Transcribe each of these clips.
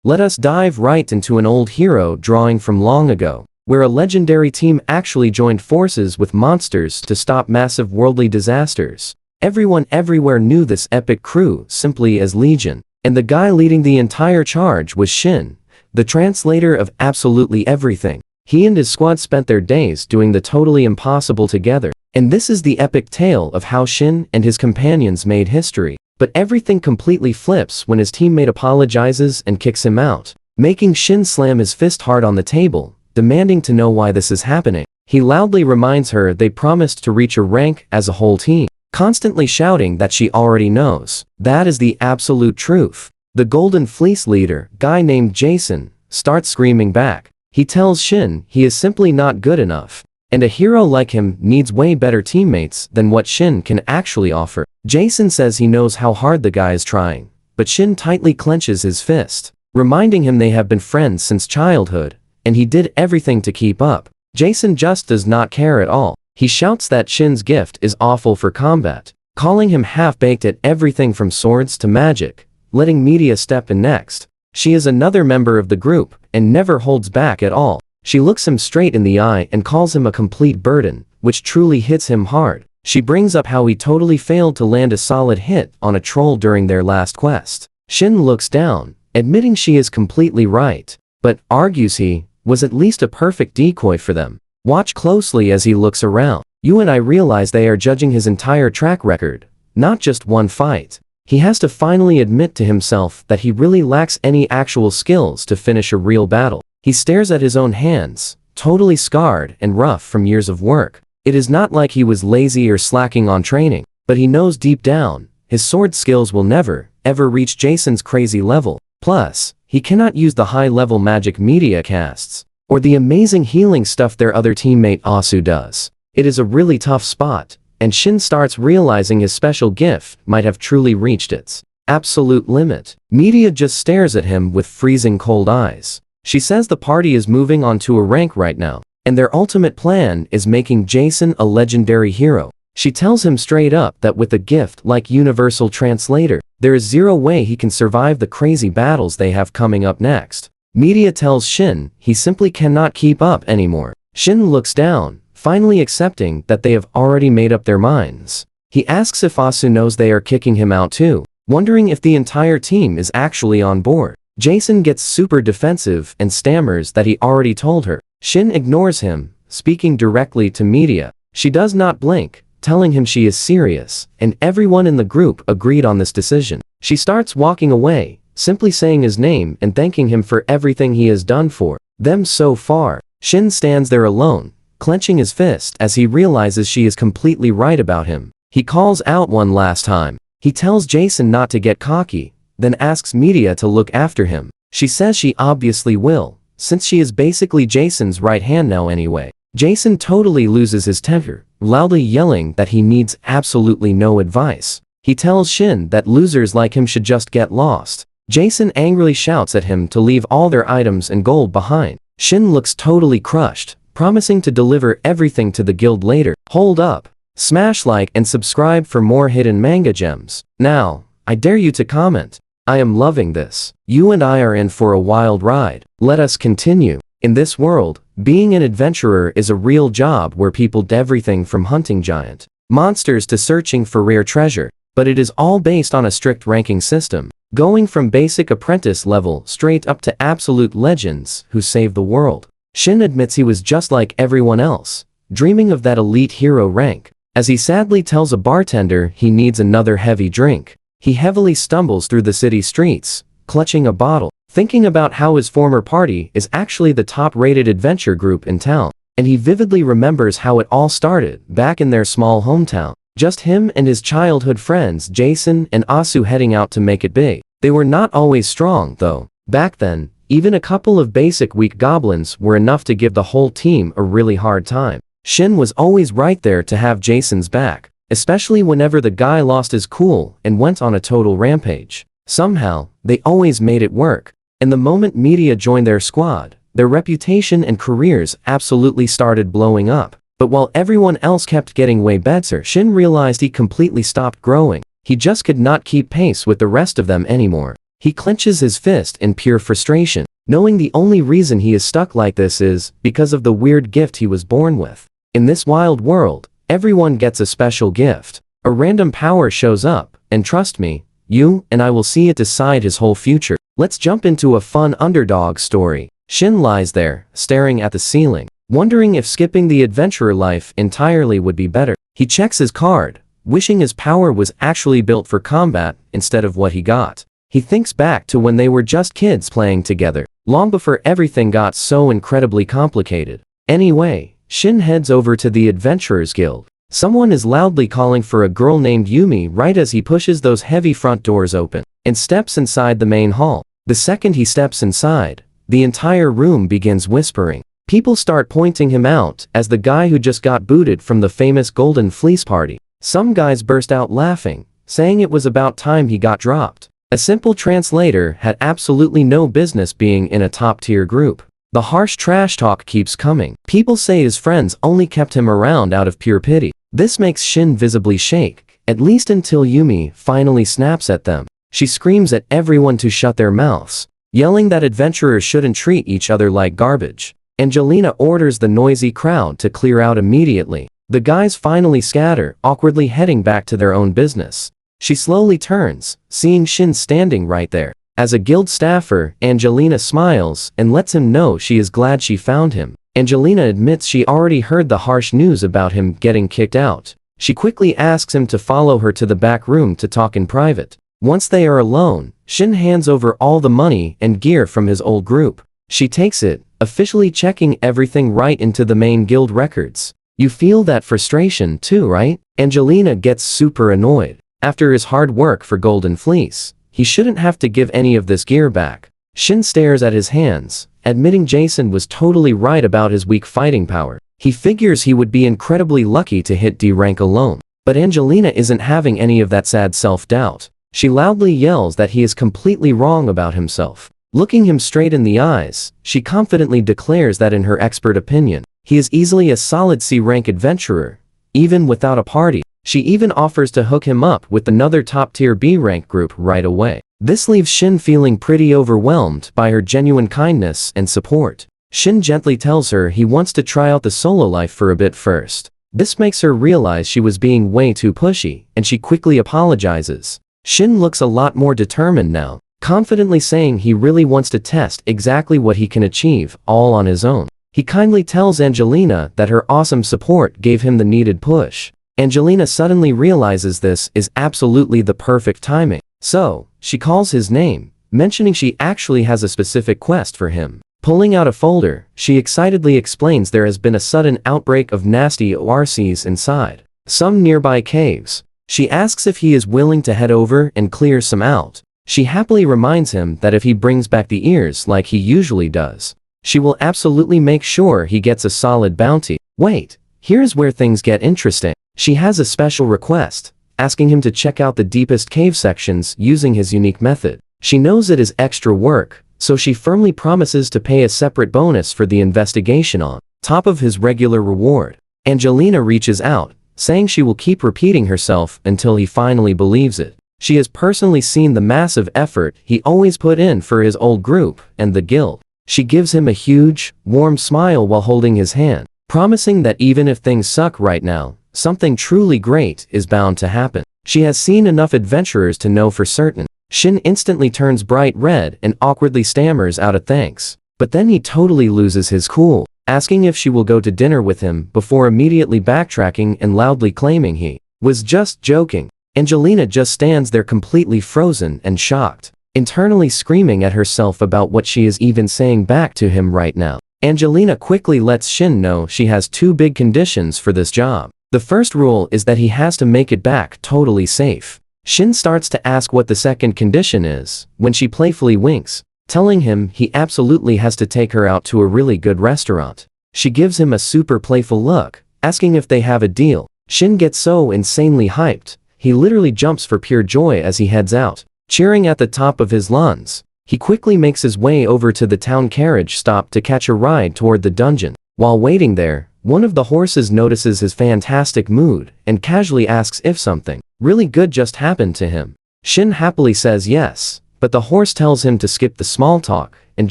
Let us dive right into an old hero drawing from long ago, where a legendary team actually joined forces with monsters to stop massive worldly disasters. Everyone everywhere knew this epic crew simply as Legion, and the guy leading the entire charge was Shin, the translator of absolutely everything. He and his squad spent their days doing the totally impossible together, and this is the epic tale of how Shin and his companions made history. But everything completely flips when his teammate apologizes and kicks him out, making Shin slam his fist hard on the table, demanding to know why this is happening. He loudly reminds her they promised to reach a rank as a whole team, constantly shouting that she already knows. That is the absolute truth. The Golden Fleece leader, guy named Jason, starts screaming back. He tells Shin he is simply not good enough, and a hero like him needs way better teammates than what Shin can actually offer. Jason says he knows how hard the guy is trying, but Shin tightly clenches his fist, reminding him they have been friends since childhood, and he did everything to keep up. Jason just does not care at all. He shouts that Shin's gift is awful for combat, calling him half-baked at everything from swords to magic, letting Media step in next. She is another member of the group, and never holds back at all. She looks him straight in the eye and calls him a complete burden, which truly hits him hard. She brings up how he totally failed to land a solid hit on a troll during their last quest. Shin looks down, admitting she is completely right, but, argues he, was at least a perfect decoy for them. Watch closely as he looks around. You and I realize they are judging his entire track record, not just one fight. He has to finally admit to himself that he really lacks any actual skills to finish a real battle. He stares at his own hands, totally scarred and rough from years of work. It is not like he was lazy or slacking on training, but he knows deep down, his sword skills will never, ever reach Jason's crazy level. Plus, he cannot use the high-level magic Media casts, or the amazing healing stuff their other teammate Asu does. It is a really tough spot, and Shin starts realizing his special gift might have truly reached its absolute limit. Media just stares at him with freezing cold eyes. She says the party is moving on to a rank right now, and their ultimate plan is making Jason a legendary hero. She tells him straight up that with a gift like Universal Translator, there is zero way he can survive the crazy battles they have coming up next. Media tells Shin he simply cannot keep up anymore. Shin looks down, finally accepting that they have already made up their minds. He asks if Asu knows they are kicking him out too, wondering if the entire team is actually on board. Jason gets super defensive and stammers that he already told her. Shin ignores him, speaking directly to Media. She does not blink, telling him she is serious, and everyone in the group agreed on this decision. She starts walking away, simply saying his name and thanking him for everything he has done for them so far. Shin stands there alone, clenching his fist as he realizes she is completely right about him. He calls out one last time. He tells Jason not to get cocky, then asks Media to look after him. She says she obviously will, since she is basically Jason's right hand now anyway. Jason totally loses his temper, loudly yelling that he needs absolutely no advice. He tells Shin that losers like him should just get lost. Jason angrily shouts at him to leave all their items and gold behind. Shin looks totally crushed, promising to deliver everything to the guild later. Hold up. Smash like and subscribe for more hidden manga gems. Now, I dare you to comment. I am loving this. You and I are in for a wild ride. Let us continue. In this world, being an adventurer is a real job where people do everything from hunting giant monsters to searching for rare treasure, but it is all based on a strict ranking system, going from basic apprentice level straight up to absolute legends who save the world. Shin admits he was just like everyone else, dreaming of that elite hero rank. As he sadly tells a bartender he needs another heavy drink, he heavily stumbles through the city streets, clutching a bottle, thinking about how his former party is actually the top-rated adventure group in town, and he vividly remembers how it all started back in their small hometown. Just him and his childhood friends Jason and Asu heading out to make it big. They were not always strong, though. Back then, even a couple of basic weak goblins were enough to give the whole team a really hard time. Shin was always right there to have Jason's back, especially whenever the guy lost his cool and went on a total rampage. Somehow, they always made it work, and the moment Media joined their squad, their reputation and careers absolutely started blowing up. But while everyone else kept getting way better, Shin realized he completely stopped growing. He just could not keep pace with the rest of them anymore. He clenches his fist in pure frustration, knowing the only reason he is stuck like this is because of the weird gift he was born with. In this wild world, everyone gets a special gift. A random power shows up, and trust me, you and I will see it decide his whole future. Let's jump into a fun underdog story. Shin lies there, staring at the ceiling, wondering if skipping the adventurer life entirely would be better. He checks his card, wishing his power was actually built for combat instead of what he got. He thinks back to when they were just kids playing together, long before everything got so incredibly complicated. Anyway, Shin heads over to the Adventurers Guild. Someone is loudly calling for a girl named Yumi right as he pushes those heavy front doors open and steps inside the main hall. The second he steps inside, the entire room begins whispering. People start pointing him out as the guy who just got booted from the famous Golden Fleece party. Some guys burst out laughing, saying it was about time he got dropped. A simple translator had absolutely no business being in a top-tier group. The harsh trash talk keeps coming. People say his friends only kept him around out of pure pity. This makes Shin visibly shake, at least until Yumi finally snaps at them. She screams at everyone to shut their mouths, yelling that adventurers shouldn't treat each other like garbage. Angelina orders the noisy crowd to clear out immediately. The guys finally scatter, awkwardly heading back to their own business. She slowly turns, seeing Shin standing right there. As a guild staffer, Angelina smiles and lets him know she is glad she found him. Angelina admits she already heard the harsh news about him getting kicked out. She quickly asks him to follow her to the back room to talk in private. Once they are alone, Shin hands over all the money and gear from his old group. She takes it, officially checking everything right into the main guild records. You feel that frustration too, right? Angelina gets super annoyed. After his hard work for Golden Fleece, he shouldn't have to give any of this gear back. Shin stares at his hands, admitting Jason was totally right about his weak fighting power. He figures he would be incredibly lucky to hit D rank alone. But Angelina isn't having any of that sad self-doubt. She loudly yells that he is completely wrong about himself. Looking him straight in the eyes, she confidently declares that in her expert opinion, he is easily a solid C rank adventurer, even without a party. She even offers to hook him up with another top-tier B-rank group right away. This leaves Shin feeling pretty overwhelmed by her genuine kindness and support. Shin gently tells her he wants to try out the solo life for a bit first. This makes her realize she was being way too pushy, and she quickly apologizes. Shin looks a lot more determined now, confidently saying he really wants to test exactly what he can achieve all on his own. He kindly tells Angelina that her awesome support gave him the needed push. Angelina suddenly realizes this is absolutely the perfect timing. So, she calls his name, mentioning she actually has a specific quest for him. Pulling out a folder, she excitedly explains there has been a sudden outbreak of nasty ORCs inside some nearby caves. She asks if he is willing to head over and clear some out. She happily reminds him that if he brings back the ears like he usually does, she will absolutely make sure he gets a solid bounty. Wait, here's where things get interesting. She has a special request, asking him to check out the deepest cave sections using his unique method. She knows it is extra work, so she firmly promises to pay a separate bonus for the investigation on top of his regular reward. Angelina reaches out, saying she will keep repeating herself until he finally believes it. She has personally seen the massive effort he always put in for his old group and the guild. She gives him a huge, warm smile while holding his hand, promising that even if things suck right now, something truly great is bound to happen. She has seen enough adventurers to know for certain. Shin instantly turns bright red and awkwardly stammers out a thanks. But then he totally loses his cool, asking if she will go to dinner with him before immediately backtracking and loudly claiming he was just joking. Angelina just stands there completely frozen and shocked, internally screaming at herself about what she is even saying back to him right now. Angelina quickly lets Shin know she has two big conditions for this job. The first rule is that he has to make it back totally safe. Shin starts to ask what the second condition is, when she playfully winks, telling him he absolutely has to take her out to a really good restaurant. She gives him a super playful look, asking if they have a deal. Shin gets so insanely hyped, he literally jumps for pure joy as he heads out, cheering at the top of his lungs. He quickly makes his way over to the town carriage stop to catch a ride toward the dungeon. While waiting there, one of the horses notices his fantastic mood and casually asks if something really good just happened to him. Shin happily says yes, but the horse tells him to skip the small talk and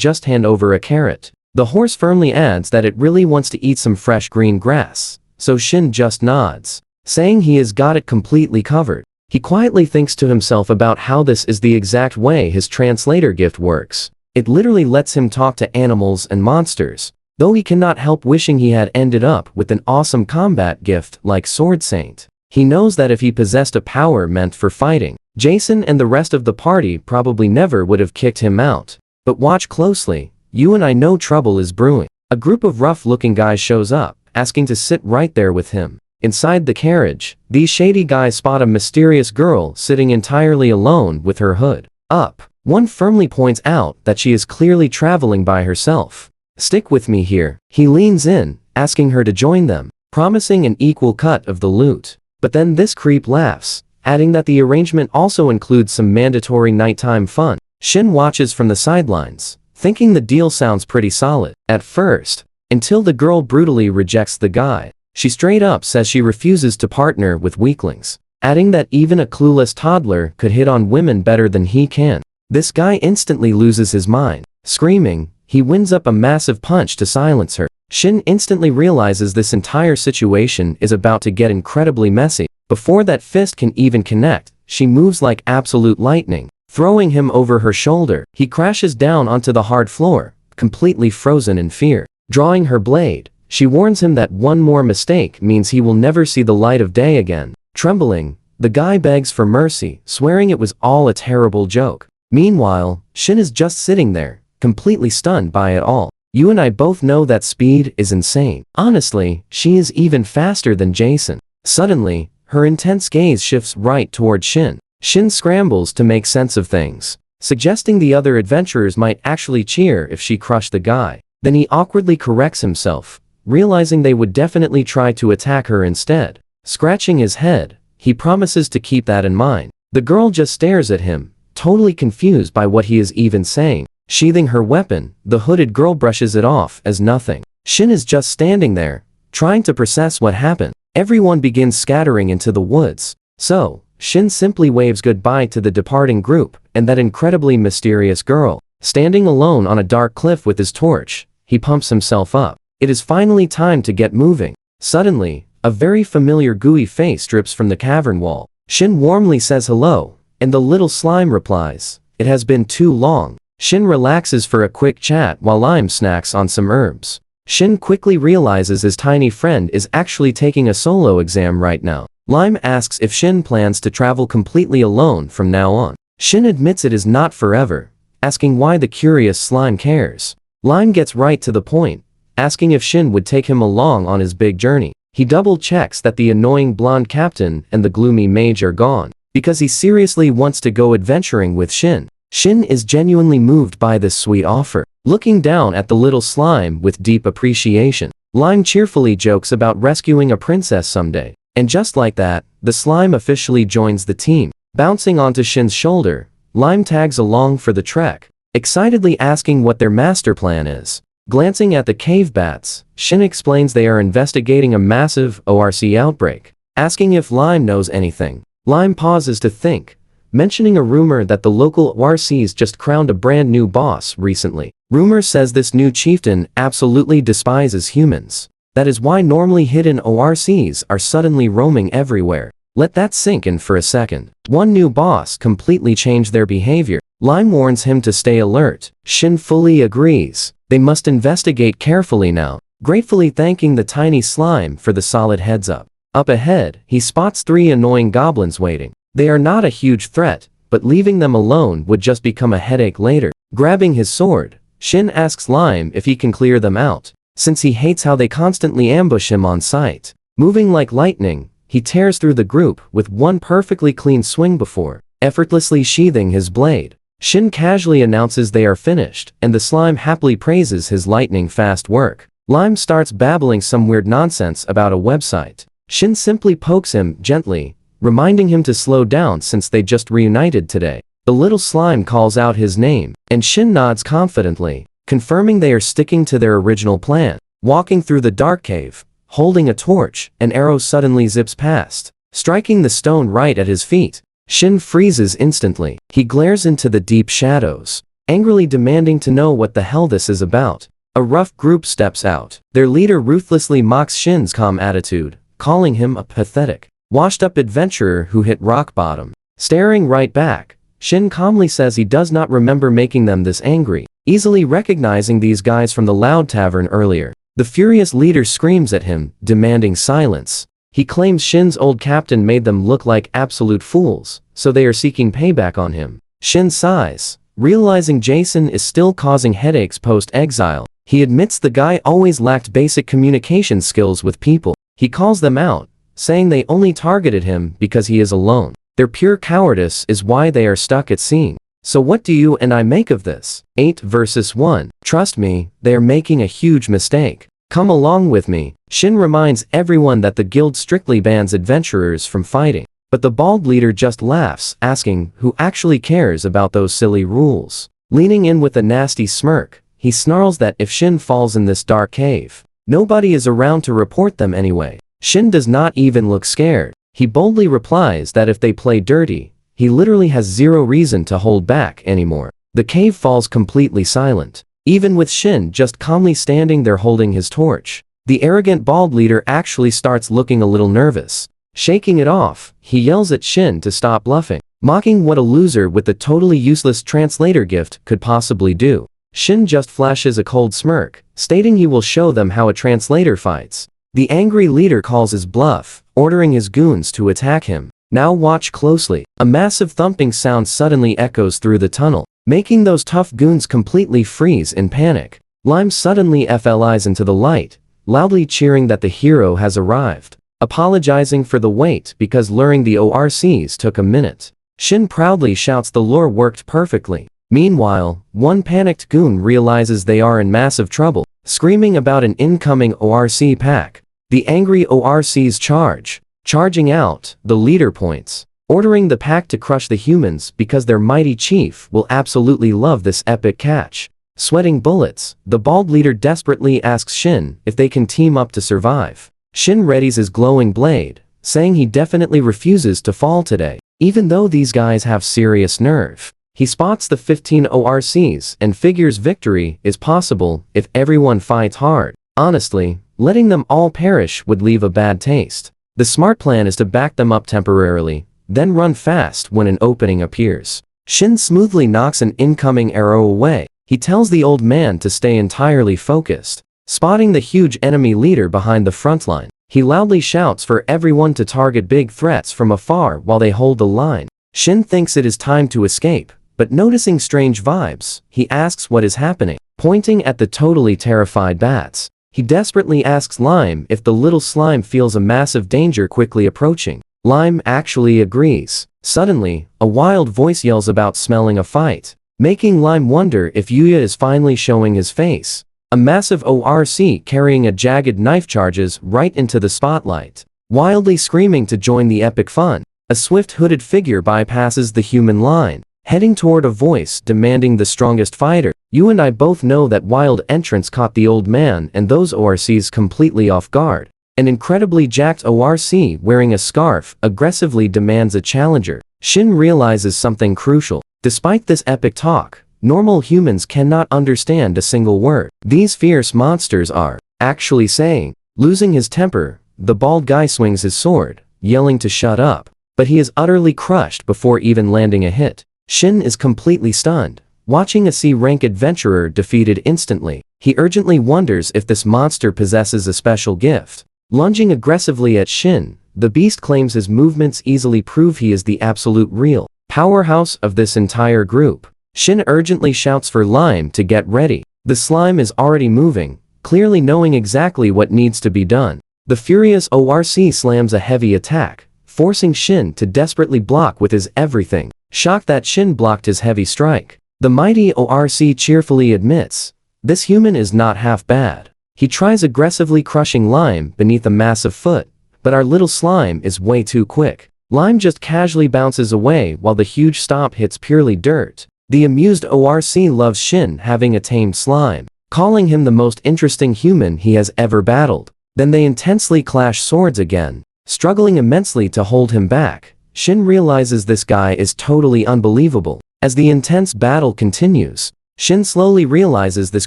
just hand over a carrot. The horse firmly adds that it really wants to eat some fresh green grass, so Shin just nods, saying he has got it completely covered. He quietly thinks to himself about how this is the exact way his translator gift works. It literally lets him talk to animals and monsters, though he cannot help wishing he had ended up with an awesome combat gift like Sword Saint. He knows that if he possessed a power meant for fighting, Jason and the rest of the party probably never would have kicked him out. But watch closely, you and I know trouble is brewing. A group of rough-looking guys shows up, asking to sit right there with him. Inside the carriage, these shady guys spot a mysterious girl sitting entirely alone with her hood up. One firmly points out that she is clearly traveling by herself. Stick with me here. He leans in, asking her to join them, promising an equal cut of the loot. But then this creep laughs, adding that the arrangement also includes some mandatory nighttime fun. Shin watches from the sidelines, thinking the deal sounds pretty solid at first, until the girl brutally rejects the guy. She straight up says she refuses to partner with weaklings, adding that even a clueless toddler could hit on women better than he can. This guy instantly loses his mind. Screaming, he winds up a massive punch to silence her. Shin instantly realizes this entire situation is about to get incredibly messy. Before that fist can even connect, she moves like absolute lightning, throwing him over her shoulder. He crashes down onto the hard floor, completely frozen in fear. Drawing her blade, she warns him that one more mistake means he will never see the light of day again. Trembling, the guy begs for mercy, swearing it was all a terrible joke. Meanwhile, Shin is just sitting there, completely stunned by it all. You and I both know that speed is insane. Honestly, she is even faster than Jason. Suddenly, her intense gaze shifts right toward Shin. Shin scrambles to make sense of things, suggesting the other adventurers might actually cheer if she crushed the guy. Then he awkwardly corrects himself, realizing they would definitely try to attack her instead. Scratching his head, he promises to keep that in mind. The girl just stares at him, totally confused by what he is even saying. Sheathing her weapon, the hooded girl brushes it off as nothing. Shin is just standing there, trying to process what happened. Everyone begins scattering into the woods. So, Shin simply waves goodbye to the departing group and that incredibly mysterious girl. Standing alone on a dark cliff with his torch, he pumps himself up. It is finally time to get moving. Suddenly, a very familiar gooey face drips from the cavern wall. Shin warmly says hello, and the little slime replies, "It has been too long." Shin relaxes for a quick chat while Lime snacks on some herbs. Shin quickly realizes his tiny friend is actually taking a solo exam right now. Lime asks if Shin plans to travel completely alone from now on. Shin admits it is not forever, asking why the curious slime cares. Lime gets right to the point, asking if Shin would take him along on his big journey. He double-checks that the annoying blonde captain and the gloomy mage are gone, because he seriously wants to go adventuring with Shin. Shin is genuinely moved by this sweet offer, looking down at the little slime with deep appreciation. Lime cheerfully jokes about rescuing a princess someday. And just like that, the slime officially joins the team. Bouncing onto Shin's shoulder, Lime tags along for the trek, excitedly asking what their master plan is. Glancing at the cave bats, Shin explains they are investigating a massive ORC outbreak, asking if Lime knows anything. Lime pauses to think, mentioning a rumor that the local ORCs just crowned a brand new boss recently. Rumor says this new chieftain absolutely despises humans. That is why normally hidden ORCs are suddenly roaming everywhere. Let that sink in for a second. One new boss completely changed their behavior. Lime warns him to stay alert. Shin fully agrees. They must investigate carefully now, gratefully thanking the tiny slime for the solid heads up. Up ahead, he spots 3 annoying goblins waiting. They are not a huge threat, but leaving them alone would just become a headache later. Grabbing his sword, Shin asks Lime if he can clear them out, since he hates how they constantly ambush him on sight. Moving like lightning, he tears through the group with one perfectly clean swing before effortlessly sheathing his blade. Shin casually announces they are finished, and the slime happily praises his lightning-fast work. Lime starts babbling some weird nonsense about a website. Shin simply pokes him gently, reminding him to slow down since they just reunited today. The little slime calls out his name, and Shin nods confidently, confirming they are sticking to their original plan. Walking through the dark cave, holding a torch, an arrow suddenly zips past, striking the stone right at his feet. Shin freezes instantly. He glares into the deep shadows, angrily demanding to know what the hell this is about. A rough group steps out. Their leader ruthlessly mocks Shin's calm attitude, calling him a pathetic, washed-up adventurer who hit rock bottom. Staring right back, Shin calmly says he does not remember making them this angry, easily recognizing these guys from the Loud Tavern earlier. The furious leader screams at him, demanding silence. He claims Shin's old captain made them look like absolute fools, so they are seeking payback on him. Shin sighs, realizing Jason is still causing headaches post-exile. He admits the guy always lacked basic communication skills with people. He calls them out, saying they only targeted him because he is alone. Their pure cowardice is why they are stuck at sea. So what do you and I make of this? 8 versus 1. Trust me, they are making a huge mistake. Come along with me. Shin reminds everyone that the guild strictly bans adventurers from fighting. But the bald leader just laughs, asking who actually cares about those silly rules. Leaning in with a nasty smirk, he snarls that if Shin falls in this dark cave, nobody is around to report them anyway. Shin does not even look scared. He boldly replies that if they play dirty, he literally has zero reason to hold back anymore. The cave falls completely silent, even with Shin just calmly standing there holding his torch. The arrogant bald leader actually starts looking a little nervous. Shaking it off, he yells at Shin to stop bluffing, mocking what a loser with the totally useless translator gift could possibly do. Shin just flashes a cold smirk, stating he will show them how a translator fights. The angry leader calls his bluff, ordering his goons to attack him. Now watch closely. A massive thumping sound suddenly echoes through the tunnel, making those tough goons completely freeze in panic. Lime suddenly flies into the light, loudly cheering that the hero has arrived, apologizing for the wait because luring the ORCs took a minute. Shin proudly shouts the lure worked perfectly. Meanwhile, one panicked goon realizes they are in massive trouble, screaming about an incoming ORC pack. The angry ORCs charge. Charging out, the leader points, ordering the pack to crush the humans because their mighty chief will absolutely love this epic catch. Sweating bullets, the bald leader desperately asks Shin if they can team up to survive. Shin readies his glowing blade, saying he definitely refuses to fall today, even though these guys have serious nerve. He spots the 15 ORCs and figures victory is possible if everyone fights hard. Honestly, letting them all perish would leave a bad taste. The smart plan is to back them up temporarily, then run fast when an opening appears. Shin smoothly knocks an incoming arrow away. He tells the old man to stay entirely focused. Spotting the huge enemy leader behind the front line, he loudly shouts for everyone to target big threats from afar while they hold the line. Shin thinks it is time to escape, but noticing strange vibes, he asks what is happening, pointing at the totally terrified bats. He desperately asks Lime if the little slime feels a massive danger quickly approaching. Lime actually agrees. Suddenly, a wild voice yells about smelling a fight, making Lime wonder if Yuya is finally showing his face. A massive ORC carrying a jagged knife charges right into the spotlight, wildly screaming to join the epic fun. A swift hooded figure bypasses the human line, heading toward a voice demanding the strongest fighter. You and I both know that wild entrance caught the old man and those ORCs completely off guard. An incredibly jacked ORC wearing a scarf aggressively demands a challenger. Shin realizes something crucial. Despite this epic talk, normal humans cannot understand a single word these fierce monsters are actually saying. Losing his temper, the bald guy swings his sword, yelling to shut up, but he is utterly crushed before even landing a hit. Shin is completely stunned, watching a C-rank adventurer defeated instantly. He urgently wonders if this monster possesses a special gift. Lunging aggressively at Shin, the beast claims his movements easily prove he is the absolute real powerhouse of this entire group. Shin urgently shouts for Lime to get ready. The slime is already moving, clearly knowing exactly what needs to be done. The furious ORC slams a heavy attack, forcing Shin to desperately block with his everything. Shocked that Shin blocked his heavy strike, the mighty ORC cheerfully admits, this human is not half bad. He tries aggressively crushing Lime beneath a massive foot, but our little slime is way too quick. Lime just casually bounces away while the huge stomp hits purely dirt. The amused ORC loves Shin having a tamed slime, calling him the most interesting human he has ever battled. Then they intensely clash swords again, struggling immensely to hold him back. Shin realizes this guy is totally unbelievable. As the intense battle continues, Shin slowly realizes this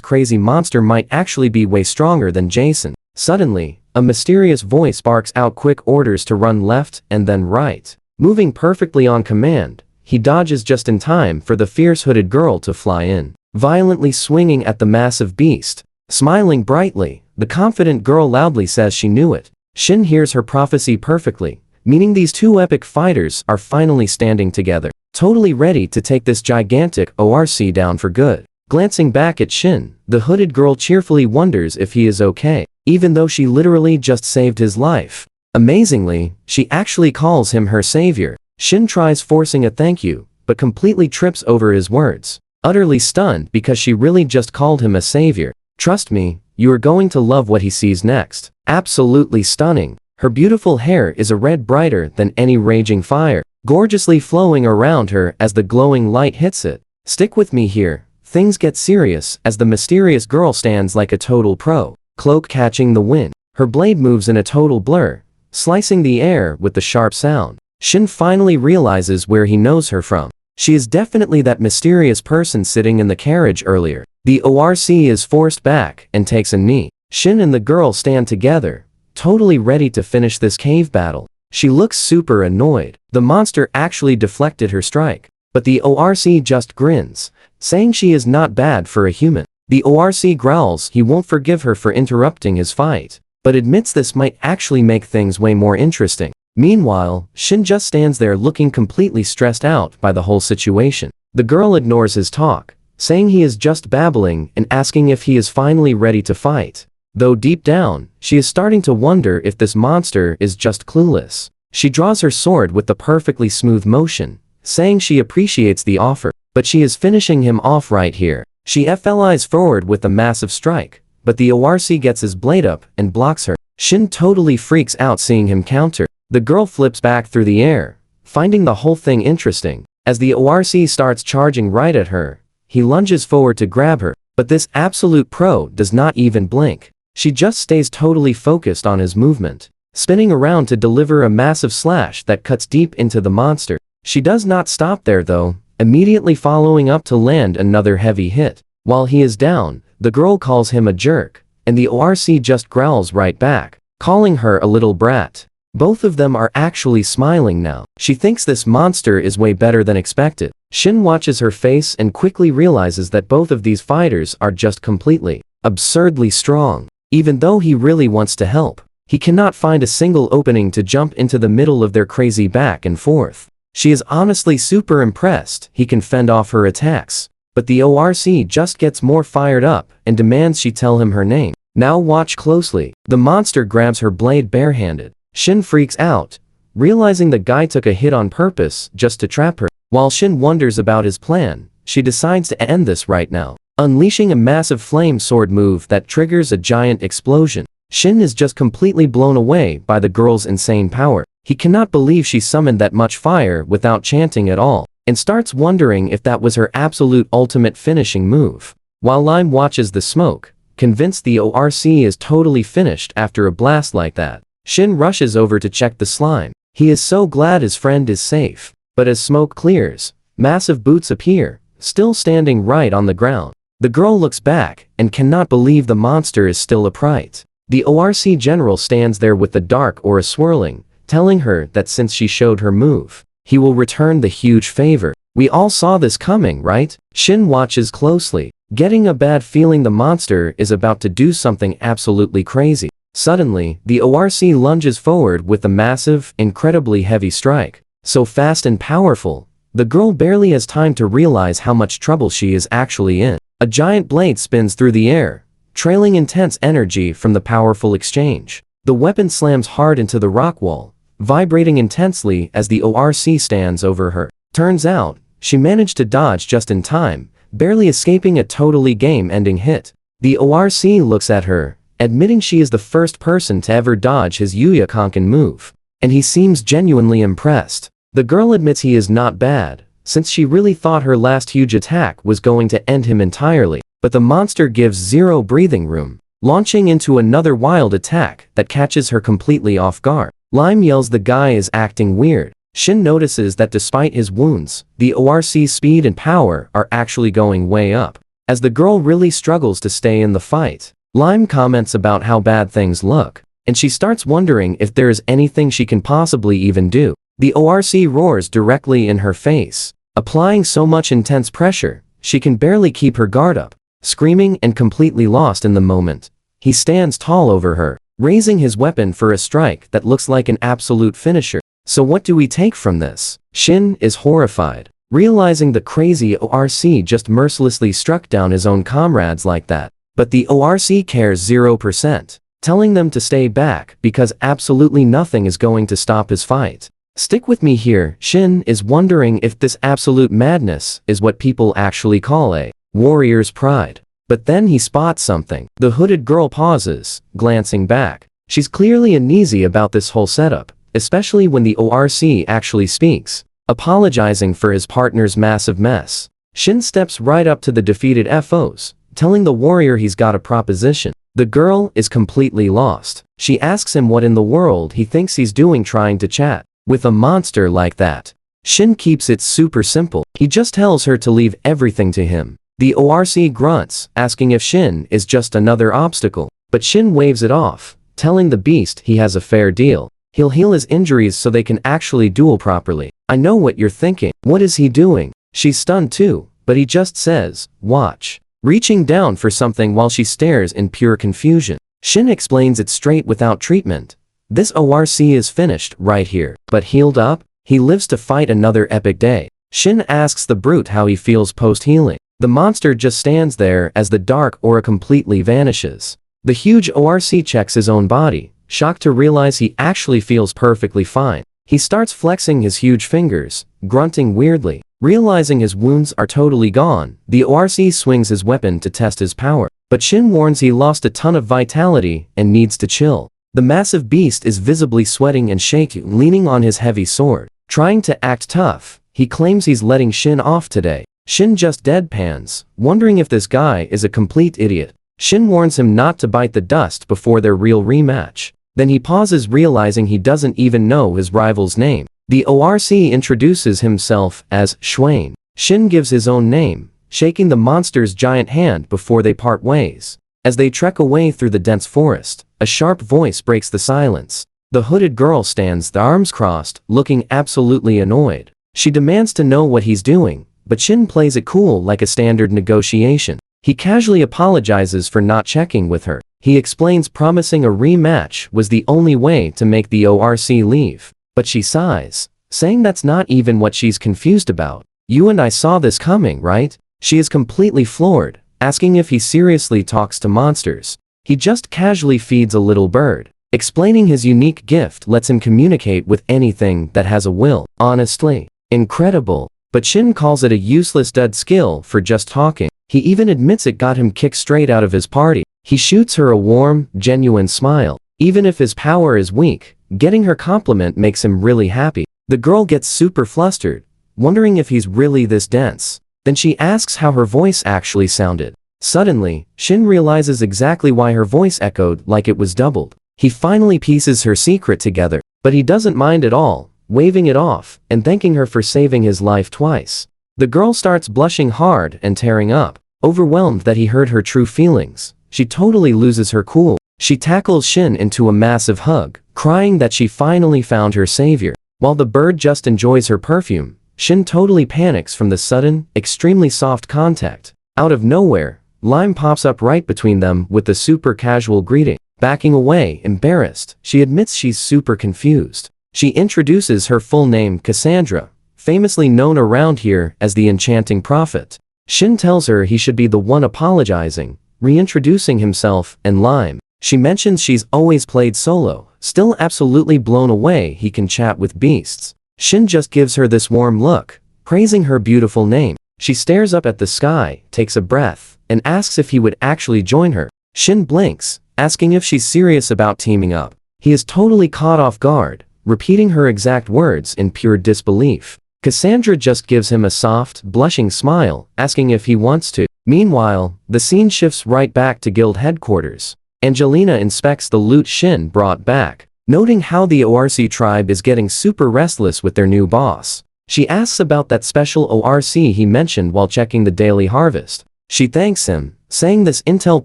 crazy monster might actually be way stronger than Jason. Suddenly, a mysterious voice barks out quick orders to run left and then right. Moving perfectly on command, he dodges just in time for the fierce hooded girl to fly in, violently swinging at the massive beast. Smiling brightly, the confident girl loudly says she knew it. Shin hears her prophecy perfectly, meaning these two epic fighters are finally standing together, totally ready to take this gigantic ORC down for good. Glancing back at Shin, the hooded girl cheerfully wonders if he is okay, even though she literally just saved his life. Amazingly, she actually calls him her savior. Shin tries forcing a thank you, but completely trips over his words, utterly stunned because she really just called him a savior. Trust me, you are going to love what he sees next. Absolutely stunning. Her beautiful hair is a red brighter than any raging fire, gorgeously flowing around her as the glowing light hits it. Stick with me here. Things get serious as the mysterious girl stands like a total pro, cloak catching the wind. Her blade moves in a total blur, slicing the air with the sharp sound. Shin finally realizes where he knows her from. She is definitely that mysterious person sitting in the carriage earlier. The ORC is forced back and takes a knee. Shin and the girl stand together, totally ready to finish this cave battle. She looks super annoyed. The monster actually deflected her strike, but the ORC just grins, saying she is not bad for a human. The ORC growls he won't forgive her for interrupting his fight, but admits this might actually make things way more interesting. Meanwhile, Shin just stands there looking completely stressed out by the whole situation. The girl ignores his talk, saying he is just babbling and asking if he is finally ready to fight. Though deep down, she is starting to wonder if this monster is just clueless. She draws her sword with the perfectly smooth motion, saying she appreciates the offer, but she is finishing him off right here. She flies forward with a massive strike, but the ORC gets his blade up and blocks her. Shin totally freaks out seeing him counter. The girl flips back through the air, finding the whole thing interesting. As the ORC starts charging right at her, he lunges forward to grab her, but this absolute pro does not even blink. She just stays totally focused on his movement, spinning around to deliver a massive slash that cuts deep into the monster. She does not stop there though, immediately following up to land another heavy hit. While he is down, the girl calls him a jerk, and the ORC just growls right back, calling her a little brat. Both of them are actually smiling now. She thinks this monster is way better than expected. Shin watches her face and quickly realizes that both of these fighters are just completely, absurdly strong. Even though he really wants to help, he cannot find a single opening to jump into the middle of their crazy back and forth. She is honestly super impressed he can fend off her attacks, but the ORC just gets more fired up and demands she tell him her name. Now watch closely. The monster grabs her blade barehanded. Shin freaks out, realizing the guy took a hit on purpose just to trap her. While Shin wonders about his plan, she decides to end this right now, unleashing a massive flame sword move that triggers a giant explosion. Shin is just completely blown away by the girl's insane power. He cannot believe she summoned that much fire without chanting at all, and starts wondering if that was her absolute ultimate finishing move. While Lime watches the smoke, convinced the ORC is totally finished after a blast like that, Shin rushes over to check the slime. He is so glad his friend is safe, but as smoke clears, massive boots appear, still standing right on the ground. The girl looks back and cannot believe the monster is still upright. The ORC general stands there with the dark aura swirling, telling her that since she showed her move, he will return the huge favor. We all saw this coming, right? Shin watches closely, getting a bad feeling the monster is about to do something absolutely crazy. Suddenly, the ORC lunges forward with a massive, incredibly heavy strike. So fast and powerful, the girl barely has time to realize how much trouble she is actually in. A giant blade spins through the air, trailing intense energy from the powerful exchange. The weapon slams hard into the rock wall, vibrating intensely as the ORC stands over her. Turns out, she managed to dodge just in time, barely escaping a totally game-ending hit. The ORC looks at her, admitting she is the first person to ever dodge his Yuya Konkin move, and he seems genuinely impressed. The girl admits he is not bad, since she really thought her last huge attack was going to end him entirely, but the monster gives zero breathing room, launching into another wild attack that catches her completely off guard. Lime yells the guy is acting weird. Shin notices that despite his wounds, the ORC's speed and power are actually going way up, as the girl really struggles to stay in the fight. Lime comments about how bad things look, and she starts wondering if there is anything she can possibly even do. The ORC roars directly in her face, applying so much intense pressure, she can barely keep her guard up, screaming and completely lost in the moment. He stands tall over her, raising his weapon for a strike that looks like an absolute finisher. So what do we take from this? Shin is horrified, realizing the crazy ORC just mercilessly struck down his own comrades like that. But the ORC cares 0%, telling them to stay back because absolutely nothing is going to stop his fight. Stick with me here. Shin is wondering if this absolute madness is what people actually call a warrior's pride. But then he spots something. The hooded girl pauses, glancing back. She's clearly uneasy about this whole setup, especially when the ORC actually speaks, apologizing for his partner's massive mess. Shin steps right up to the defeated FOs, telling the warrior he's got a proposition. The girl is completely lost. She asks him what in the world he thinks he's doing trying to chat with a monster like that. Shin keeps it super simple. He just tells her to leave everything to him. The ORC grunts, asking if Shin is just another obstacle, but Shin waves it off, telling the beast he has a fair deal. He'll heal his injuries so they can actually duel properly. I know what you're thinking. What is he doing? She's stunned too, but he just says, watch, reaching down for something while she stares in pure confusion. Shin explains it straight without treatment. This ORC is finished right here, but healed up, he lives to fight another epic day. Shin asks the brute how he feels post-healing. The monster just stands there as the dark aura completely vanishes. The huge ORC checks his own body, shocked to realize he actually feels perfectly fine. He starts flexing his huge fingers, grunting weirdly. Realizing his wounds are totally gone, the ORC swings his weapon to test his power. But Shin warns he lost a ton of vitality and needs to chill. The massive beast is visibly sweating and shaking, leaning on his heavy sword. Trying to act tough, he claims he's letting Shin off today. Shin just deadpans, wondering if this guy is a complete idiot. Shin warns him not to bite the dust before their real rematch. Then he pauses, realizing he doesn't even know his rival's name. The ORC introduces himself as Swain. Shin gives his own name, shaking the monster's giant hand before they part ways. As they trek away through the dense forest, a sharp voice breaks the silence. The hooded girl stands, the arms crossed, looking absolutely annoyed. She demands to know what he's doing, but Shin plays it cool like a standard negotiation. He casually apologizes for not checking with her. He explains promising a rematch was the only way to make the ORC leave. But she sighs, saying that's not even what she's confused about. You and I saw this coming, right? She is completely floored, asking if he seriously talks to monsters. He just casually feeds a little bird. Explaining his unique gift lets him communicate with anything that has a will. Honestly, incredible. But Shin calls it a useless dud skill for just talking. He even admits it got him kicked straight out of his party. He shoots her a warm, genuine smile. Even if his power is weak, getting her compliment makes him really happy. The girl gets super flustered, wondering if he's really this dense. Then she asks how her voice actually sounded. Suddenly, Shin realizes exactly why her voice echoed like it was doubled. He finally pieces her secret together, but he doesn't mind at all, waving it off and thanking her for saving his life twice. The girl starts blushing hard and tearing up, overwhelmed that he heard her true feelings. She totally loses her cool. She tackles Shin into a massive hug, crying that she finally found her savior. While the bird just enjoys her perfume, Shin totally panics from the sudden, extremely soft contact. Out of nowhere, Lime pops up right between them with the super casual greeting. Backing away, embarrassed, she admits she's super confused. She introduces her full name, Cassandra, famously known around here as the Enchanting Prophet. Shin tells her he should be the one apologizing, reintroducing himself and Lime. She mentions she's always played solo, still absolutely blown away he can chat with beasts. Shin just gives her this warm look, praising her beautiful name. She stares up at the sky, takes a breath, and asks if he would actually join her. Shin blinks, asking if she's serious about teaming up. He is totally caught off guard, repeating her exact words in pure disbelief. Cassandra just gives him a soft, blushing smile, asking if he wants to. Meanwhile, the scene shifts right back to guild headquarters. Angelina inspects the loot Shin brought back. noting how the ORC tribe is getting super restless with their new boss. She asks about that special ORC he mentioned while checking the daily harvest. She thanks him, saying this intel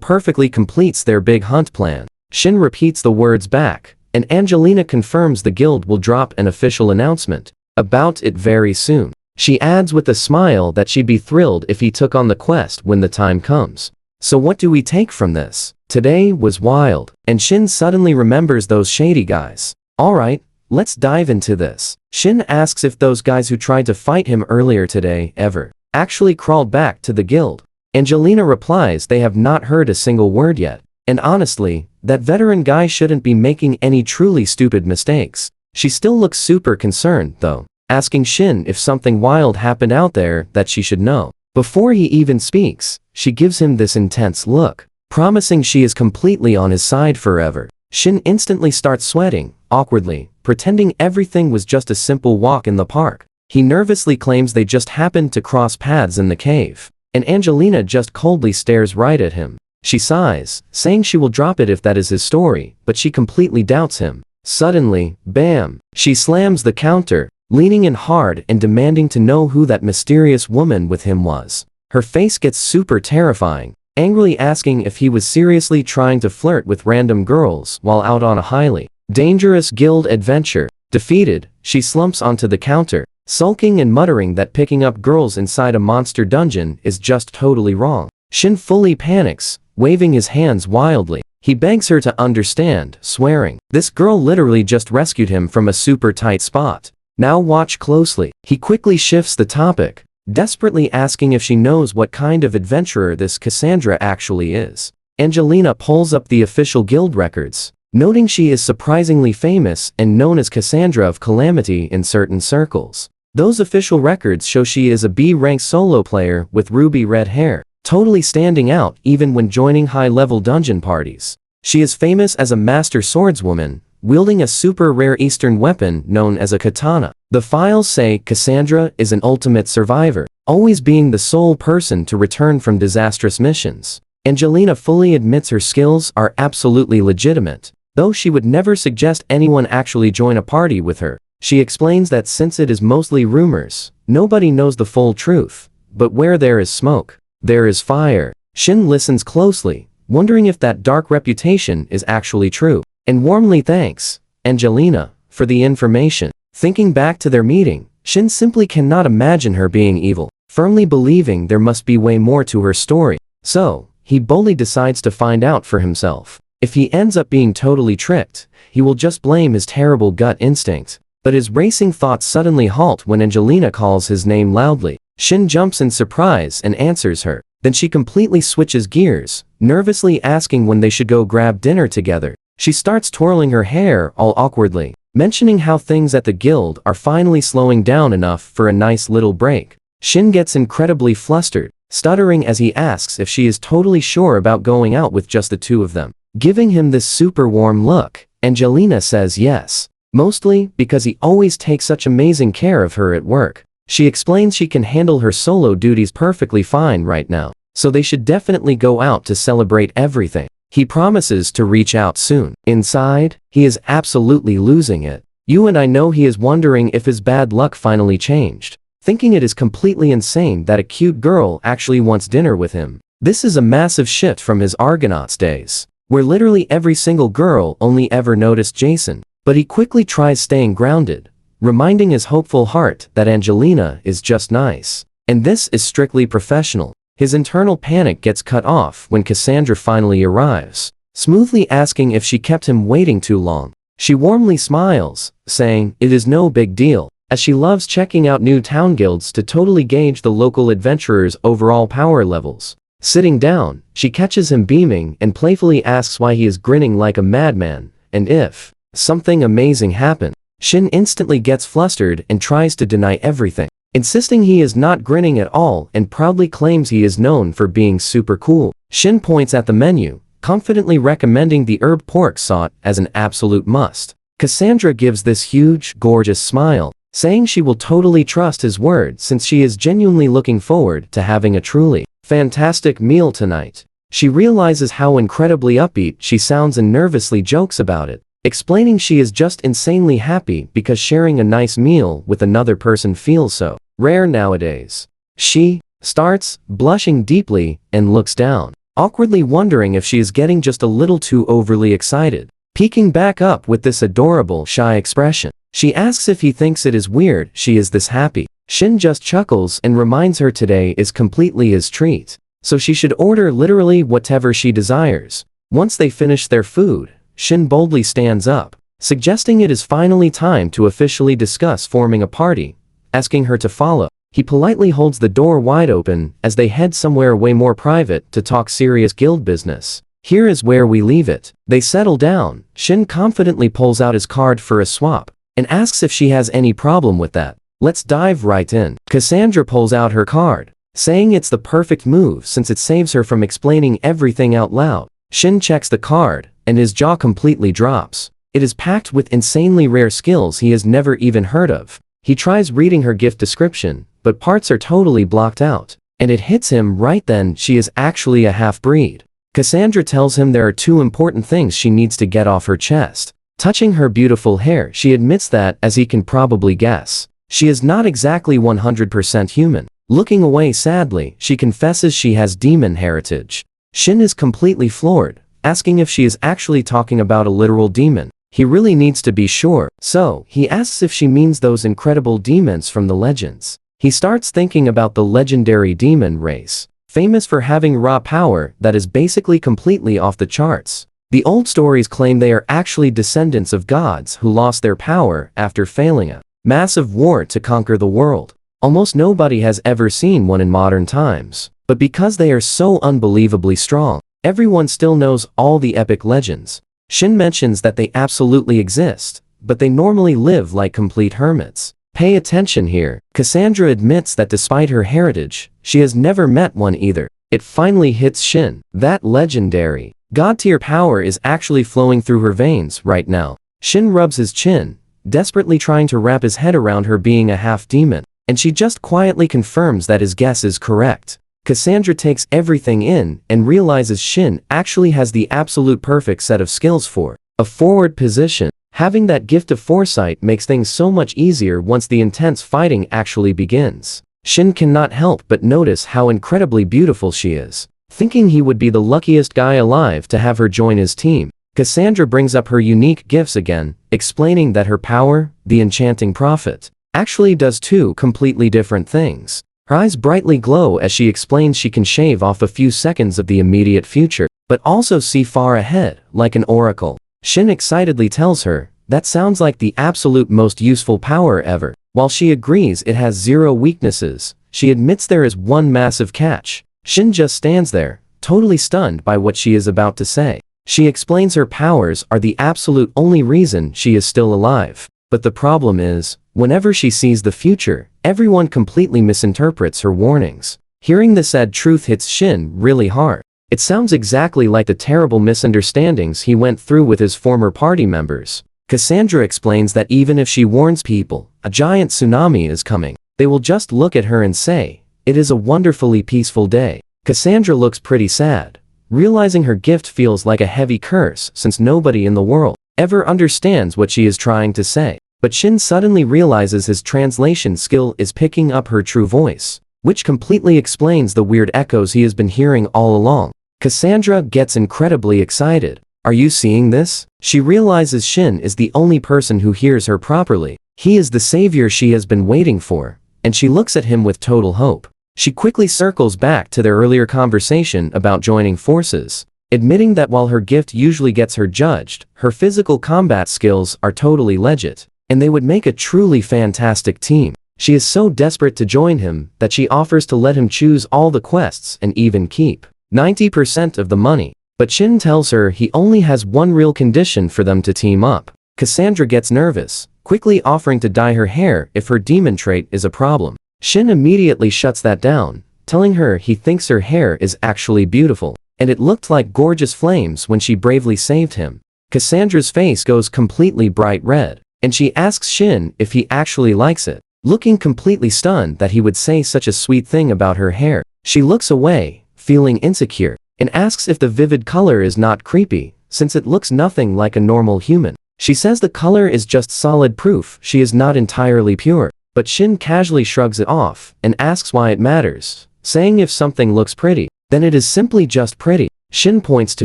perfectly completes their big hunt plan. Shin repeats the words back, and Angelina confirms the guild will drop an official announcement about it very soon. She adds with a smile that she'd be thrilled if he took on the quest when the time comes. So what do we take from this? Today was wild, and Shin suddenly remembers those shady guys. Alright, let's dive into this. Shin asks if those guys who tried to fight him earlier today ever actually crawled back to the guild. Angelina replies they have not heard a single word yet. And honestly, that veteran guy shouldn't be making any truly stupid mistakes. She still looks super concerned, though, asking Shin if something wild happened out there that she should know. Before he even speaks, she gives him this intense look, promising she is completely on his side forever. Shin instantly starts sweating, awkwardly, pretending everything was just a simple walk in the park. He nervously claims they just happened to cross paths in the cave, and Angelina just coldly stares right at him. She sighs, saying she will drop it if that is his story, but she completely doubts him. Suddenly, bam! She slams the counter, leaning in hard and demanding to know who that mysterious woman with him was. Her face gets super terrifying, angrily asking if he was seriously trying to flirt with random girls while out on a highly dangerous guild adventure. Defeated, she slumps onto the counter, sulking and muttering that picking up girls inside a monster dungeon is just totally wrong. Shin fully panics, waving his hands wildly. He begs her to understand, swearing, this girl literally just rescued him from a super tight spot. Now watch closely. He quickly shifts the topic, desperately asking if she knows what kind of adventurer this Cassandra actually is. Angelina pulls up the official guild records, noting she is surprisingly famous and known as Cassandra of Calamity in certain circles. Those official records show she is a B-rank solo player with ruby red hair, totally standing out even when joining high-level dungeon parties. She is famous as a master swordswoman, wielding a super rare Eastern weapon known as a katana. The files say Cassandra is an ultimate survivor, always being the sole person to return from disastrous missions. Angelina fully admits her skills are absolutely legitimate, though she would never suggest anyone actually join a party with her. She explains that since it is mostly rumors, nobody knows the full truth, but where there is smoke, there is fire. Shin listens closely, wondering if that dark reputation is actually true, and warmly thanks Angelina for the information. Thinking back to their meeting, Shin simply cannot imagine her being evil, firmly believing there must be way more to her story. So, he boldly decides to find out for himself. If he ends up being totally tricked, he will just blame his terrible gut instinct. But his racing thoughts suddenly halt when Angelina calls his name loudly. Shin jumps in surprise and answers her. Then she completely switches gears, nervously asking when they should go grab dinner together. She starts twirling her hair all awkwardly, mentioning how things at the guild are finally slowing down enough for a nice little break. Shin gets incredibly flustered, stuttering as he asks if she is totally sure about going out with just the two of them. Giving him this super warm look, Angelina says yes, mostly because he always takes such amazing care of her at work. She explains she can handle her solo duties perfectly fine right now, so they should definitely go out to celebrate everything. He promises to reach out soon. Inside, he is absolutely losing it. You and I know he is wondering if his bad luck finally changed, thinking it is completely insane that a cute girl actually wants dinner with him. This is a massive shift from his Argonauts days, where literally every single girl only ever noticed Jason. But he quickly tries staying grounded, reminding his hopeful heart that Angelina is just nice, and this is strictly professional. His internal panic gets cut off when Cassandra finally arrives, smoothly asking if she kept him waiting too long. She warmly smiles, saying it is no big deal, as she loves checking out new town guilds to totally gauge the local adventurers' overall power levels. Sitting down, she catches him beaming and playfully asks why he is grinning like a madman, and if something amazing happened. Shin instantly gets flustered and tries to deny everything, insisting he is not grinning at all and proudly claims he is known for being super cool. Shin points at the menu, confidently recommending the herb pork sauté as an absolute must. Cassandra gives this huge, gorgeous smile, saying she will totally trust his word since she is genuinely looking forward to having a truly fantastic meal tonight. She realizes how incredibly upbeat she sounds and nervously jokes about it. explaining she is just insanely happy because sharing a nice meal with another person feels so rare nowadays. She starts blushing deeply and looks down, awkwardly wondering if she is getting just a little too overly excited. Peeking back up with this adorable, shy expression, she asks if he thinks it is weird she is this happy. Shin just chuckles and reminds her today is completely his treat, so she should order literally whatever she desires. Once they finish their food, Shin boldly stands up, suggesting it is finally time to officially discuss forming a party, asking her to follow. He politely holds the door wide open as they head somewhere way more private to talk serious guild business. Here is where we leave it. They settle down. Shin confidently pulls out his card for a swap and asks if she has any problem with that. Let's dive right in. Cassandra pulls out her card, saying it's the perfect move since it saves her from explaining everything out loud. Shin checks the card, and his jaw completely drops. It is packed with insanely rare skills he has never even heard of. He tries reading her gift description, but parts are totally blocked out, and it hits him right then she is actually a half-breed. Cassandra tells him there are two important things she needs to get off her chest. Touching her beautiful hair, she admits that, as he can probably guess, she is not exactly 100% human. Looking away sadly, she confesses she has demon heritage. Shin is completely floored, asking if she is actually talking about a literal demon. He really needs to be sure, so he asks if she means those incredible demons from the legends. He starts thinking about the legendary demon race, famous for having raw power that is basically completely off the charts. The old stories claim they are actually descendants of gods who lost their power after failing a massive war to conquer the world. Almost nobody has ever seen one in modern times, but because they are so unbelievably strong, everyone still knows all the epic legends. Shin mentions that they absolutely exist, but they normally live like complete hermits. Pay attention here. Cassandra admits that despite her heritage, she has never met one either. It finally hits Shin. That legendary god-tier power is actually flowing through her veins right now. Shin rubs his chin, desperately trying to wrap his head around her being a half-demon, and she just quietly confirms that his guess is correct. Cassandra takes everything in and realizes Shin actually has the absolute perfect set of skills for a forward position. Having that gift of foresight makes things so much easier once the intense fighting actually begins. Shin cannot help but notice how incredibly beautiful she is, thinking he would be the luckiest guy alive to have her join his team. Cassandra brings up her unique gifts again, explaining that her power, the enchanting prophet, actually does two completely different things. Her eyes brightly glow as she explains she can shave off a few seconds of the immediate future, but also see far ahead, like an oracle. Shin excitedly tells her, that sounds like the absolute most useful power ever. While she agrees it has zero weaknesses, she admits there is one massive catch. Shin just stands there, totally stunned by what she is about to say. She explains her powers are the absolute only reason she is still alive. But the problem is, whenever she sees the future, everyone completely misinterprets her warnings. Hearing the sad truth hits Shin really hard. It sounds exactly like the terrible misunderstandings he went through with his former party members. Cassandra explains that even if she warns people, a giant tsunami is coming, they will just look at her and say, it is a wonderfully peaceful day. Cassandra looks pretty sad, realizing her gift feels like a heavy curse since nobody in the world ever understands what she is trying to say. But Shin suddenly realizes his translation skill is picking up her true voice, which completely explains the weird echoes he has been hearing all along. Cassandra gets incredibly excited. Are you seeing this? She realizes Shin is the only person who hears her properly. He is the savior she has been waiting for, and she looks at him with total hope. She quickly circles back to their earlier conversation about joining forces, admitting that while her gift usually gets her judged, her physical combat skills are totally legit, and they would make a truly fantastic team. She is so desperate to join him that she offers to let him choose all the quests and even keep 90% of the money. But Shin tells her he only has one real condition for them to team up. Cassandra gets nervous, quickly offering to dye her hair if her demon trait is a problem. Shin immediately shuts that down, telling her he thinks her hair is actually beautiful, and it looked like gorgeous flames when she bravely saved him. Cassandra's face goes completely bright red, and she asks Shin if he actually likes it. Looking completely stunned that he would say such a sweet thing about her hair, she looks away, feeling insecure, and asks if the vivid color is not creepy, since it looks nothing like a normal human. She says the color is just solid proof she is not entirely pure, but Shin casually shrugs it off and asks why it matters, saying if something looks pretty, then it is simply just pretty. Shin points to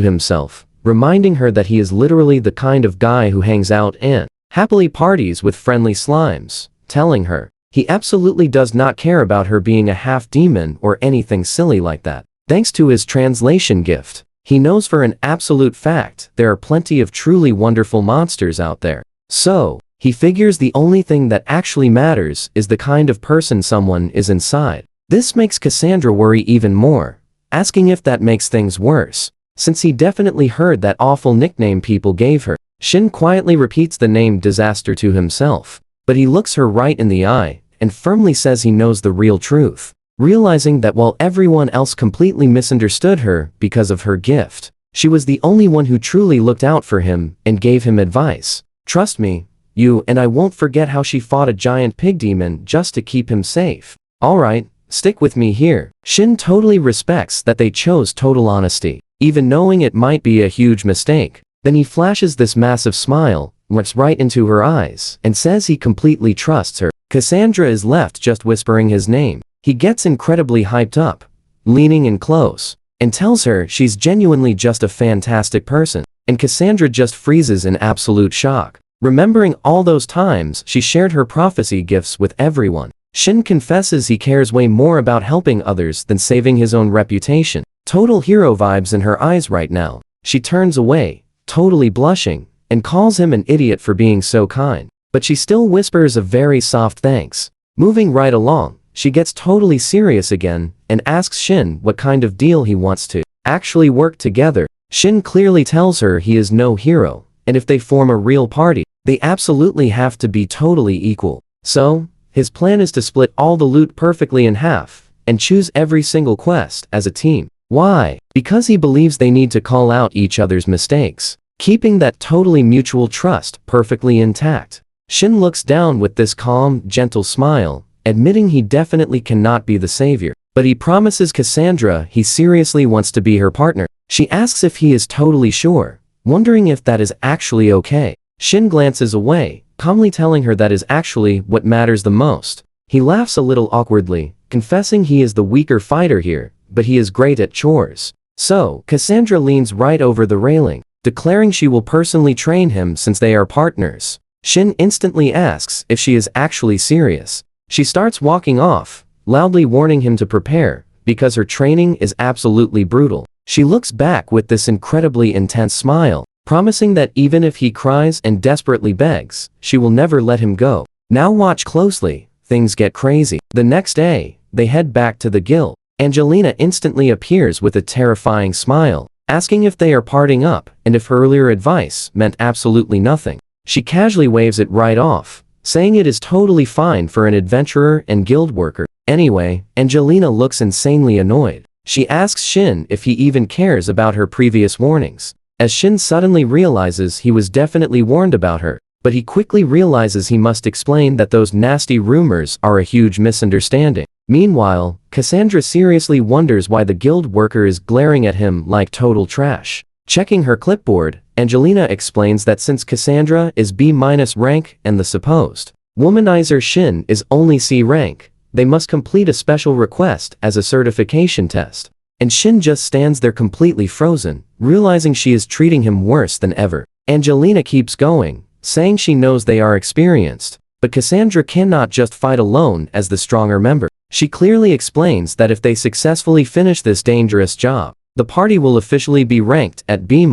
himself, reminding her that he is literally the kind of guy who hangs out and happily parties with friendly slimes, telling her he absolutely does not care about her being a half-demon or anything silly like that. Thanks to his translation gift, he knows for an absolute fact there are plenty of truly wonderful monsters out there. So, he figures the only thing that actually matters is the kind of person someone is inside. This makes Cassandra worry even more, asking if that makes things worse, since he definitely heard that awful nickname people gave her. Shin quietly repeats the name Disaster to himself, but he looks her right in the eye and firmly says he knows the real truth. Realizing that while everyone else completely misunderstood her because of her gift, she was the only one who truly looked out for him and gave him advice. Trust me, and I won't forget how she fought a giant pig demon just to keep him safe. Alright, stick with me here. Shin totally respects that they chose total honesty, even knowing it might be a huge mistake. Then he flashes this massive smile, looks right into her eyes, and says he completely trusts her. Cassandra is left just whispering his name. He gets incredibly hyped up, leaning in close, and tells her she's genuinely just a fantastic person, and Cassandra just freezes in absolute shock, remembering all those times she shared her prophecy gifts with everyone. Shin confesses he cares way more about helping others than saving his own reputation. Total hero vibes in her eyes right now. She turns away, totally blushing, and calls him an idiot for being so kind, but she still whispers a very soft thanks. Moving right along, she gets totally serious again and asks Shin what kind of deal he wants to actually work together. Shin clearly tells her he is no hero, and if they form a real party, they absolutely have to be totally equal. So, his plan is to split all the loot perfectly in half and choose every single quest as a team. Why? Because he believes they need to call out each other's mistakes, keeping that totally mutual trust perfectly intact. Shin looks down with this calm, gentle smile, admitting he definitely cannot be the savior, but he promises Cassandra he seriously wants to be her partner. She asks if he is totally sure, wondering if that is actually okay. Shin glances away, calmly telling her that is actually what matters the most. He laughs a little awkwardly, confessing he is the weaker fighter here, but he is great at chores. So, Cassandra leans right over the railing, declaring she will personally train him since they are partners. Shin instantly asks if she is actually serious. She starts walking off, loudly warning him to prepare, because her training is absolutely brutal. She looks back with this incredibly intense smile, promising that even if he cries and desperately begs, she will never let him go. Now watch closely, things get crazy. The next day, they head back to the guild. Angelina instantly appears with a terrifying smile, asking if they are parting up and if her earlier advice meant absolutely nothing. She casually waves it right off, saying it is totally fine for an adventurer and guild worker. Anyway, Angelina looks insanely annoyed. She asks Shin if he even cares about her previous warnings, as Shin suddenly realizes he was definitely warned about her, but he quickly realizes he must explain that those nasty rumors are a huge misunderstanding. Meanwhile, Cassandra seriously wonders why the guild worker is glaring at him like total trash. Checking her clipboard, Angelina explains that since Cassandra is B- rank and the supposed womanizer Shin is only C rank, they must complete a special request as a certification test. And Shin just stands there completely frozen, realizing she is treating him worse than ever. Angelina keeps going, saying she knows they are experienced, but Cassandra cannot just fight alone as the stronger member. She clearly explains that if they successfully finish this dangerous job, the party will officially be ranked at B-.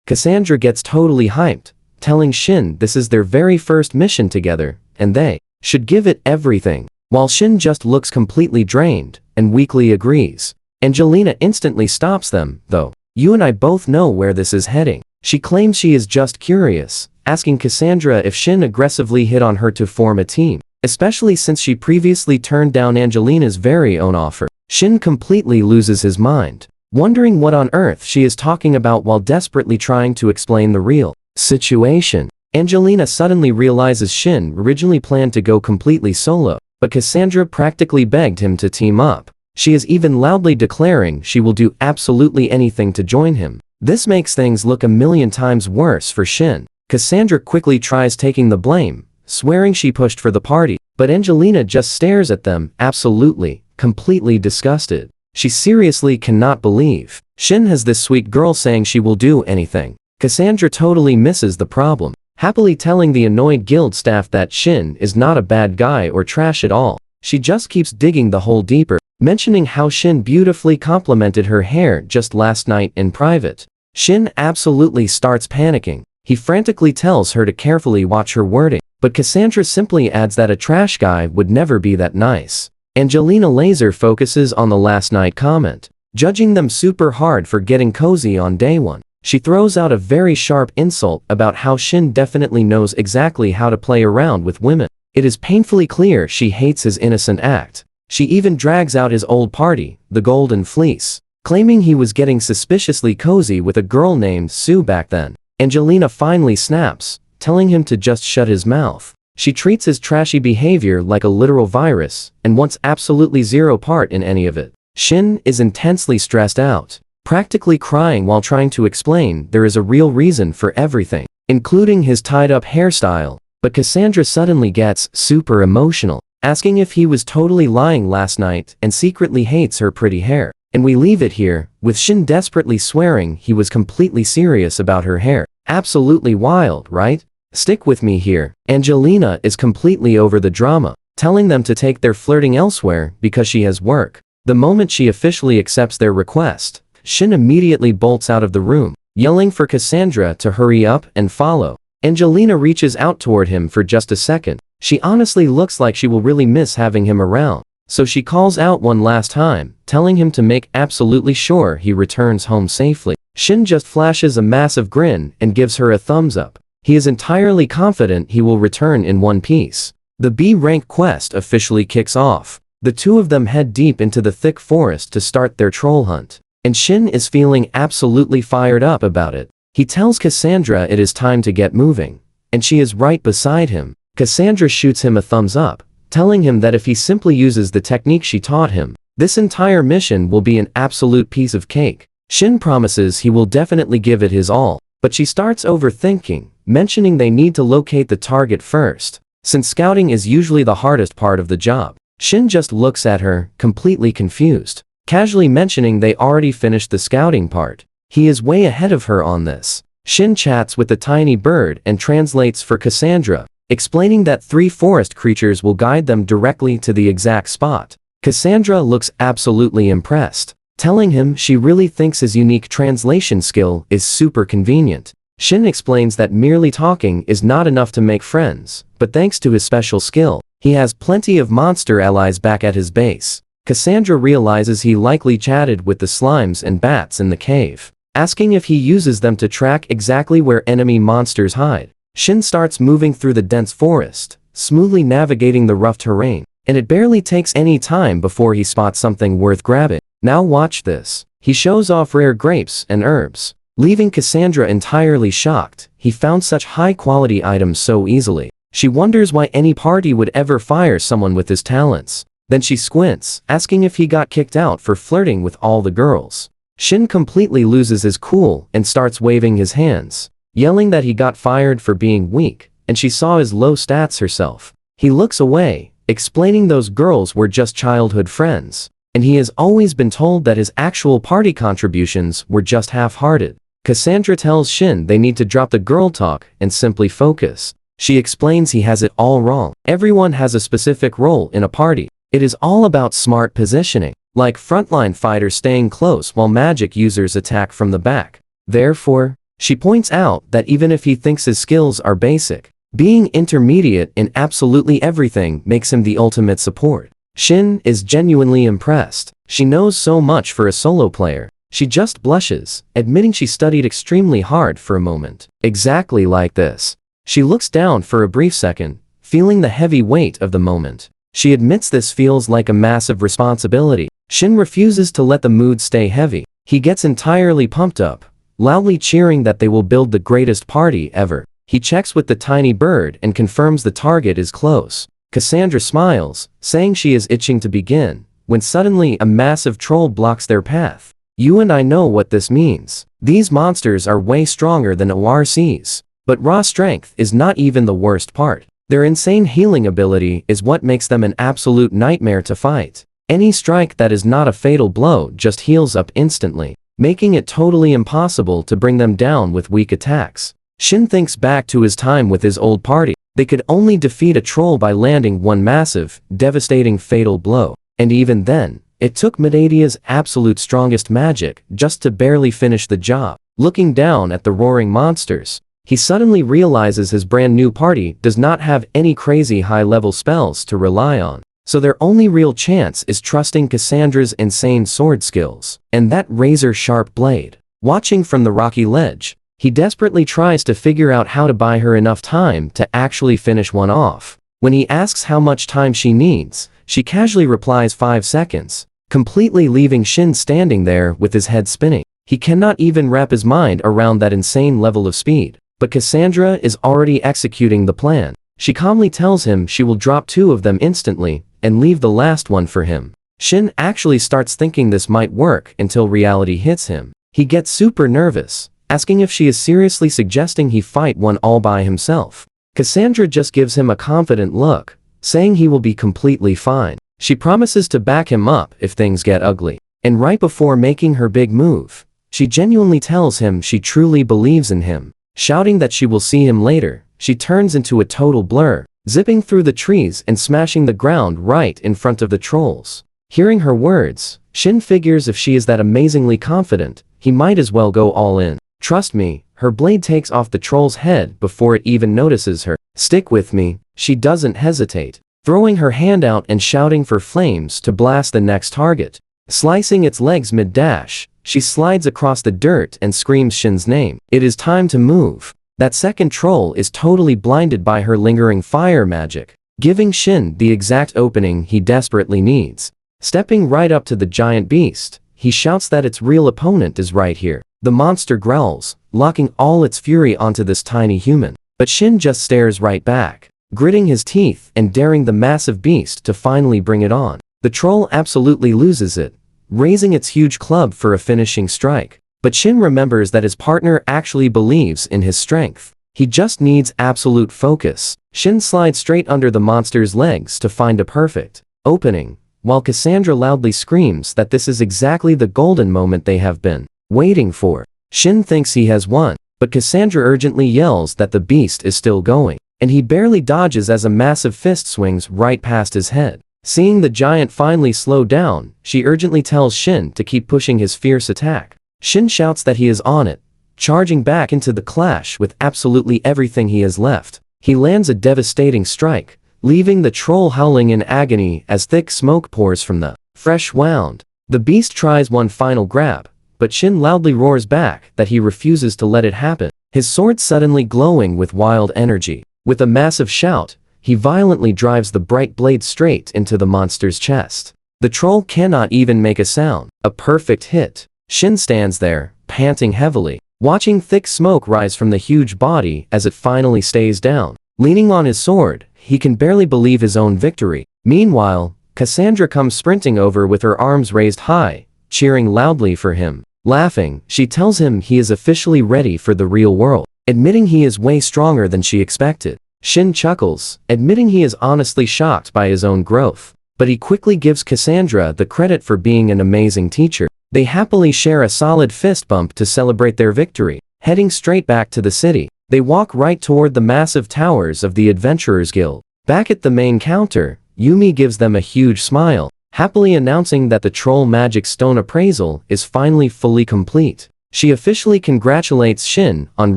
Cassandra gets totally hyped, telling Shin this is their very first mission together, and they should give it everything, while Shin just looks completely drained and weakly agrees. Angelina instantly stops them, though. You and I both know where this is heading. She claims she is just curious, asking Cassandra if Shin aggressively hit on her to form a team, especially since she previously turned down Angelina's very own offer. Shin completely loses his mind, wondering what on earth she is talking about while desperately trying to explain the real situation. Angelina suddenly realizes Shin originally planned to go completely solo, but Cassandra practically begged him to team up. She is even loudly declaring she will do absolutely anything to join him. This makes things look a million times worse for Shin. Cassandra quickly tries taking the blame, swearing she pushed for the party, but Angelina just stares at them, absolutely, completely disgusted. She seriously cannot believe Shin has this sweet girl saying she will do anything. Cassandra totally misses the problem, happily telling the annoyed guild staff that Shin is not a bad guy or trash at all. She just keeps digging the hole deeper, mentioning how Shin beautifully complimented her hair just last night in private. Shin absolutely starts panicking. He frantically tells her to carefully watch her wording, but Cassandra simply adds that a trash guy would never be that nice. Angelina laser focuses on the last night comment, judging them super hard for getting cozy on day one. She throws out a very sharp insult about how Shin definitely knows exactly how to play around with women. It is painfully clear she hates his innocent act. She even drags out his old party, the Golden Fleece, claiming he was getting suspiciously cozy with a girl named Sue back then. Angelina finally snaps, telling him to just shut his mouth. She treats his trashy behavior like a literal virus, and wants absolutely zero part in any of it. Shin is intensely stressed out, practically crying while trying to explain there is a real reason for everything, including his tied-up hairstyle. But Cassandra suddenly gets super emotional, asking if he was totally lying last night and secretly hates her pretty hair. And we leave it here, with Shin desperately swearing he was completely serious about her hair. Absolutely wild, right? Stick with me here. Angelina is completely over the drama, telling them to take their flirting elsewhere because she has work. The moment she officially accepts their request, Shin immediately bolts out of the room, yelling for Cassandra to hurry up and follow. Angelina reaches out toward him for just a second. She honestly looks like she will really miss having him around. So she calls out one last time, telling him to make absolutely sure he returns home safely. Shin just flashes a massive grin and gives her a thumbs up. He is entirely confident he will return in one piece. The B-rank quest officially kicks off. The two of them head deep into the thick forest to start their troll hunt. And Shin is feeling absolutely fired up about it. He tells Cassandra it is time to get moving. And she is right beside him. Cassandra shoots him a thumbs up, telling him that if he simply uses the technique she taught him, this entire mission will be an absolute piece of cake. Shin promises he will definitely give it his all, but she starts overthinking, mentioning they need to locate the target first, since scouting is usually the hardest part of the job. Shin just looks at her, completely confused, casually mentioning they already finished the scouting part. He is way ahead of her on this. Shin chats with the tiny bird and translates for Cassandra, explaining that 3 forest creatures will guide them directly to the exact spot. Cassandra looks absolutely impressed, telling him she really thinks his unique translation skill is super convenient. Shin explains that merely talking is not enough to make friends, but thanks to his special skill, he has plenty of monster allies back at his base. Cassandra realizes he likely chatted with the slimes and bats in the cave, asking if he uses them to track exactly where enemy monsters hide. Shin starts moving through the dense forest, smoothly navigating the rough terrain, and it barely takes any time before he spots something worth grabbing. Now watch this. He shows off rare grapes and herbs, leaving Cassandra entirely shocked. He found such high-quality items so easily. She wonders why any party would ever fire someone with his talents. Then she squints, asking if he got kicked out for flirting with all the girls. Shin completely loses his cool and starts waving his hands, yelling that he got fired for being weak, and she saw his low stats herself. He looks away, explaining those girls were just childhood friends, and he has always been told that his actual party contributions were just half-hearted. Cassandra tells Shin they need to drop the girl talk and simply focus. She explains he has it all wrong. Everyone has a specific role in a party. It is all about smart positioning, like frontline fighters staying close while magic users attack from the back. Therefore, she points out that even if he thinks his skills are basic, being intermediate in absolutely everything makes him the ultimate support. Shin is genuinely impressed. She knows so much for a solo player. She just blushes, admitting she studied extremely hard for a moment. Exactly like this. She looks down for a brief second, feeling the heavy weight of the moment. She admits this feels like a massive responsibility. Shin refuses to let the mood stay heavy. He gets entirely pumped up, loudly cheering that they will build the greatest party ever. He checks with the tiny bird and confirms the target is close. Cassandra smiles, saying she is itching to begin, when suddenly a massive troll blocks their path. You and I know what this means. These monsters are way stronger than ORCs. But raw strength is not even the worst part. Their insane healing ability is what makes them an absolute nightmare to fight. Any strike that is not a fatal blow just heals up instantly, making it totally impossible to bring them down with weak attacks. Shin thinks back to his time with his old party. They could only defeat a troll by landing one massive, devastating fatal blow. And even then, it took Medadia's absolute strongest magic just to barely finish the job. Looking down at the roaring monsters, he suddenly realizes his brand new party does not have any crazy high-level spells to rely on. So their only real chance is trusting Cassandra's insane sword skills and that razor-sharp blade. Watching from the rocky ledge, he desperately tries to figure out how to buy her enough time to actually finish one off. When he asks how much time she needs, she casually replies 5 seconds, completely leaving Shin standing there with his head spinning. He cannot even wrap his mind around that insane level of speed. But Cassandra is already executing the plan. She calmly tells him she will drop 2 of them instantly and leave the last one for him. Shin actually starts thinking this might work until reality hits him. He gets super nervous, asking if she is seriously suggesting he fight one all by himself. Cassandra just gives him a confident look, saying he will be completely fine. She promises to back him up if things get ugly. And right before making her big move, she genuinely tells him she truly believes in him. Shouting that she will see him later, she turns into a total blur, zipping through the trees and smashing the ground right in front of the trolls. Hearing her words, Shin figures if she is that amazingly confident, he might as well go all in. Trust me, her blade takes off the troll's head before it even notices her. Stick with me, she doesn't hesitate, throwing her hand out and shouting for flames to blast the next target. Slicing its legs mid-dash, she slides across the dirt and screams Shin's name. It is time to move. That second troll is totally blinded by her lingering fire magic, giving Shin the exact opening he desperately needs. Stepping right up to the giant beast, he shouts that its real opponent is right here. The monster growls, locking all its fury onto this tiny human. But Shin just stares right back, gritting his teeth and daring the massive beast to finally bring it on. The troll absolutely loses it, raising its huge club for a finishing strike. But Shin remembers that his partner actually believes in his strength. He just needs absolute focus. Shin slides straight under the monster's legs to find a perfect opening, while Cassandra loudly screams that this is exactly the golden moment they have been waiting for. Shin thinks he has won, but Cassandra urgently yells that the beast is still going, and he barely dodges as a massive fist swings right past his head. Seeing the giant finally slow down, she urgently tells Shin to keep pushing his fierce attack. Shin shouts that he is on it, charging back into the clash with absolutely everything he has left. He lands a devastating strike, leaving the troll howling in agony as thick smoke pours from the fresh wound. The beast tries one final grab, but Shin loudly roars back that he refuses to let it happen, his sword suddenly glowing with wild energy. With a massive shout, he violently drives the bright blade straight into the monster's chest. The troll cannot even make a sound. A perfect hit. Shin stands there, panting heavily, watching thick smoke rise from the huge body as it finally stays down. Leaning on his sword, he can barely believe his own victory. Meanwhile, Cassandra comes sprinting over with her arms raised high, cheering loudly for him. Laughing, she tells him he is officially ready for the real world, admitting he is way stronger than she expected. Shin chuckles, admitting he is honestly shocked by his own growth, but he quickly gives Cassandra the credit for being an amazing teacher. They happily share a solid fist bump to celebrate their victory. Heading straight back to the city, they walk right toward the massive towers of the Adventurers Guild. Back at the main counter, Yumi gives them a huge smile, happily announcing that the Troll Magic Stone appraisal is finally fully complete. She officially congratulates Shin on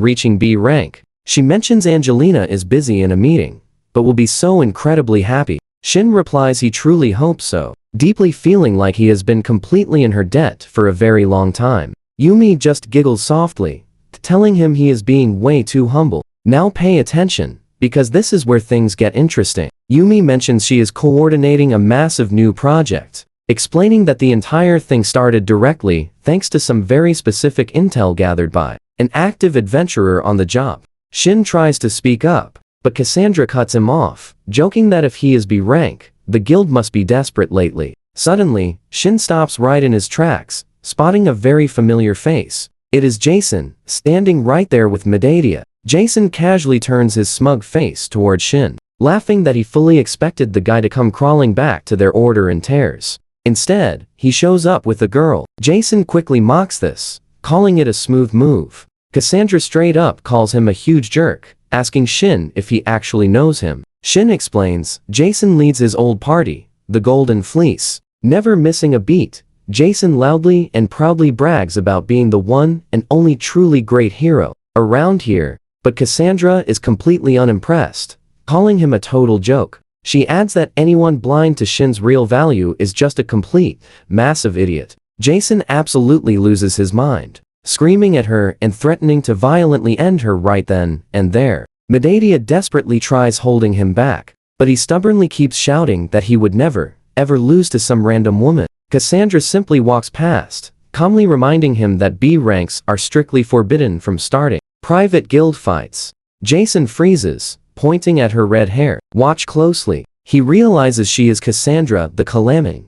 reaching B rank. She mentions Angelina is busy in a meeting, but will be so incredibly happy. Shin replies he truly hopes so, deeply feeling like he has been completely in her debt for a very long time. Yumi just giggles softly, telling him he is being way too humble. Now pay attention, because this is where things get interesting. Yumi mentions she is coordinating a massive new project, explaining that the entire thing started directly thanks to some very specific intel gathered by an active adventurer on the job. Shin tries to speak up, but Cassandra cuts him off, joking that if he is B rank, the guild must be desperate lately. Suddenly, Shin stops right in his tracks, spotting a very familiar face. It is Jason, standing right there with Medadia. Jason casually turns his smug face toward Shin, laughing that he fully expected the guy to come crawling back to their order and tears. Instead, he shows up with a girl. Jason quickly mocks this, calling it a smooth move. Cassandra straight up calls him a huge jerk, asking Shin if he actually knows him. Shin explains, Jason leads his old party, the Golden Fleece. Never missing a beat, Jason loudly and proudly brags about being the one and only truly great hero around here, but Cassandra is completely unimpressed, calling him a total joke. She adds that anyone blind to Shin's real value is just a complete, massive idiot. Jason absolutely loses his mind, screaming at her and threatening to violently end her right then and there. Medea desperately tries holding him back, but he stubbornly keeps shouting that he would never, ever lose to some random woman. Cassandra simply walks past, calmly reminding him that B ranks are strictly forbidden from starting private guild fights. Jason freezes, pointing at her red hair. Watch closely. He realizes she is Cassandra the Calaming,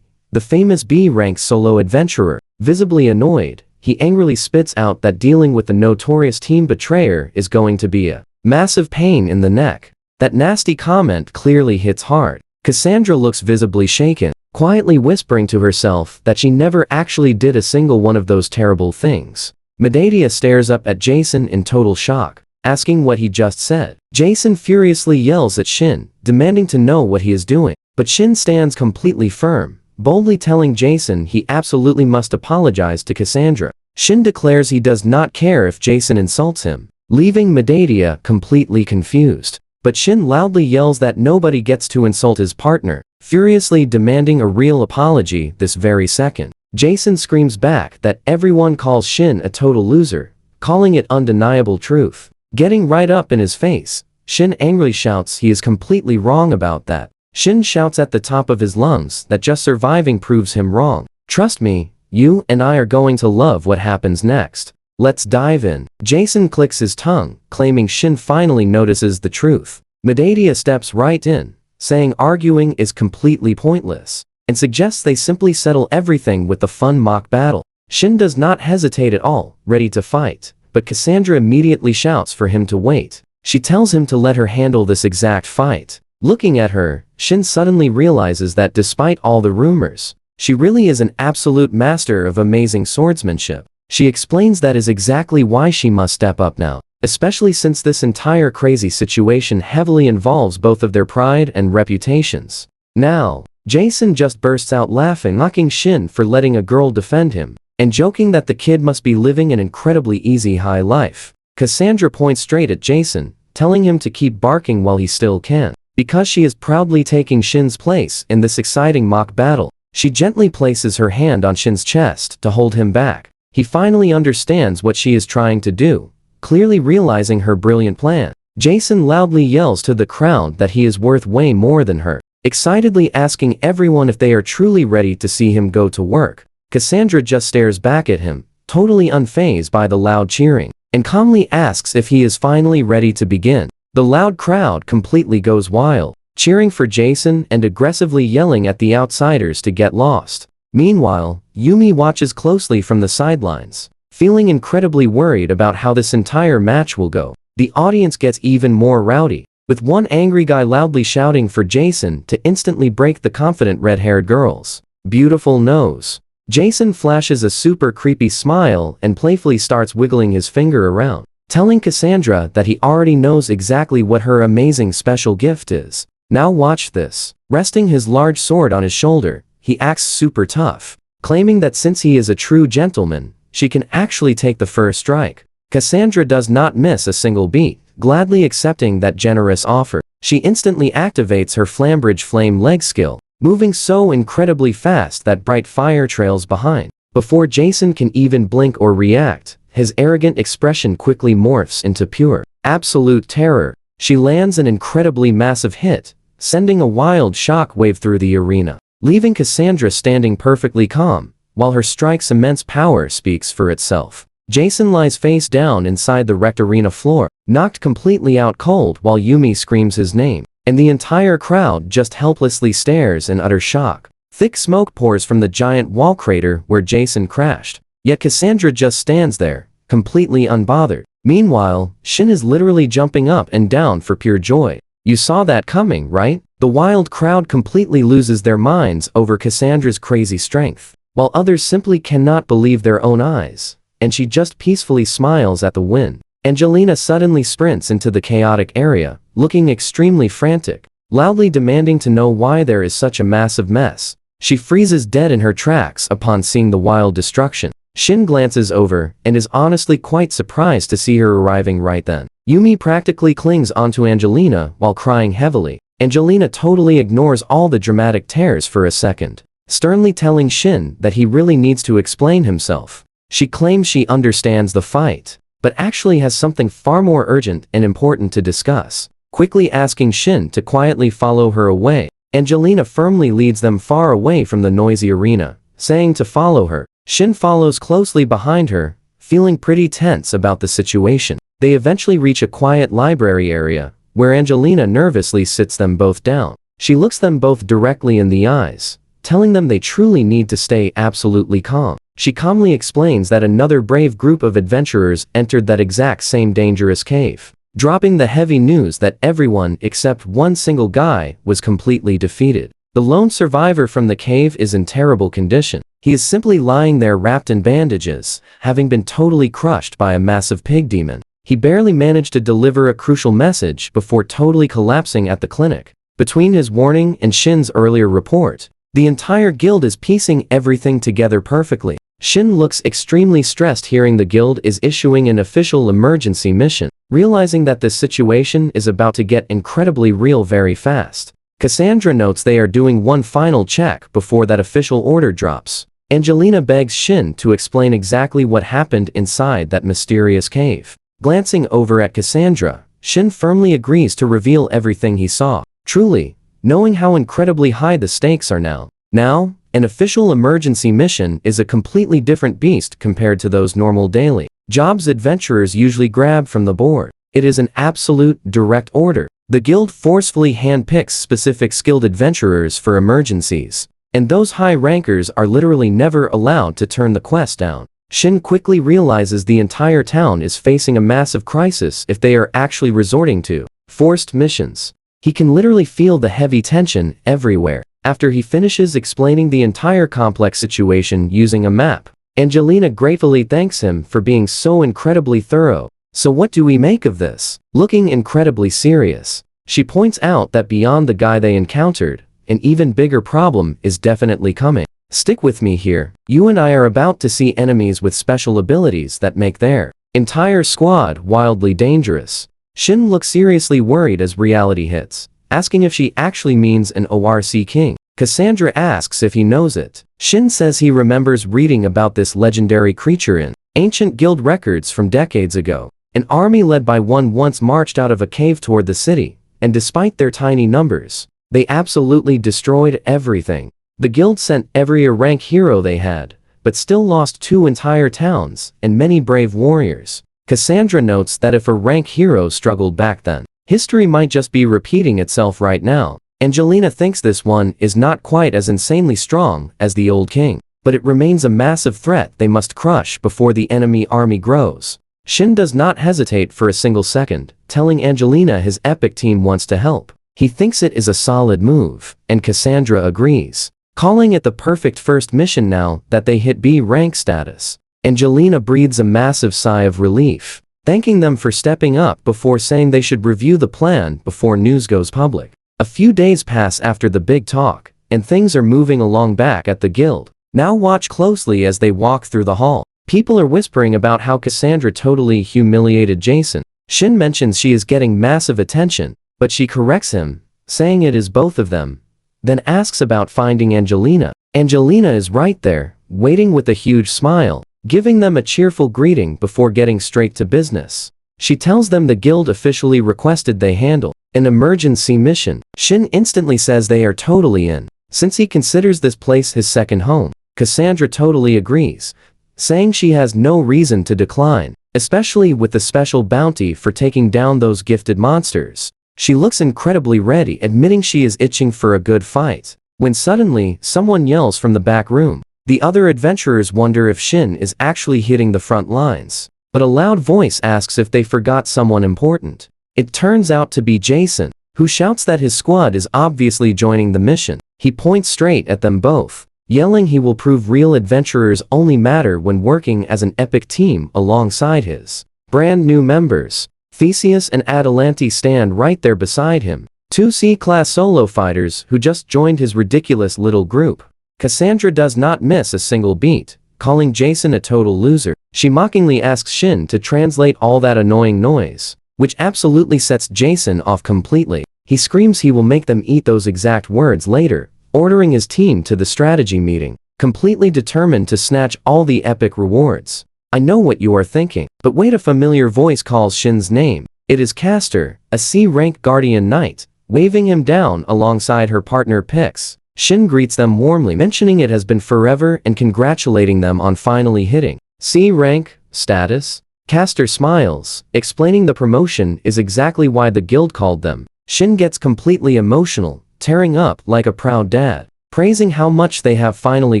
the famous B-rank solo adventurer. Visibly annoyed, he angrily spits out that dealing with the notorious team betrayer is going to be a massive pain in the neck. That nasty comment clearly hits hard. Cassandra looks visibly shaken, quietly whispering to herself that she never actually did a single one of those terrible things. Medea stares up at Jason in total shock, asking what he just said. Jason furiously yells at Shin, demanding to know what he is doing. But Shin stands completely firm, boldly telling Jason he absolutely must apologize to Cassandra. Shin declares he does not care if Jason insults him, leaving Medea completely confused. But Shin loudly yells that nobody gets to insult his partner, furiously demanding a real apology this very second. Jason screams back that everyone calls Shin a total loser, calling it undeniable truth. Getting right up in his face, Shin angrily shouts he is completely wrong about that. Shin shouts at the top of his lungs that just surviving proves him wrong. Trust me, you and I are going to love what happens next. Let's dive in. Jason clicks his tongue, claiming Shin finally notices the truth. Medea steps right in, saying arguing is completely pointless, and suggests they simply settle everything with a fun mock battle. Shin does not hesitate at all, ready to fight, but Cassandra immediately shouts for him to wait. She tells him to let her handle this exact fight. Looking at her, Shin suddenly realizes that despite all the rumors, she really is an absolute master of amazing swordsmanship. She explains that is exactly why she must step up now, especially since this entire crazy situation heavily involves both of their pride and reputations. Now, Jason just bursts out laughing, mocking Shin for letting a girl defend him, and joking that the kid must be living an incredibly easy high life. Cassandra points straight at Jason, telling him to keep barking while he still can, because she is proudly taking Shin's place in this exciting mock battle. She gently places her hand on Shin's chest to hold him back. He finally understands what she is trying to do, clearly realizing her brilliant plan. Jason loudly yells to the crowd that he is worth way more than her, excitedly asking everyone if they are truly ready to see him go to work. Cassandra just stares back at him, totally unfazed by the loud cheering, and calmly asks if he is finally ready to begin. The loud crowd completely goes wild, cheering for Jason and aggressively yelling at the outsiders to get lost. Meanwhile, Yumi watches closely from the sidelines, feeling incredibly worried about how this entire match will go. The audience gets even more rowdy, with one angry guy loudly shouting for Jason to instantly break the confident red-haired girl's beautiful nose. Jason flashes a super creepy smile and playfully starts wiggling his finger around, telling Cassandra that he already knows exactly what her amazing special gift is. Now watch this. Resting his large sword on his shoulder, he acts super tough, claiming that since he is a true gentleman, she can actually take the first strike. Cassandra does not miss a single beat, gladly accepting that generous offer. She instantly activates her Flambridge Flame leg skill, moving so incredibly fast that bright fire trails behind. Before Jason can even blink or react, his arrogant expression quickly morphs into pure, absolute terror. She lands an incredibly massive hit, sending a wild shock wave through the arena, leaving Cassandra standing perfectly calm, while her strike's immense power speaks for itself. Jason lies face down inside the wrecked arena floor, knocked completely out cold while Yumi screams his name, and the entire crowd just helplessly stares in utter shock. Thick smoke pours from the giant wall crater where Jason crashed, yet Cassandra just stands there, completely unbothered. Meanwhile, Shin is literally jumping up and down for pure joy. You saw that coming, right? The wild crowd completely loses their minds over Cassandra's crazy strength, while others simply cannot believe their own eyes, and she just peacefully smiles at the win. Angelina suddenly sprints into the chaotic area, looking extremely frantic, loudly demanding to know why there is such a massive mess. She freezes dead in her tracks upon seeing the wild destruction. Shin glances over and is honestly quite surprised to see her arriving right then. Yumi practically clings onto Angelina while crying heavily. Angelina totally ignores all the dramatic tears for a second, sternly telling Shin that he really needs to explain himself. She claims she understands the fight, but actually has something far more urgent and important to discuss, quickly asking Shin to quietly follow her away. Angelina firmly leads them far away from the noisy arena, saying to follow her. Shin follows closely behind her, feeling pretty tense about the situation. They eventually reach a quiet library area, where Angelina nervously sits them both down. She looks them both directly in the eyes, telling them they truly need to stay absolutely calm. She calmly explains that another brave group of adventurers entered that exact same dangerous cave, dropping the heavy news that everyone except one single guy was completely defeated. The lone survivor from the cave is in terrible condition. He is simply lying there wrapped in bandages, having been totally crushed by a massive pig demon. He barely managed to deliver a crucial message before totally collapsing at the clinic. Between his warning and Shin's earlier report, the entire guild is piecing everything together perfectly. Shin looks extremely stressed hearing the guild is issuing an official emergency mission, realizing that this situation is about to get incredibly real very fast. Cassandra notes they are doing one final check before that official order drops. Angelina begs Shin to explain exactly what happened inside that mysterious cave. Glancing over at Cassandra, Shin firmly agrees to reveal everything he saw. Truly, knowing how incredibly high the stakes are now. Now, an official emergency mission is a completely different beast compared to those normal daily jobs adventurers usually grab from the board. It is an absolute, direct order. The guild forcefully handpicks specific skilled adventurers for emergencies, and those high rankers are literally never allowed to turn the quest down. Shin quickly realizes the entire town is facing a massive crisis if they are actually resorting to forced missions. He can literally feel the heavy tension everywhere. After he finishes explaining the entire complex situation using a map, Angelina gratefully thanks him for being so incredibly thorough. So what do we make of this? Looking incredibly serious, she points out that beyond the guy they encountered, an even bigger problem is definitely coming. Stick with me here. You and I are about to see enemies with special abilities that make their entire squad wildly dangerous. Shin looks seriously worried as reality hits, asking if she actually means an ORC king. Cassandra asks if he knows it. Shin says he remembers reading about this legendary creature in ancient guild records from decades ago. An army led by one once marched out of a cave toward the city, and despite their tiny numbers, they absolutely destroyed everything. The guild sent every rank hero they had, but still lost 2 entire towns and many brave warriors. Cassandra notes that if a rank hero struggled back then, history might just be repeating itself right now. Angelina thinks this one is not quite as insanely strong as the old king, but it remains a massive threat they must crush before the enemy army grows. Shin does not hesitate for a single second, telling Angelina his epic team wants to help. He thinks it is a solid move, and Cassandra agrees, calling it the perfect first mission now that they hit B rank status. Angelina breathes a massive sigh of relief, thanking them for stepping up before saying they should review the plan before news goes public. A few days pass after the big talk, and things are moving along back at the guild. Now watch closely as they walk through the hall. People are whispering about how Cassandra totally humiliated Jason. Shin mentions she is getting massive attention, but she corrects him, saying it is both of them, then asks about finding Angelina. Angelina is right there, waiting with a huge smile, giving them a cheerful greeting before getting straight to business. She tells them the guild officially requested they handle an emergency mission. Shin instantly says they are totally in, since he considers this place his second home. Cassandra totally agrees, saying she has no reason to decline, especially with the special bounty for taking down those gifted monsters. She looks incredibly ready, admitting she is itching for a good fight, when suddenly someone yells from the back room. The other adventurers wonder if Shin is actually hitting the front lines, but a loud voice asks if they forgot someone important. It turns out to be Jason, who shouts that his squad is obviously joining the mission. He points straight at them both, yelling he will prove real adventurers only matter when working as an epic team alongside his brand new members. Theseus and Atalante stand right there beside him, two C-class solo fighters who just joined his ridiculous little group. Cassandra does not miss a single beat, calling Jason a total loser. She mockingly asks Shin to translate all that annoying noise, which absolutely sets Jason off completely. He screams he will make them eat those exact words later, ordering his team to the strategy meeting, completely determined to snatch all the epic rewards. I know what you are thinking, but wait, a familiar voice calls Shin's name. It is Castor, a C-rank guardian knight, waving him down alongside her partner Pix. Shin greets them warmly, mentioning it has been forever and congratulating them on finally hitting C-rank status. Castor smiles, explaining the promotion is exactly why the guild called them. Shin gets completely emotional, tearing up like a proud dad, praising how much they have finally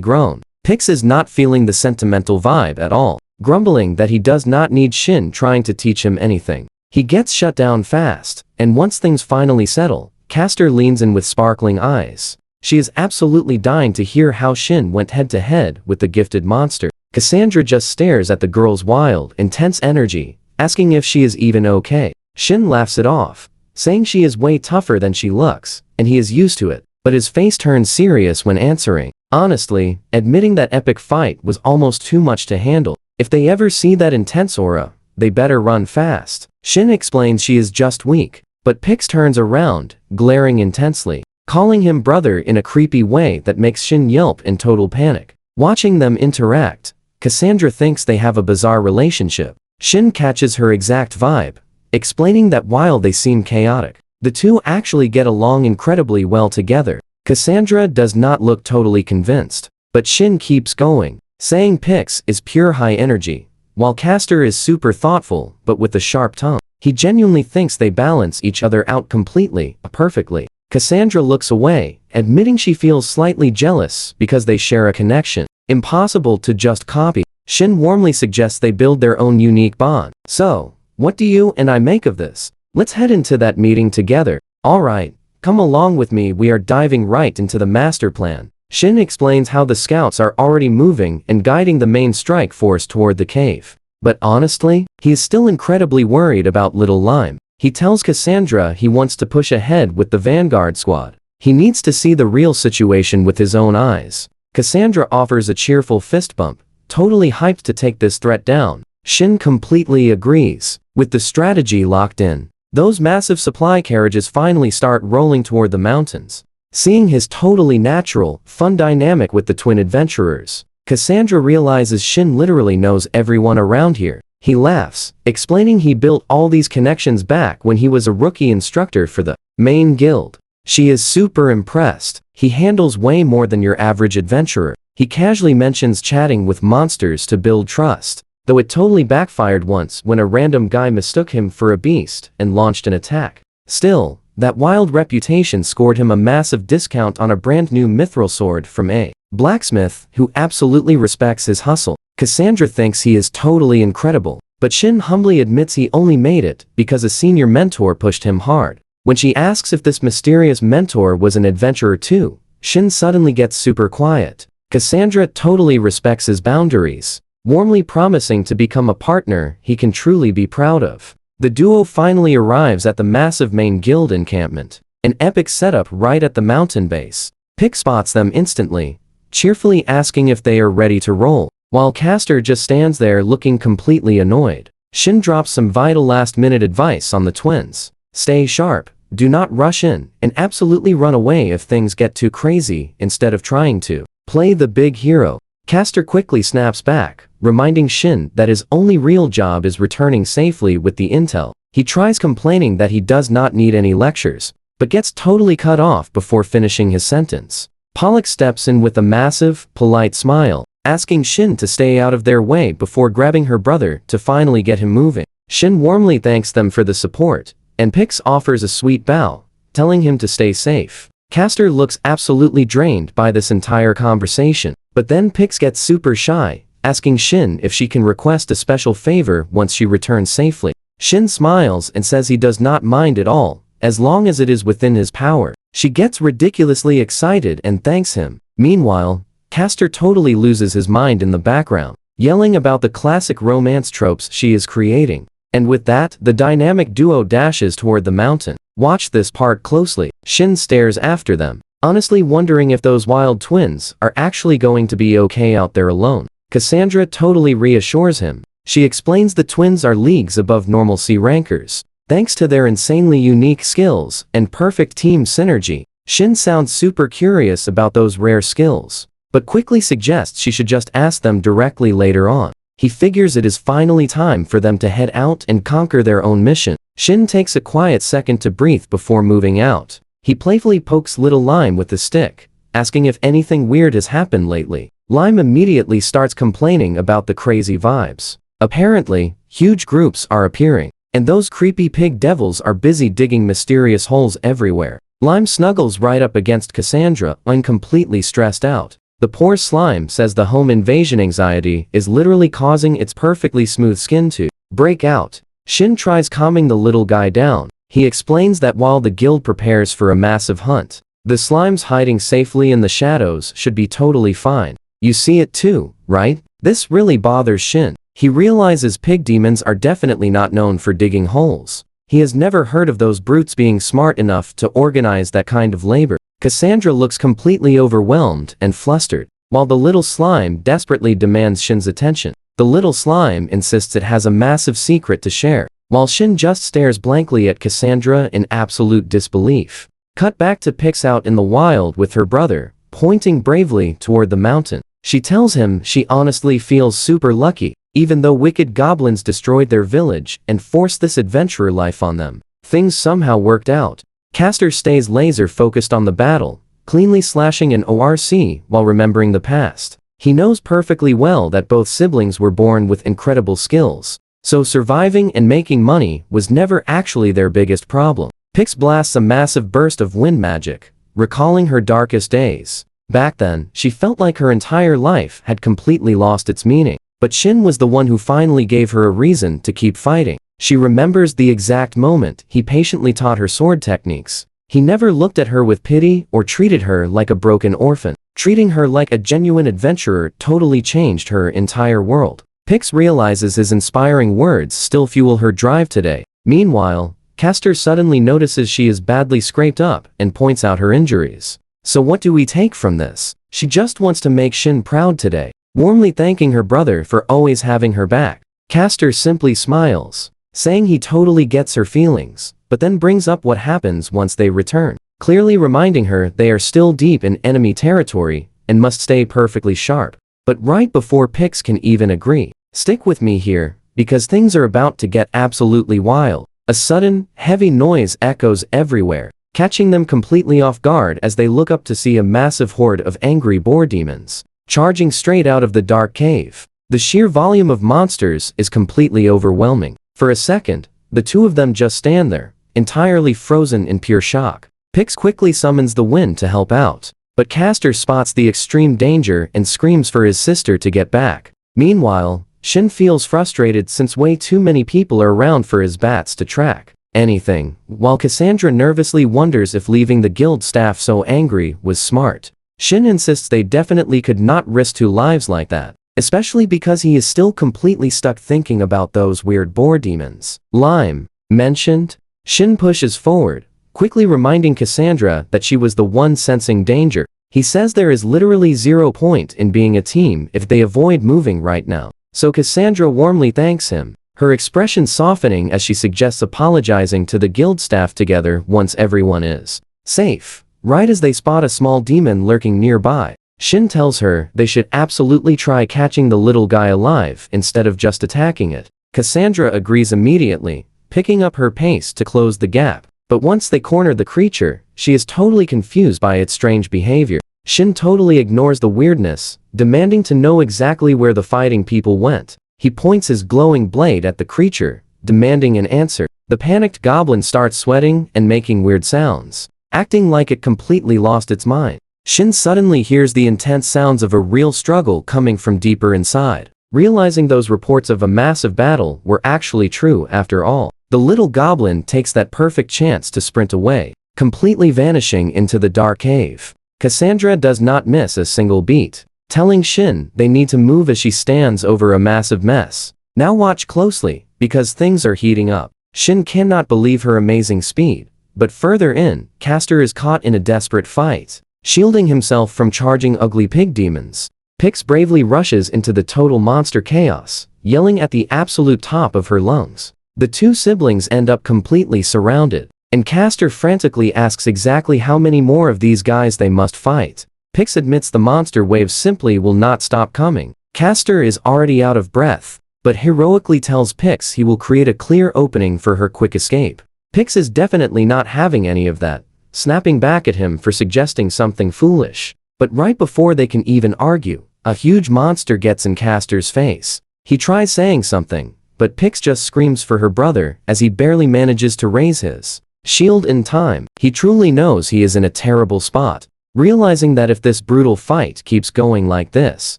grown. Pix is not feeling the sentimental vibe at all, grumbling that he does not need Shin trying to teach him anything. He gets shut down fast, and once things finally settle, Castor leans in with sparkling eyes. She is absolutely dying to hear how Shin went head-to-head with the gifted monster. Cassandra just stares at the girl's wild, intense energy, asking if she is even okay. Shin laughs it off, saying she is way tougher than she looks, and he is used to it, but his face turns serious when answering, honestly, admitting that epic fight was almost too much to handle. If they ever see that intense aura, they better run fast. Shin explains she is just weak, but Pix turns around, glaring intensely, calling him brother in a creepy way that makes Shin yelp in total panic. Watching them interact, Cassandra thinks they have a bizarre relationship. Shin catches her exact vibe, explaining that while they seem chaotic, the two actually get along incredibly well together. Cassandra does not look totally convinced, but Shin keeps going, saying Pix is pure high energy, while Castor is super thoughtful but with a sharp tongue. He genuinely thinks they balance each other out completely, perfectly. Cassandra looks away, admitting she feels slightly jealous because they share a connection impossible to just copy. Shin warmly suggests they build their own unique bond. So, what do you and I make of this? Let's head into that meeting together. Alright, come along with me, we are diving right into the master plan. Shin explains how the scouts are already moving and guiding the main strike force toward the cave. But honestly, he is still incredibly worried about Little Lime. He tells Cassandra he wants to push ahead with the Vanguard squad. He needs to see the real situation with his own eyes. Cassandra offers a cheerful fist bump, totally hyped to take this threat down. Shin completely agrees. With the strategy locked in, those massive supply carriages finally start rolling toward the mountains. Seeing his totally natural, fun dynamic with the twin adventurers, Cassandra realizes Shin literally knows everyone around here. He laughs, explaining he built all these connections back when he was a rookie instructor for the main guild. She is super impressed. He handles way more than your average adventurer. He casually mentions chatting with monsters to build trust, though it totally backfired once when a random guy mistook him for a beast and launched an attack. Still, that wild reputation scored him a massive discount on a brand new mithril sword from a blacksmith who absolutely respects his hustle. Cassandra thinks he is totally incredible, but Shin humbly admits he only made it because a senior mentor pushed him hard. When she asks if this mysterious mentor was an adventurer too, Shin suddenly gets super quiet. Cassandra totally respects his boundaries, warmly promising to become a partner he can truly be proud of. The duo finally arrives at the massive main guild encampment, an epic setup right at the mountain base. Pick spots them instantly, cheerfully asking if they are ready to roll, while Castor just stands there looking completely annoyed. Shin drops some vital last-minute advice on the twins. Stay sharp, do not rush in, and absolutely run away if things get too crazy instead of trying to play the big hero. Castor quickly snaps back, reminding Shin that his only real job is returning safely with the intel. He tries complaining that he does not need any lectures, but gets totally cut off before finishing his sentence. Pollux steps in with a massive, polite smile, asking Shin to stay out of their way before grabbing her brother to finally get him moving. Shin warmly thanks them for the support, and Pix offers a sweet bow, telling him to stay safe. Castor looks absolutely drained by this entire conversation, but then Pix gets super shy, asking Shin if she can request a special favor once she returns safely. Shin smiles and says he does not mind at all, as long as it is within his power. She gets ridiculously excited and thanks him. Meanwhile, Castor totally loses his mind in the background, yelling about the classic romance tropes she is creating. And with that, the dynamic duo dashes toward the mountain. Watch this part closely. Shin stares after them, honestly wondering if those wild twins are actually going to be okay out there alone. Cassandra totally reassures him. She explains the twins are leagues above normal C rankers, thanks to their insanely unique skills and perfect team synergy. Shin sounds super curious about those rare skills, but quickly suggests she should just ask them directly later on. He figures it is finally time for them to head out and conquer their own mission. Shin takes a quiet second to breathe before moving out. He playfully pokes little Lime with the stick, asking if anything weird has happened lately. Lime immediately starts complaining about the crazy vibes. Apparently, huge groups are appearing, and those creepy pig devils are busy digging mysterious holes everywhere. Lime snuggles right up against Cassandra, completely stressed out. The poor slime says the home invasion anxiety is literally causing its perfectly smooth skin to break out. Shin tries calming the little guy down. He explains that while the guild prepares for a massive hunt, the slimes hiding safely in the shadows should be totally fine. You see it too, right? This really bothers Shin. He realizes pig demons are definitely not known for digging holes. He has never heard of those brutes being smart enough to organize that kind of labor. Cassandra looks completely overwhelmed and flustered, while the little slime desperately demands Shin's attention. The little slime insists it has a massive secret to share, while Shin just stares blankly at Cassandra in absolute disbelief. Cut back to Pix out in the wild with her brother, pointing bravely toward the mountain. She tells him she honestly feels super lucky, even though wicked goblins destroyed their village and forced this adventurer life on them. Things somehow worked out. Castor stays laser focused on the battle, cleanly slashing an ORC while remembering the past. He knows perfectly well that both siblings were born with incredible skills, so surviving and making money was never actually their biggest problem. Pix blasts a massive burst of wind magic, recalling her darkest days. Back then, she felt like her entire life had completely lost its meaning. But Shin was the one who finally gave her a reason to keep fighting. She remembers the exact moment he patiently taught her sword techniques. He never looked at her with pity or treated her like a broken orphan. Treating her like a genuine adventurer totally changed her entire world. Pix realizes his inspiring words still fuel her drive today. Meanwhile, Castor suddenly notices she is badly scraped up and points out her injuries. So what do we take from this? She just wants to make Shin proud today, warmly thanking her brother for always having her back. Castor simply smiles, saying he totally gets her feelings, but then brings up what happens once they return, clearly reminding her they are still deep in enemy territory and must stay perfectly sharp. But right before Pix can even agree, stick with me here, because things are about to get absolutely wild. A sudden, heavy noise echoes everywhere, catching them completely off guard as they look up to see a massive horde of angry boar demons charging straight out of the dark cave. The sheer volume of monsters is completely overwhelming. For a second, the two of them just stand there, entirely frozen in pure shock. Pix quickly summons the wind to help out, but Castor spots the extreme danger and screams for his sister to get back. Meanwhile, Shin feels frustrated since way too many people are around for his bats to track anything, while Cassandra nervously wonders if leaving the guild staff so angry was smart. Shin insists they definitely could not risk 2 lives like that, especially because he is still completely stuck thinking about those weird boar demons. Lime mentioned? Shin pushes forward, quickly reminding Cassandra that she was the one sensing danger. He says there is literally 0 point in being a team if they avoid moving right now. So Cassandra warmly thanks him, her expression softening as she suggests apologizing to the guild staff together once everyone is safe. Right as they spot a small demon lurking nearby, Shin tells her they should absolutely try catching the little guy alive instead of just attacking it. Cassandra agrees immediately, picking up her pace to close the gap. But once they corner the creature, she is totally confused by its strange behavior. Shin totally ignores the weirdness, demanding to know exactly where the fighting people went. He points his glowing blade at the creature, demanding an answer. The panicked goblin starts sweating and making weird sounds, acting like it completely lost its mind. Shin suddenly hears the intense sounds of a real struggle coming from deeper inside. realizing those reports of a massive battle were actually true after all. The little goblin takes that perfect chance to sprint away, completely vanishing into the dark cave. Cassandra does not miss a single beat, telling Shin they need to move as she stands over a massive mess. Now watch closely, because things are heating up. Shin cannot believe her amazing speed, but further in, Castor is caught in a desperate fight, shielding himself from charging ugly pig demons. Pix bravely rushes into the total monster chaos, yelling at the absolute top of her lungs. The two siblings end up completely surrounded, and Castor frantically asks exactly how many more of these guys they must fight. Pix admits the monster waves simply will not stop coming. Castor is already out of breath, but heroically tells Pix he will create a clear opening for her quick escape. Pix is definitely not having any of that, snapping back at him for suggesting something foolish. But right before they can even argue, a huge monster gets in Castor's face. He tries saying something, but Pix just screams for her brother as he barely manages to raise his shield in time. He truly knows he is in a terrible spot, realizing that if this brutal fight keeps going like this,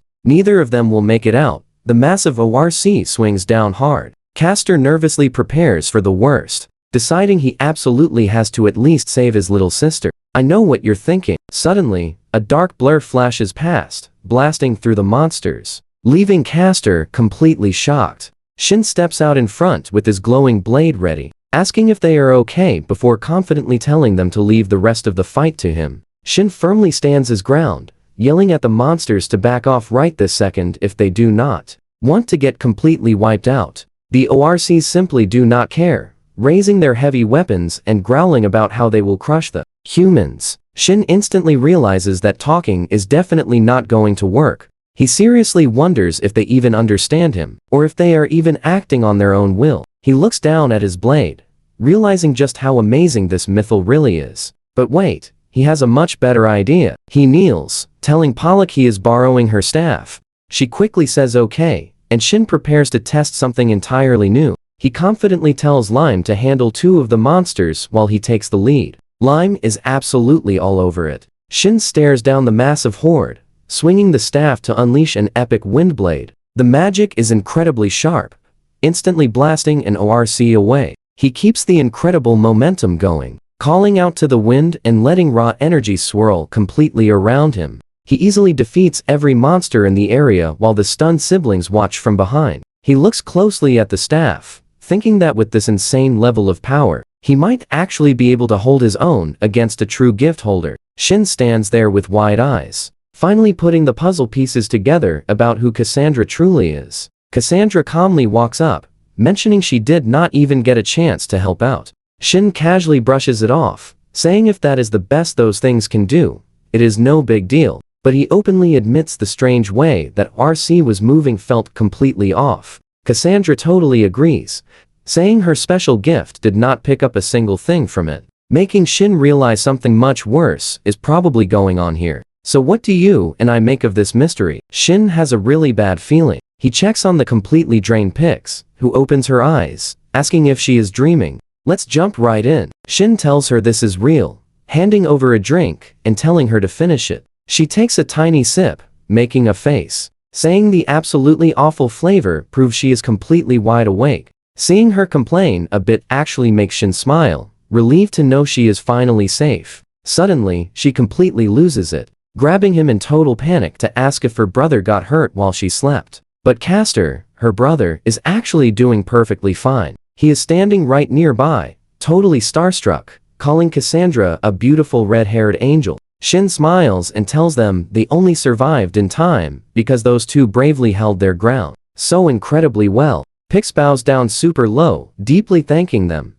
neither of them will make it out. The massive ORC swings down hard. Castor nervously prepares for the worst, deciding he absolutely has to at least save his little sister. I know what you're thinking. Suddenly, a dark blur flashes past, blasting through the monsters, leaving Castor completely shocked. Shin steps out in front with his glowing blade ready, asking if they are okay before confidently telling them to leave the rest of the fight to him. Shin firmly stands his ground, yelling at the monsters to back off right this second if they do not want to get completely wiped out. The ORCs simply do not care, raising their heavy weapons and growling about how they will crush the humans. Shin instantly realizes that talking is definitely not going to work. He seriously wonders if they even understand him, or if they are even acting on their own will. He looks down at his blade, realizing just how amazing this missile really is. But wait, he has a much better idea. He kneels, telling Pollock he is borrowing her staff. She quickly says okay, and Shin prepares to test something entirely new. He confidently tells Lime to handle two of the monsters while he takes the lead. Lime is absolutely all over it. Shin stares down the massive horde, swinging the staff to unleash an epic windblade. The magic is incredibly sharp, instantly blasting an ORC away. He keeps the incredible momentum going, calling out to the wind and letting raw energy swirl completely around him. He easily defeats every monster in the area while the stunned siblings watch from behind. He looks closely at the staff, thinking that with this insane level of power, he might actually be able to hold his own against a true gift holder. Shin stands there with wide eyes, finally putting the puzzle pieces together about who Cassandra truly is. Cassandra calmly walks up, mentioning she did not even get a chance to help out. Shin casually brushes it off, saying if that is the best those things can do, it is no big deal. But he openly admits the strange way that RC was moving felt completely off. Cassandra totally agrees, saying her special gift did not pick up a single thing from it, making Shin realize something much worse is probably going on here. So what do you and I make of this mystery? Shin has a really bad feeling. He checks on the completely drained Pix, who opens her eyes, asking if she is dreaming. Let's jump right in. Shin tells her this is real, handing over a drink and telling her to finish it. She takes a tiny sip, making a face, saying the absolutely awful flavor proves she is completely wide awake. Seeing her complain a bit actually makes Shin smile, relieved to know she is finally safe. Suddenly, she completely loses it, grabbing him in total panic to ask if her brother got hurt while she slept. But Castor, her brother, is actually doing perfectly fine. He is standing right nearby, totally starstruck, calling Cassandra a beautiful red-haired angel. Shin smiles and tells them they only survived in time because those two bravely held their ground so incredibly well. Pix bows down super low, deeply thanking them,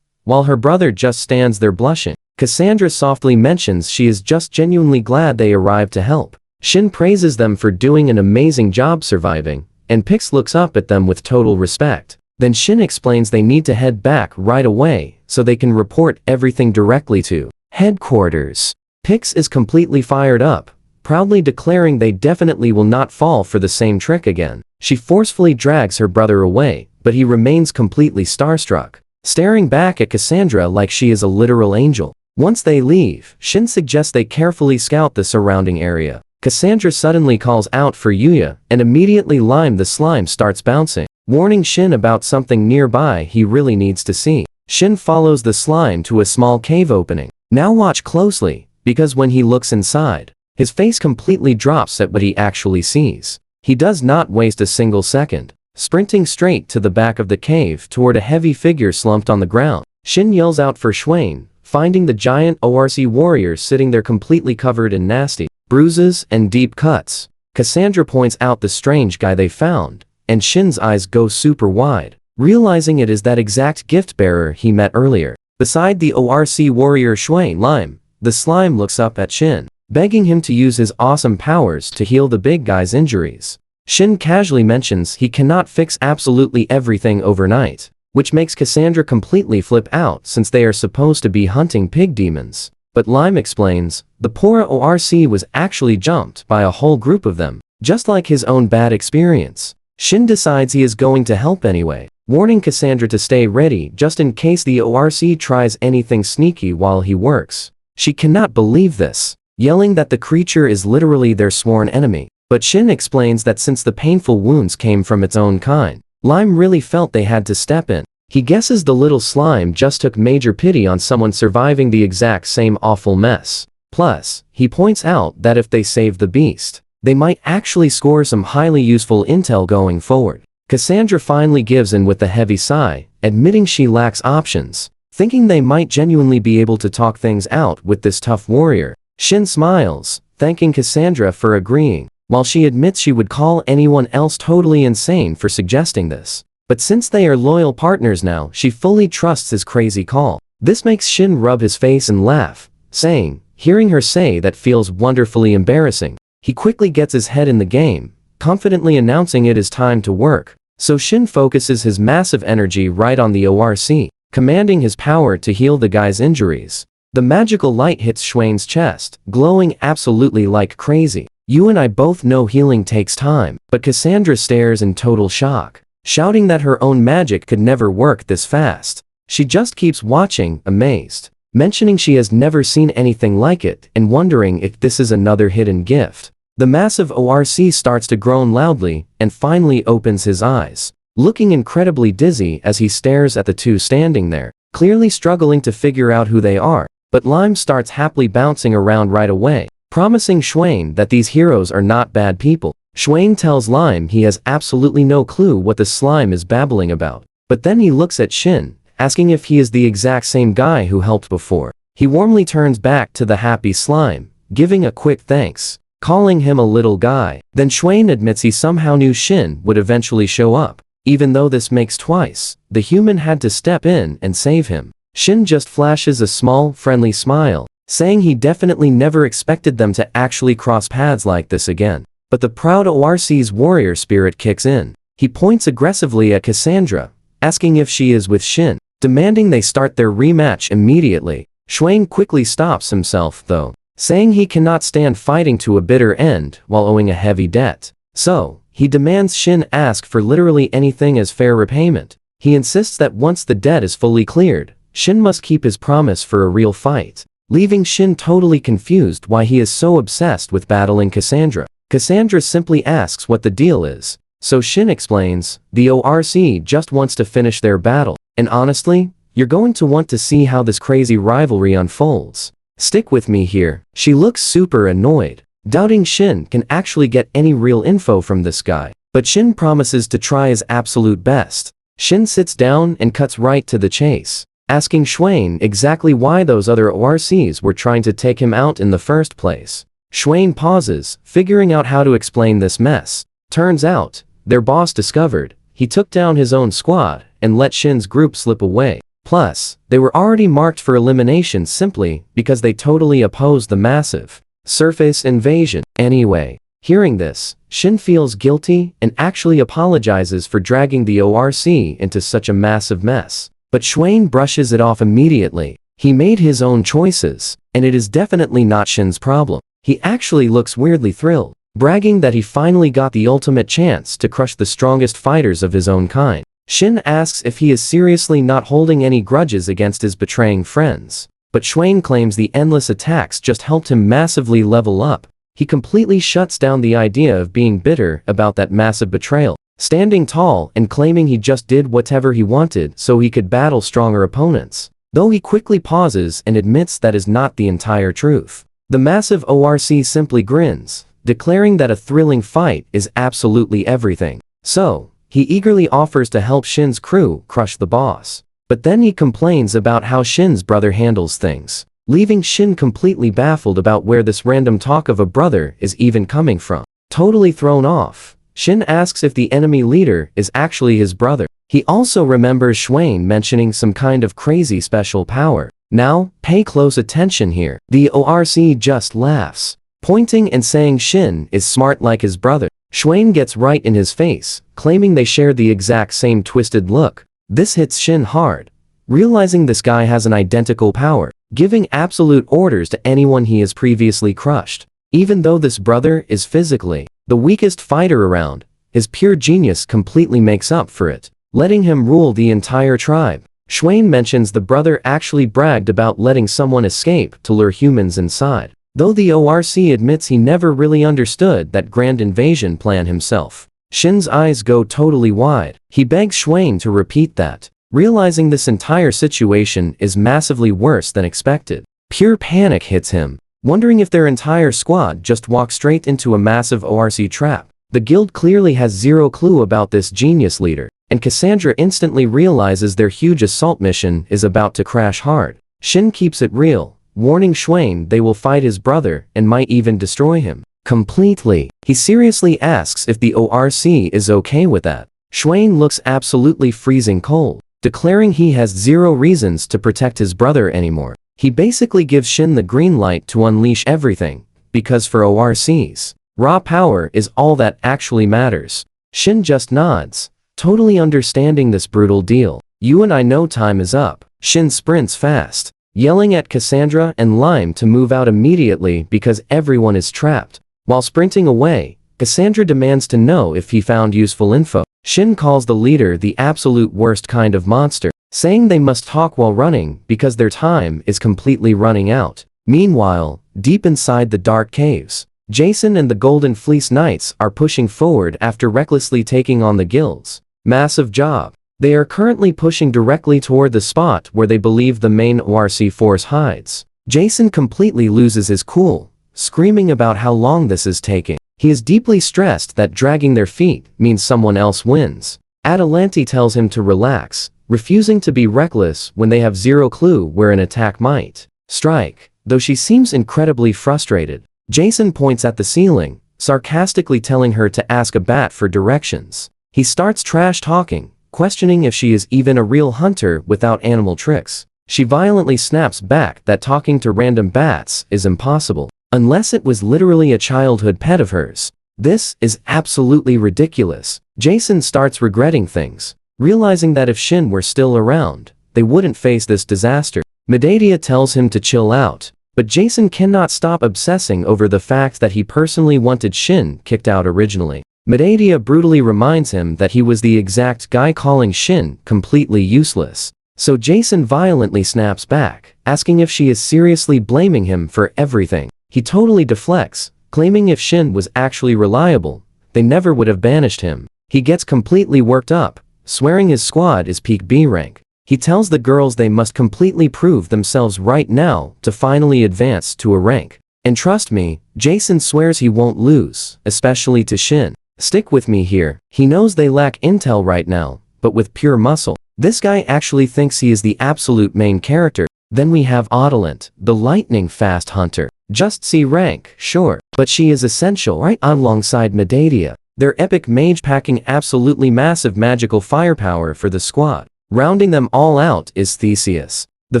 while her brother just stands there blushing. Cassandra softly mentions she is just genuinely glad they arrived to help. Shin praises them for doing an amazing job surviving, and Pix looks up at them with total respect. Then Shin explains they need to head back right away so they can report everything directly to headquarters. Pix is completely fired up, proudly declaring they definitely will not fall for the same trick again. She forcefully drags her brother away, but he remains completely starstruck, staring back at Cassandra like she is a literal angel. Once they leave, Shin suggests they carefully scout the surrounding area, Cassandra suddenly calls out for Yuya, and immediately the slime starts bouncing, warning Shin about something nearby he really needs to see. Shin follows the slime to a small cave opening. Now watch closely, because when he looks inside, his face completely drops at what he actually sees. He does not waste a single second, sprinting straight to the back of the cave toward a heavy figure slumped on the ground. Shin yells out for Schwain, finding the giant ORC warrior sitting there completely covered in nasty bruises and deep cuts. Cassandra points out the strange guy they found, and Shin's eyes go super wide, realizing it is that exact gift bearer he met earlier. Beside the ORC warrior Schwain, the slime looks up at Shin, begging him to use his awesome powers to heal the big guy's injuries. Shin casually mentions he cannot fix absolutely everything overnight, which makes Cassandra completely flip out since they are supposed to be hunting pig demons. But Lime explains, the poor ORC was actually jumped by a whole group of them, just like his own bad experience. Shin decides he is going to help anyway, warning Cassandra to stay ready just in case the ORC tries anything sneaky while he works. She cannot believe this, yelling that the creature is literally their sworn enemy. But Shin explains that since the painful wounds came from its own kind, Lime really felt they had to step in. He guesses the little slime just took major pity on someone surviving the exact same awful mess. Plus, he points out that if they save the beast, they might actually score some highly useful intel going forward. Cassandra finally gives in with a heavy sigh, admitting she lacks options, thinking they might genuinely be able to talk things out with this tough warrior. Shin smiles, thanking Cassandra for agreeing, while she admits she would call anyone else totally insane for suggesting this. But since they are loyal partners now, she fully trusts his crazy call. This makes Shin rub his face and laugh, saying, hearing her say that feels wonderfully embarrassing. He quickly gets his head in the game, confidently announcing it is time to work. So Shin focuses his massive energy right on the ORC, commanding his power to heal the guy's injuries. The magical light hits Schwain's chest, glowing absolutely like crazy. You and I both know healing takes time, but Cassandra stares in total shock, shouting that her own magic could never work this fast. She just keeps watching, amazed, mentioning she has never seen anything like it and wondering if this is another hidden gift. The massive ORC starts to groan loudly and finally opens his eyes, looking incredibly dizzy as he stares at the two standing there, clearly struggling to figure out who they are. But Lime starts happily bouncing around right away, promising Schwain that these heroes are not bad people. Schwain tells Lime he has absolutely no clue what the slime is babbling about, but then he looks at Shin, asking if he is the exact same guy who helped before. He warmly turns back to the happy slime, giving a quick thanks, calling him a little guy. Then Schwain admits he somehow knew Shin would eventually show up, even though this makes twice, the human had to step in and save him. Shin just flashes a small, friendly smile, saying he definitely never expected them to actually cross paths like this again. But the proud ORC's warrior spirit kicks in. He points aggressively at Cassandra, asking if she is with Shin, demanding they start their rematch immediately. Schwain quickly stops himself though, saying he cannot stand fighting to a bitter end while owing a heavy debt. So, he demands Shin ask for literally anything as fair repayment. He insists that once the debt is fully cleared, Shin must keep his promise for a real fight, leaving Shin totally confused why he is so obsessed with battling Cassandra. Cassandra simply asks what the deal is, so Shin explains, the ORC just wants to finish their battle, and honestly, you're going to want to see how this crazy rivalry unfolds. Stick with me here. She looks super annoyed, doubting Shin can actually get any real info from this guy, but Shin promises to try his absolute best. Shin sits down and cuts right to the chase, asking Schwain exactly why those other ORCs were trying to take him out in the first place. Schwain pauses, figuring out how to explain this mess. Turns out, their boss discovered he took down his own squad and let Shin's group slip away. Plus, they were already marked for elimination simply because they totally opposed the massive surface invasion. Anyway, hearing this, Shin feels guilty and actually apologizes for dragging the ORC into such a massive mess. But Schwain brushes it off immediately. He made his own choices, and it is definitely not Shin's problem. He actually looks weirdly thrilled, bragging that he finally got the ultimate chance to crush the strongest fighters of his own kind. Shin asks if he is seriously not holding any grudges against his betraying friends, but Schwain claims the endless attacks just helped him massively level up, He completely shuts down the idea of being bitter about that massive betrayal, standing tall and claiming he just did whatever he wanted so he could battle stronger opponents. Though he quickly pauses and admits that is not the entire truth. The massive ORC simply grins, declaring that a thrilling fight is absolutely everything. So, he eagerly offers to help Shin's crew crush the boss. But then he complains about how Shin's brother handles things, leaving Shin completely baffled about where this random talk of a brother is even coming from. Totally thrown off, Shin asks if the enemy leader is actually his brother. He also remembers Swain mentioning some kind of crazy special power. Now, pay close attention here. The ORC just laughs, pointing and saying Shin is smart like his brother. Swain gets right in his face, claiming they share the exact same twisted look. This hits Shin hard, realizing this guy has an identical power, giving absolute orders to anyone he has previously crushed. Even though this brother is physically the weakest fighter around, his pure genius completely makes up for it, letting him rule the entire tribe. Swain mentions the brother actually bragged about letting someone escape to lure humans inside, though the ORC admits he never really understood that grand invasion plan himself. Shin's eyes go totally wide. He begs Swain to repeat that, realizing this entire situation is massively worse than expected. Pure panic hits him, wondering if their entire squad just walked straight into a massive ORC trap. The guild clearly has zero clue about this genius leader, and Cassandra instantly realizes their huge assault mission is about to crash hard. Shin keeps it real, warning Swain they will fight his brother and might even destroy him completely. He seriously asks if the ORC is okay with that. Swain looks absolutely freezing cold, declaring he has zero reasons to protect his brother anymore. He basically gives Shin the green light to unleash everything, because for ORCs, raw power is all that actually matters. Shin just nods, totally understanding this brutal deal. You and I know time is up. Shin sprints fast, yelling at Cassandra and Lime to move out immediately because everyone is trapped. While sprinting away, Cassandra demands to know if he found useful info. Shin calls the leader the absolute worst kind of monster, saying they must talk while running because their time is completely running out. Meanwhile, deep inside the dark caves, Jason and the Golden Fleece Knights are pushing forward after recklessly taking on the guild's massive job. They are currently pushing directly toward the spot where they believe the main ORC force hides. Jason completely loses his cool, screaming about how long this is taking. He is deeply stressed that dragging their feet means someone else wins. Adelanti tells him to relax, refusing to be reckless when they have zero clue where an attack might strike. Though she seems incredibly frustrated, Jason points at the ceiling, sarcastically telling her to ask a bat for directions. He starts trash talking, questioning if she is even a real hunter without animal tricks. She violently snaps back that talking to random bats is impossible, unless it was literally a childhood pet of hers. This is absolutely ridiculous. Jason starts regretting things, realizing that if Shin were still around, they wouldn't face this disaster. Medea tells him to chill out, but Jason cannot stop obsessing over the fact that he personally wanted Shin kicked out originally. Medea brutally reminds him that he was the exact guy calling Shin completely useless. So Jason violently snaps back, asking if she is seriously blaming him for everything. He totally deflects, claiming if Shin was actually reliable, they never would have banished him. He gets completely worked up, swearing his squad is peak B rank. He tells the girls they must completely prove themselves right now to finally advance to a rank. And trust me, Jason swears he won't lose, especially to Shin. Stick with me here. He knows they lack intel right now, but with pure muscle. This guy actually thinks he is the absolute main character. Then we have Adelant, the lightning fast hunter. Just C rank, sure, but she is essential right alongside Medea. Their epic mage packing absolutely massive magical firepower for the squad. Rounding them all out is Theseus, the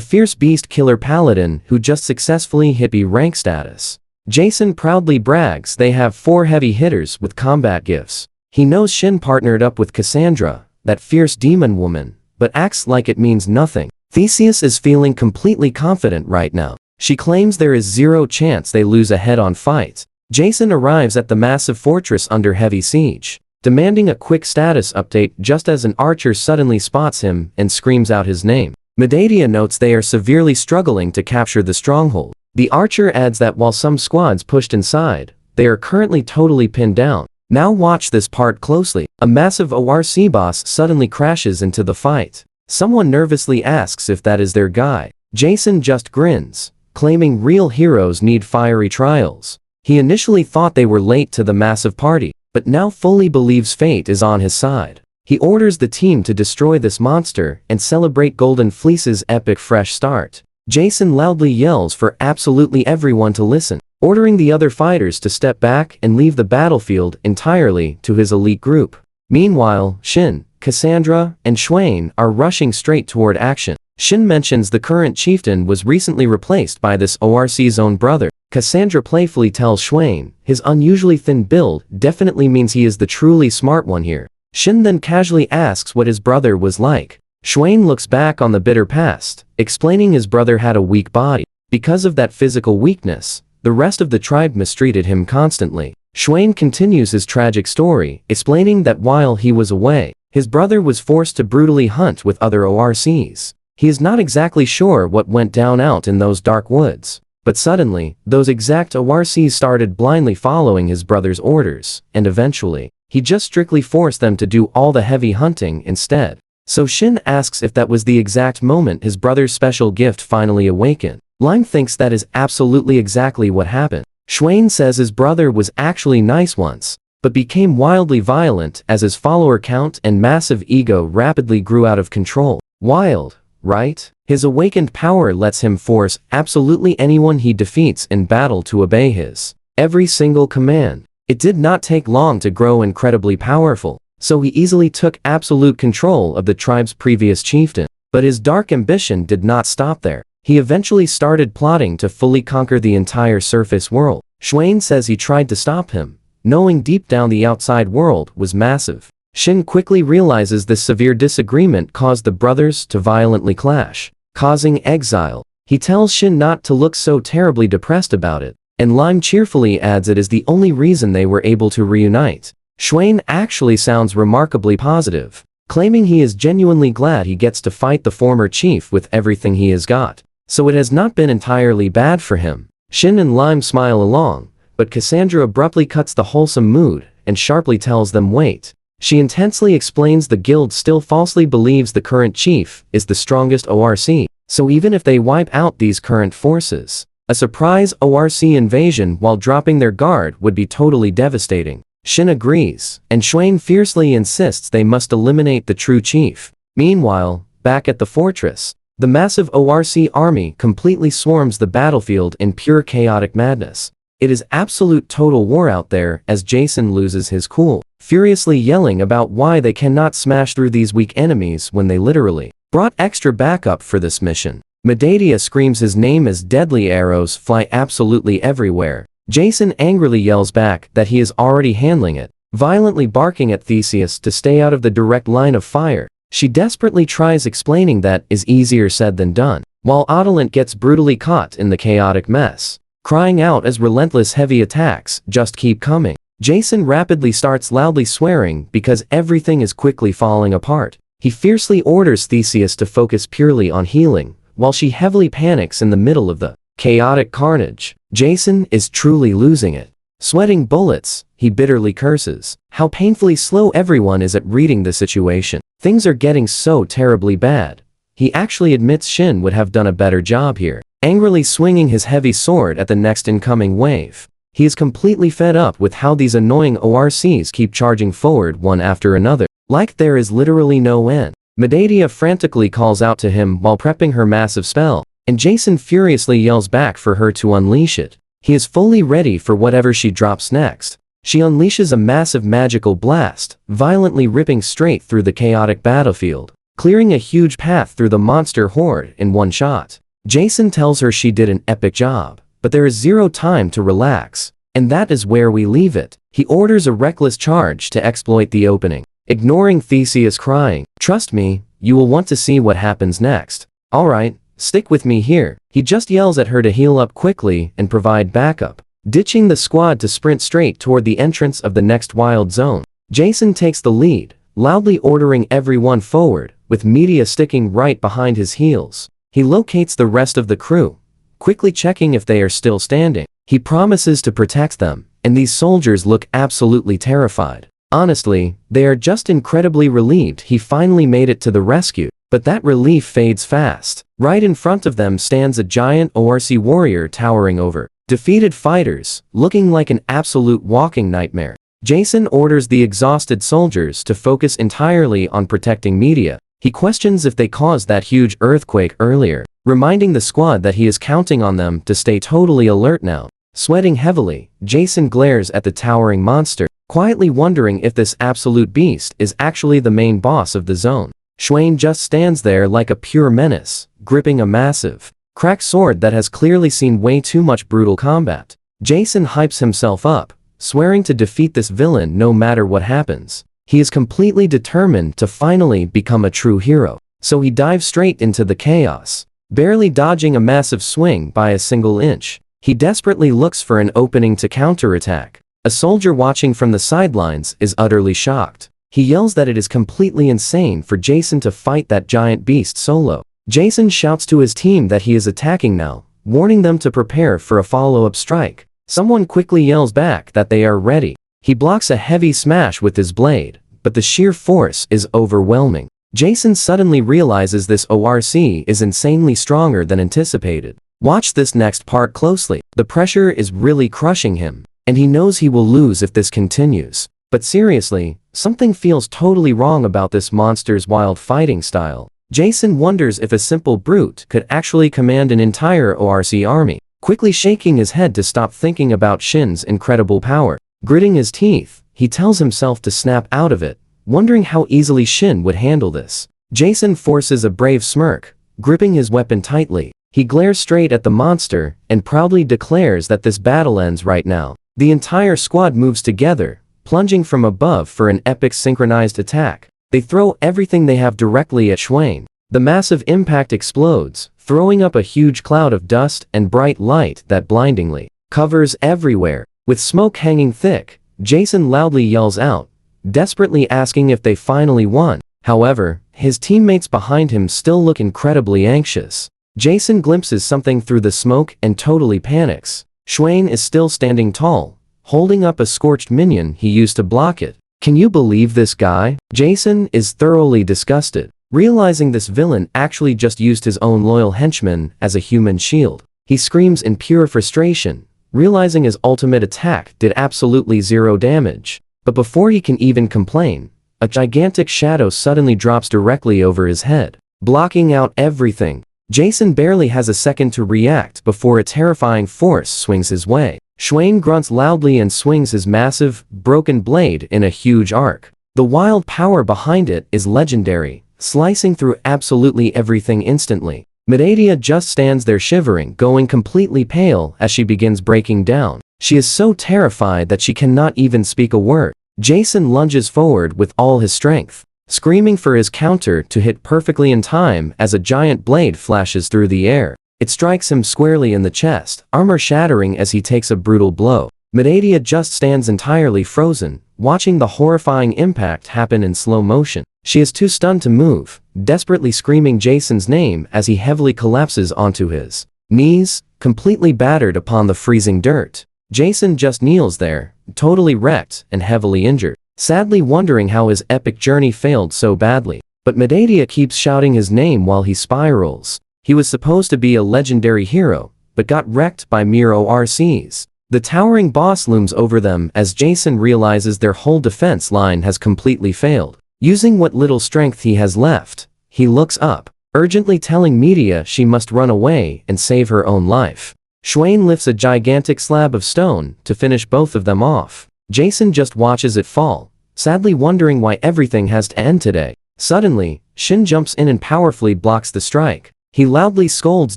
fierce beast killer paladin who just successfully hit B rank status. Jason proudly brags they have 4 heavy hitters with combat gifts. He knows Shin partnered up with Cassandra, that fierce demon woman, but acts like it means nothing. Theseus is feeling completely confident right now. She claims there is zero chance they lose a head-on fight. Jason arrives at the massive fortress under heavy siege, demanding a quick status update just as an archer suddenly spots him and screams out his name. Medea notes they are severely struggling to capture the stronghold. The archer adds that while some squads pushed inside, They are currently totally pinned down. Now watch this part closely. A massive ORC boss suddenly crashes into the fight. Someone nervously asks if that is their guy. Jason just grins, claiming real heroes need fiery trials. He initially thought they were late to the massive party, but now fully believes fate is on his side. He orders the team to destroy this monster and celebrate Golden Fleece's epic fresh start. Jason loudly yells for absolutely everyone to listen, ordering the other fighters to step back and leave the battlefield entirely to his elite group. Meanwhile, Shin, Cassandra, and Swain are rushing straight toward action. Shin mentions the current chieftain was recently replaced by this ORC's own brother. Cassandra playfully tells Swain his unusually thin build definitely means he is the truly smart one here. Shin then casually asks what his brother was like. Swain looks back on the bitter past, explaining his brother had a weak body. Because of that physical weakness, the rest of the tribe mistreated him constantly. Swain continues his tragic story, explaining that while he was away, his brother was forced to brutally hunt with other ORCs. He is not exactly sure what went down out in those dark woods. But suddenly, those exact ORCs started blindly following his brother's orders, and eventually, he just strictly forced them to do all the heavy hunting instead. So Shin asks if that was the exact moment his brother's special gift finally awakened. Lime thinks that is absolutely exactly what happened. Swain says his brother was actually nice once, but became wildly violent as his follower count and massive ego rapidly grew out of control. Wild, right? His awakened power lets him force absolutely anyone he defeats in battle to obey his every single command. It did not take long to grow incredibly powerful, so he easily took absolute control of the tribe's previous chieftain. But his dark ambition did not stop there. He eventually started plotting to fully conquer the entire surface world. Swain says he tried to stop him, knowing deep down the outside world was massive. Shin quickly realizes this severe disagreement caused the brothers to violently clash, causing exile. He tells Shin not to look so terribly depressed about it, and Lime cheerfully adds it is the only reason they were able to reunite. Swain actually sounds remarkably positive, claiming he is genuinely glad he gets to fight the former chief with everything he has got. So it has not been entirely bad for him. Shin and Lime smile along, but Cassandra abruptly cuts the wholesome mood and sharply tells them wait. She intensely explains the guild still falsely believes the current chief is the strongest ORC, so even if they wipe out these current forces, a surprise ORC invasion while dropping their guard would be totally devastating. Shin agrees, and Swain fiercely insists they must eliminate the true chief. Meanwhile, back at the fortress, the massive ORC army completely swarms the battlefield in pure chaotic madness. It is absolute total war out there as Jason loses his cool, furiously yelling about why they cannot smash through these weak enemies when they literally brought extra backup for this mission. Medea screams his name as deadly arrows fly absolutely everywhere. Jason angrily yells back that he is already handling it, violently barking at Theseus to stay out of the direct line of fire. She desperately tries explaining that is easier said than done, while Adelant gets brutally caught in the chaotic mess, crying out as relentless heavy attacks just keep coming. Jason rapidly starts loudly swearing because everything is quickly falling apart. He fiercely orders Theseus to focus purely on healing, while she heavily panics in the middle of the chaotic carnage. Jason is truly losing it. Sweating bullets, he bitterly curses how painfully slow everyone is at reading the situation. Things are getting so terribly bad. He actually admits Shin would have done a better job here, angrily swinging his heavy sword at the next incoming wave. He is completely fed up with how these annoying ORCs keep charging forward one after another, like there is literally no end. Medea frantically calls out to him while prepping her massive spell, and Jason furiously yells back for her to unleash it. He is fully ready for whatever she drops next. She unleashes a massive magical blast, violently ripping straight through the chaotic battlefield, clearing a huge path through the monster horde in one shot. Jason tells her she did an epic job, but there is zero time to relax, and that is where we leave it. He orders a reckless charge to exploit the opening, ignoring Theseus crying, "Trust me, you will want to see what happens next. Alright, stick with me here." He just yells at her to heal up quickly and provide backup, ditching the squad to sprint straight toward the entrance of the next wild zone. Jason takes the lead, loudly ordering everyone forward, with Medea sticking right behind his heels. He locates the rest of the crew, quickly checking if they are still standing. He promises to protect them, and these soldiers look absolutely terrified. Honestly, they are just incredibly relieved he finally made it to the rescue, but that relief fades fast. Right in front of them stands a giant ORC warrior towering over defeated fighters, looking like an absolute walking nightmare. Jason orders the exhausted soldiers to focus entirely on protecting media. He questions if they caused that huge earthquake earlier, reminding the squad that he is counting on them to stay totally alert now. Sweating heavily, Jason glares at the towering monster, quietly wondering if this absolute beast is actually the main boss of the zone. Schwain just stands there like a pure menace, gripping a massive, cracked sword that has clearly seen way too much brutal combat. Jason hypes himself up, swearing to defeat this villain no matter what happens. He is completely determined to finally become a true hero, so he dives straight into the chaos, barely dodging a massive swing by a single inch. He desperately looks for an opening to counterattack. A soldier watching from the sidelines is utterly shocked. He yells that it is completely insane for Jason to fight that giant beast solo. Jason shouts to his team that he is attacking now, warning them to prepare for a follow-up strike. Someone quickly yells back that they are ready. He blocks a heavy smash with his blade, but the sheer force is overwhelming. Jason suddenly realizes this ORC is insanely stronger than anticipated. Watch this next part closely. The pressure is really crushing him, and he knows he will lose if this continues. But seriously, something feels totally wrong about this monster's wild fighting style. Jason wonders if a simple brute could actually command an entire ORC army, quickly shaking his head to stop thinking about Shin's incredible power. Gritting his teeth, he tells himself to snap out of it, wondering how easily Shin would handle this. Jason forces a brave smirk, gripping his weapon tightly. He glares straight at the monster and proudly declares that this battle ends right now. The entire squad moves together, plunging from above for an epic synchronized attack. They throw everything they have directly at Schwain. The massive impact explodes, throwing up a huge cloud of dust and bright light that blindingly covers everywhere. With smoke hanging thick, Jason loudly yells out, desperately asking if they finally won. However, his teammates behind him still look incredibly anxious. Jason glimpses something through the smoke and totally panics. Schwain is still standing tall, holding up a scorched minion he used to block it. Can you believe this guy? Jason is thoroughly disgusted, realizing this villain actually just used his own loyal henchman as a human shield. He screams in pure frustration, realizing his ultimate attack did absolutely zero damage. But before he can even complain, a gigantic shadow suddenly drops directly over his head, blocking out everything. Jason barely has a second to react before a terrifying force swings his way. Schwain grunts loudly and swings his massive, broken blade in a huge arc. The wild power behind it is legendary, slicing through absolutely everything instantly. Medea just stands there shivering, going completely pale as she begins breaking down. She is so terrified that she cannot even speak a word. Jason lunges forward with all his strength, screaming for his counter to hit perfectly in time as a giant blade flashes through the air. It strikes him squarely in the chest, armor shattering as he takes a brutal blow. Medea just stands entirely frozen, watching the horrifying impact happen in slow motion. She is too stunned to move, desperately screaming Jason's name as he heavily collapses onto his knees, completely battered upon the freezing dirt. Jason just kneels there, totally wrecked and heavily injured, sadly wondering how his epic journey failed so badly. But Medea keeps shouting his name while he spirals. He was supposed to be a legendary hero, but got wrecked by mere ORCs. The towering boss looms over them as Jason realizes their whole defense line has completely failed. Using what little strength he has left, he looks up, urgently telling Medea she must run away and save her own life. Schwain lifts a gigantic slab of stone to finish both of them off. Jason just watches it fall, sadly wondering why everything has to end today. Suddenly, Shin jumps in and powerfully blocks the strike. He loudly scolds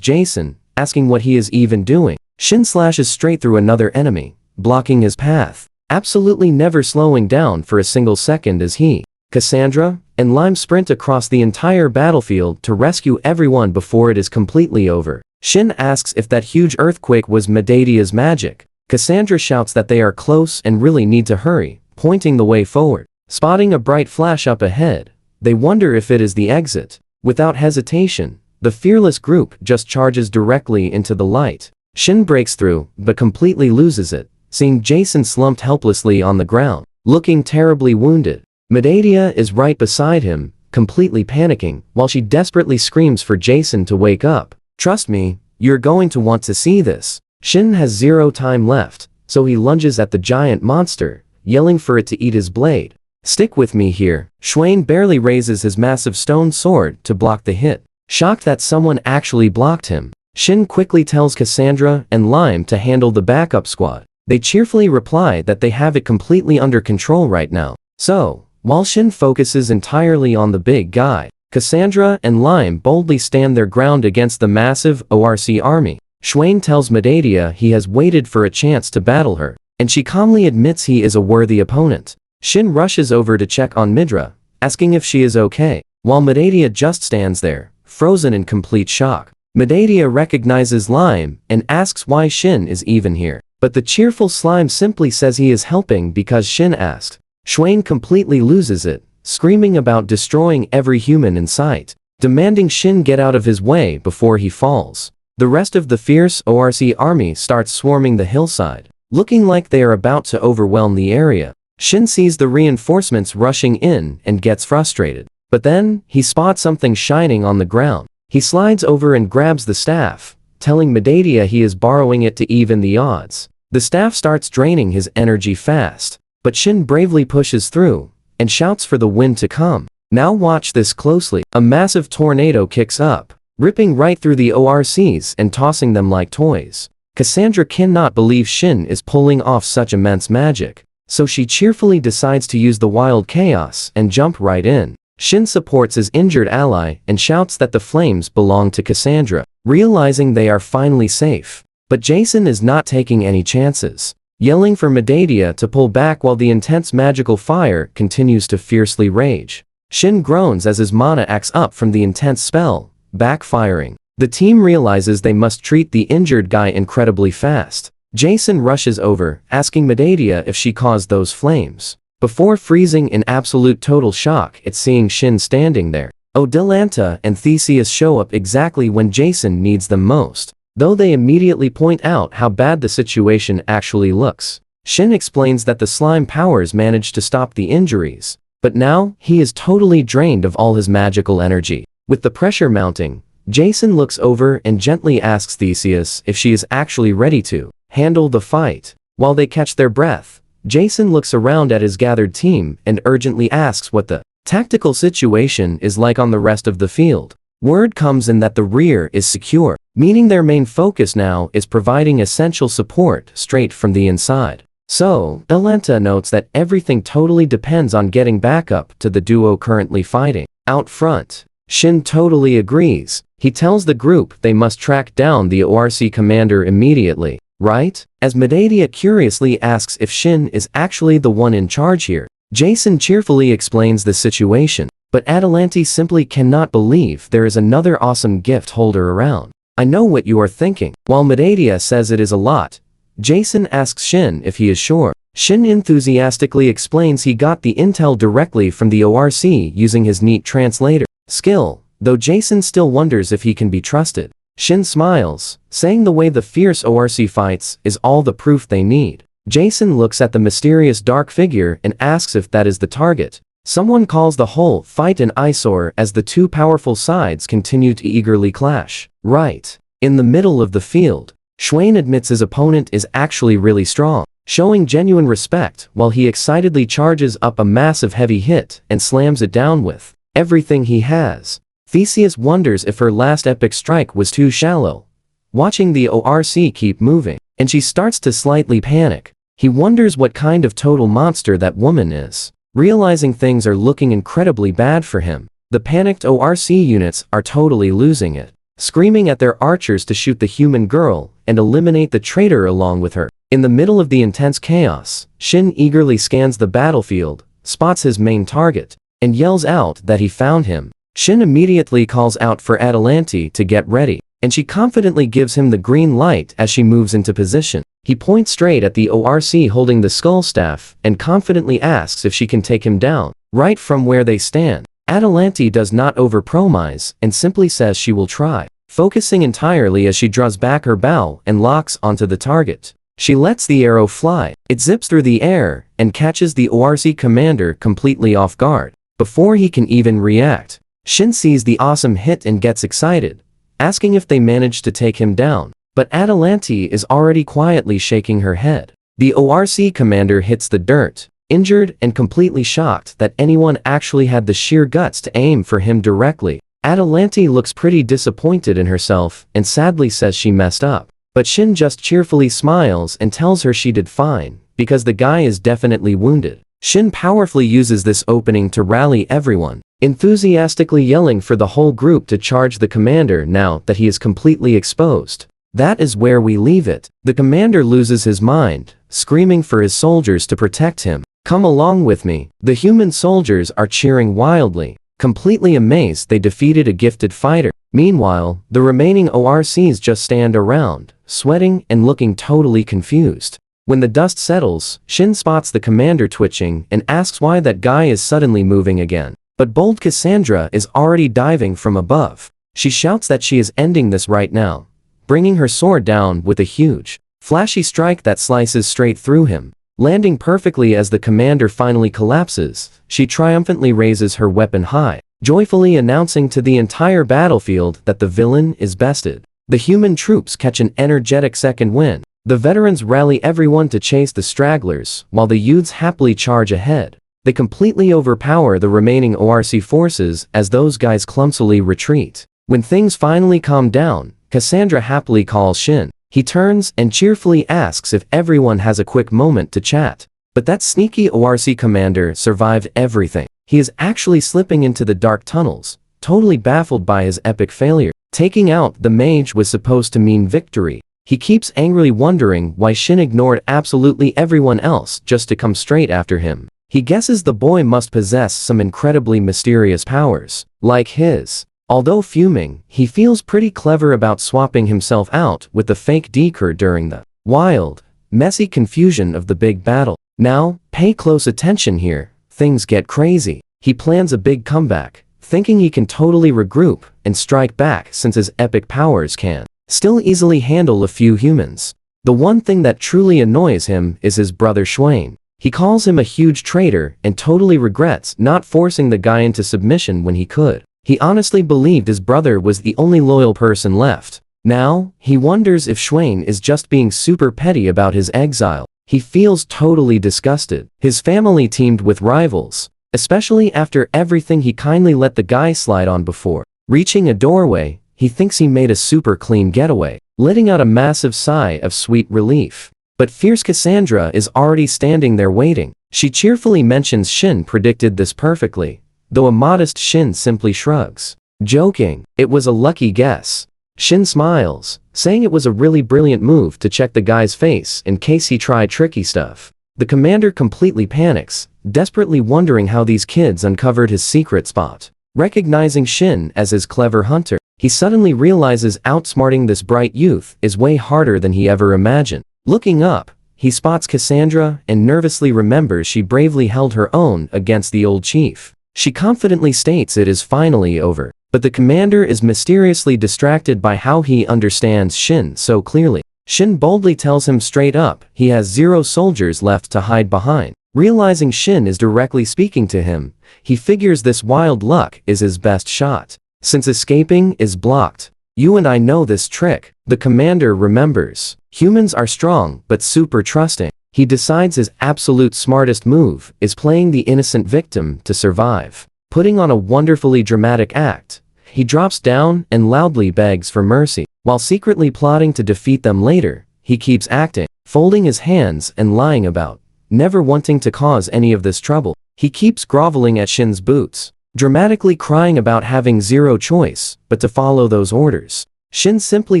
Jason, asking what he is even doing. Shin slashes straight through another enemy, blocking his path, absolutely never slowing down for a single second as he, Cassandra, and Lime sprint across the entire battlefield to rescue everyone before it is completely over. Shin asks if that huge earthquake was Medea's magic. Cassandra shouts that they are close and really need to hurry, pointing the way forward. Spotting a bright flash up ahead, they wonder if it is the exit. Without hesitation, the fearless group just charges directly into the light. Shin breaks through, but completely loses it, seeing Jason slumped helplessly on the ground, looking terribly wounded. Medea is right beside him, completely panicking, while she desperately screams for Jason to wake up. "Trust me, you're going to want to see this." Shin has zero time left, so he lunges at the giant monster, yelling for it to eat his blade. "Stick with me here." Swain barely raises his massive stone sword to block the hit. Shocked that someone actually blocked him, Shin quickly tells Cassandra and Lime to handle the backup squad. They cheerfully reply that they have it completely under control right now. So, while Shin focuses entirely on the big guy, Cassandra and Lime boldly stand their ground against the massive ORC army. Swain tells Medea he has waited for a chance to battle her, and she calmly admits he is a worthy opponent. Shin rushes over to check on Midra, asking if she is okay, while Medea just stands there, frozen in complete shock. Medea recognizes Lime and asks why Shin is even here, but the cheerful slime simply says he is helping because Shin asked. Swain completely loses it, screaming about destroying every human in sight, demanding Shin get out of his way before he falls. The rest of the fierce ORC army starts swarming the hillside, looking like they are about to overwhelm the area. Shin sees the reinforcements rushing in and gets frustrated. But then, he spots something shining on the ground. He slides over and grabs the staff, telling Medea he is borrowing it to even the odds. The staff starts draining his energy fast, but Shin bravely pushes through and shouts for the wind to come. Now watch this closely. A massive tornado kicks up, ripping right through the ORCs and tossing them like toys. Cassandra cannot believe Shin is pulling off such immense magic, so she cheerfully decides to use the wild chaos and jump right in. Shin supports his injured ally and shouts that the flames belong to Cassandra, realizing they are finally safe. But Jason is not taking any chances, yelling for Medea to pull back while the intense magical fire continues to fiercely rage. Shin groans as his mana acts up from the intense spell, backfiring. The team realizes they must treat the injured guy incredibly fast. Jason rushes over, asking Medea if she caused those flames, before freezing in absolute total shock at seeing Shin standing there. Odilanta and Theseus show up exactly when Jason needs them most, though they immediately point out how bad the situation actually looks. Shin explains that the slime powers managed to stop the injuries, but now he is totally drained of all his magical energy. With the pressure mounting, Jason looks over and gently asks Theseus if she is actually ready to handle the fight. While they catch their breath, Jason looks around at his gathered team and urgently asks what the tactical situation is like on the rest of the field. Word comes in that the rear is secure, meaning their main focus now is providing essential support straight from the inside. So, Elenta notes that everything totally depends on getting backup to the duo currently fighting out front. Shin totally agrees. He tells the group they must track down the ORC commander immediately, right? As Medea curiously asks if Shin is actually the one in charge here, Jason cheerfully explains the situation, but Adelanti simply cannot believe there is another awesome gift holder around. "I know what you are thinking." While Medea says it is a lot, Jason asks Shin if he is sure. Shin enthusiastically explains he got the intel directly from the ORC using his neat translator skill, though Jason still wonders if he can be trusted. Shin smiles, saying the way the fierce ORC fights is all the proof they need. Jason looks at the mysterious dark figure and asks if that is the target. Someone calls the whole fight an eyesore as the two powerful sides continue to eagerly clash. Right in the middle of the field, Swain admits his opponent is actually really strong, showing genuine respect while he excitedly charges up a massive heavy hit and slams it down with everything he has. Theseus wonders if her last epic strike was too shallow, watching the ORC keep moving, and she starts to slightly panic. He wonders what kind of total monster that woman is, realizing things are looking incredibly bad for him. The panicked ORC units are totally losing it, screaming at their archers to shoot the human girl and eliminate the traitor along with her. In the middle of the intense chaos, Shin eagerly scans the battlefield, spots his main target, and yells out that he found him. Shin immediately calls out for Adelanti to get ready, and she confidently gives him the green light as she moves into position. He points straight at the ORC holding the skull staff and confidently asks if she can take him down, right from where they stand. Adelanti does not overpromise and simply says she will try, focusing entirely as she draws back her bow and locks onto the target. She lets the arrow fly. It zips through the air and catches the ORC commander completely off guard. Before he can even react, Shin sees the awesome hit and gets excited, asking if they managed to take him down. But Atalante is already quietly shaking her head. The ORC commander hits the dirt, injured and completely shocked that anyone actually had the sheer guts to aim for him directly. Atalante looks pretty disappointed in herself and sadly says she messed up. But Shin just cheerfully smiles and tells her she did fine, because the guy is definitely wounded. Shin powerfully uses this opening to rally everyone, enthusiastically yelling for the whole group to charge the commander now that he is completely exposed. That is where we leave it. The commander loses his mind, screaming for his soldiers to protect him. Come along with me. The human soldiers are cheering wildly, completely amazed they defeated a gifted fighter. Meanwhile, the remaining ORCs just stand around, sweating and looking totally confused. When the dust settles, Shin spots the commander twitching and asks why that guy is suddenly moving again. But bold Cassandra is already diving from above. She shouts that she is ending this right now, bringing her sword down with a huge, flashy strike that slices straight through him. Landing perfectly as the commander finally collapses, she triumphantly raises her weapon high, joyfully announcing to the entire battlefield that the villain is bested. The human troops catch an energetic second wind. The veterans rally everyone to chase the stragglers, while the youths happily charge ahead. They completely overpower the remaining ORC forces as those guys clumsily retreat. When things finally calm down, Cassandra happily calls Shin. He turns and cheerfully asks if everyone has a quick moment to chat. But that sneaky ORC commander survived everything. He is actually slipping into the dark tunnels, totally baffled by his epic failure. Taking out the mage was supposed to mean victory. He keeps angrily wondering why Shin ignored absolutely everyone else just to come straight after him. He guesses the boy must possess some incredibly mysterious powers, like his. Although fuming, he feels pretty clever about swapping himself out with the fake Deeker during the wild, messy confusion of the big battle. Now, pay close attention here. Things get crazy. He plans a big comeback, thinking he can totally regroup and strike back since his epic powers can still easily handle a few humans. The one thing that truly annoys him is his brother Swain. He calls him a huge traitor and totally regrets not forcing the guy into submission when he could. He honestly believed his brother was the only loyal person left. Now, he wonders if Swain is just being super petty about his exile. He feels totally disgusted. His family teamed with rivals, especially after everything he kindly let the guy slide on before. Reaching a doorway, he thinks he made a super clean getaway, letting out a massive sigh of sweet relief. But fierce Cassandra is already standing there waiting. She cheerfully mentions Shin predicted this perfectly, though a modest Shin simply shrugs, joking, it was a lucky guess. Shin smiles, saying it was a really brilliant move to check the guy's face in case he tried tricky stuff. The commander completely panics, desperately wondering how these kids uncovered his secret spot. Recognizing Shin as his clever hunter, he suddenly realizes outsmarting this bright youth is way harder than he ever imagined. Looking up, he spots Cassandra and nervously remembers she bravely held her own against the old chief. She confidently states it is finally over, but the commander is mysteriously distracted by how he understands Shin so clearly. Shin boldly tells him straight up he has 0 soldiers left to hide behind. Realizing Shin is directly speaking to him, he figures this wild luck is his best shot. Since escaping is blocked, you and I know this trick. The commander remembers. Humans are strong but super trusting. He decides his absolute smartest move is playing the innocent victim to survive. Putting on a wonderfully dramatic act, he drops down and loudly begs for mercy. While secretly plotting to defeat them later, he keeps acting, folding his hands and lying about never wanting to cause any of this trouble. He keeps groveling at Shin's boots, dramatically crying about having 0 choice but to follow those orders. Shin simply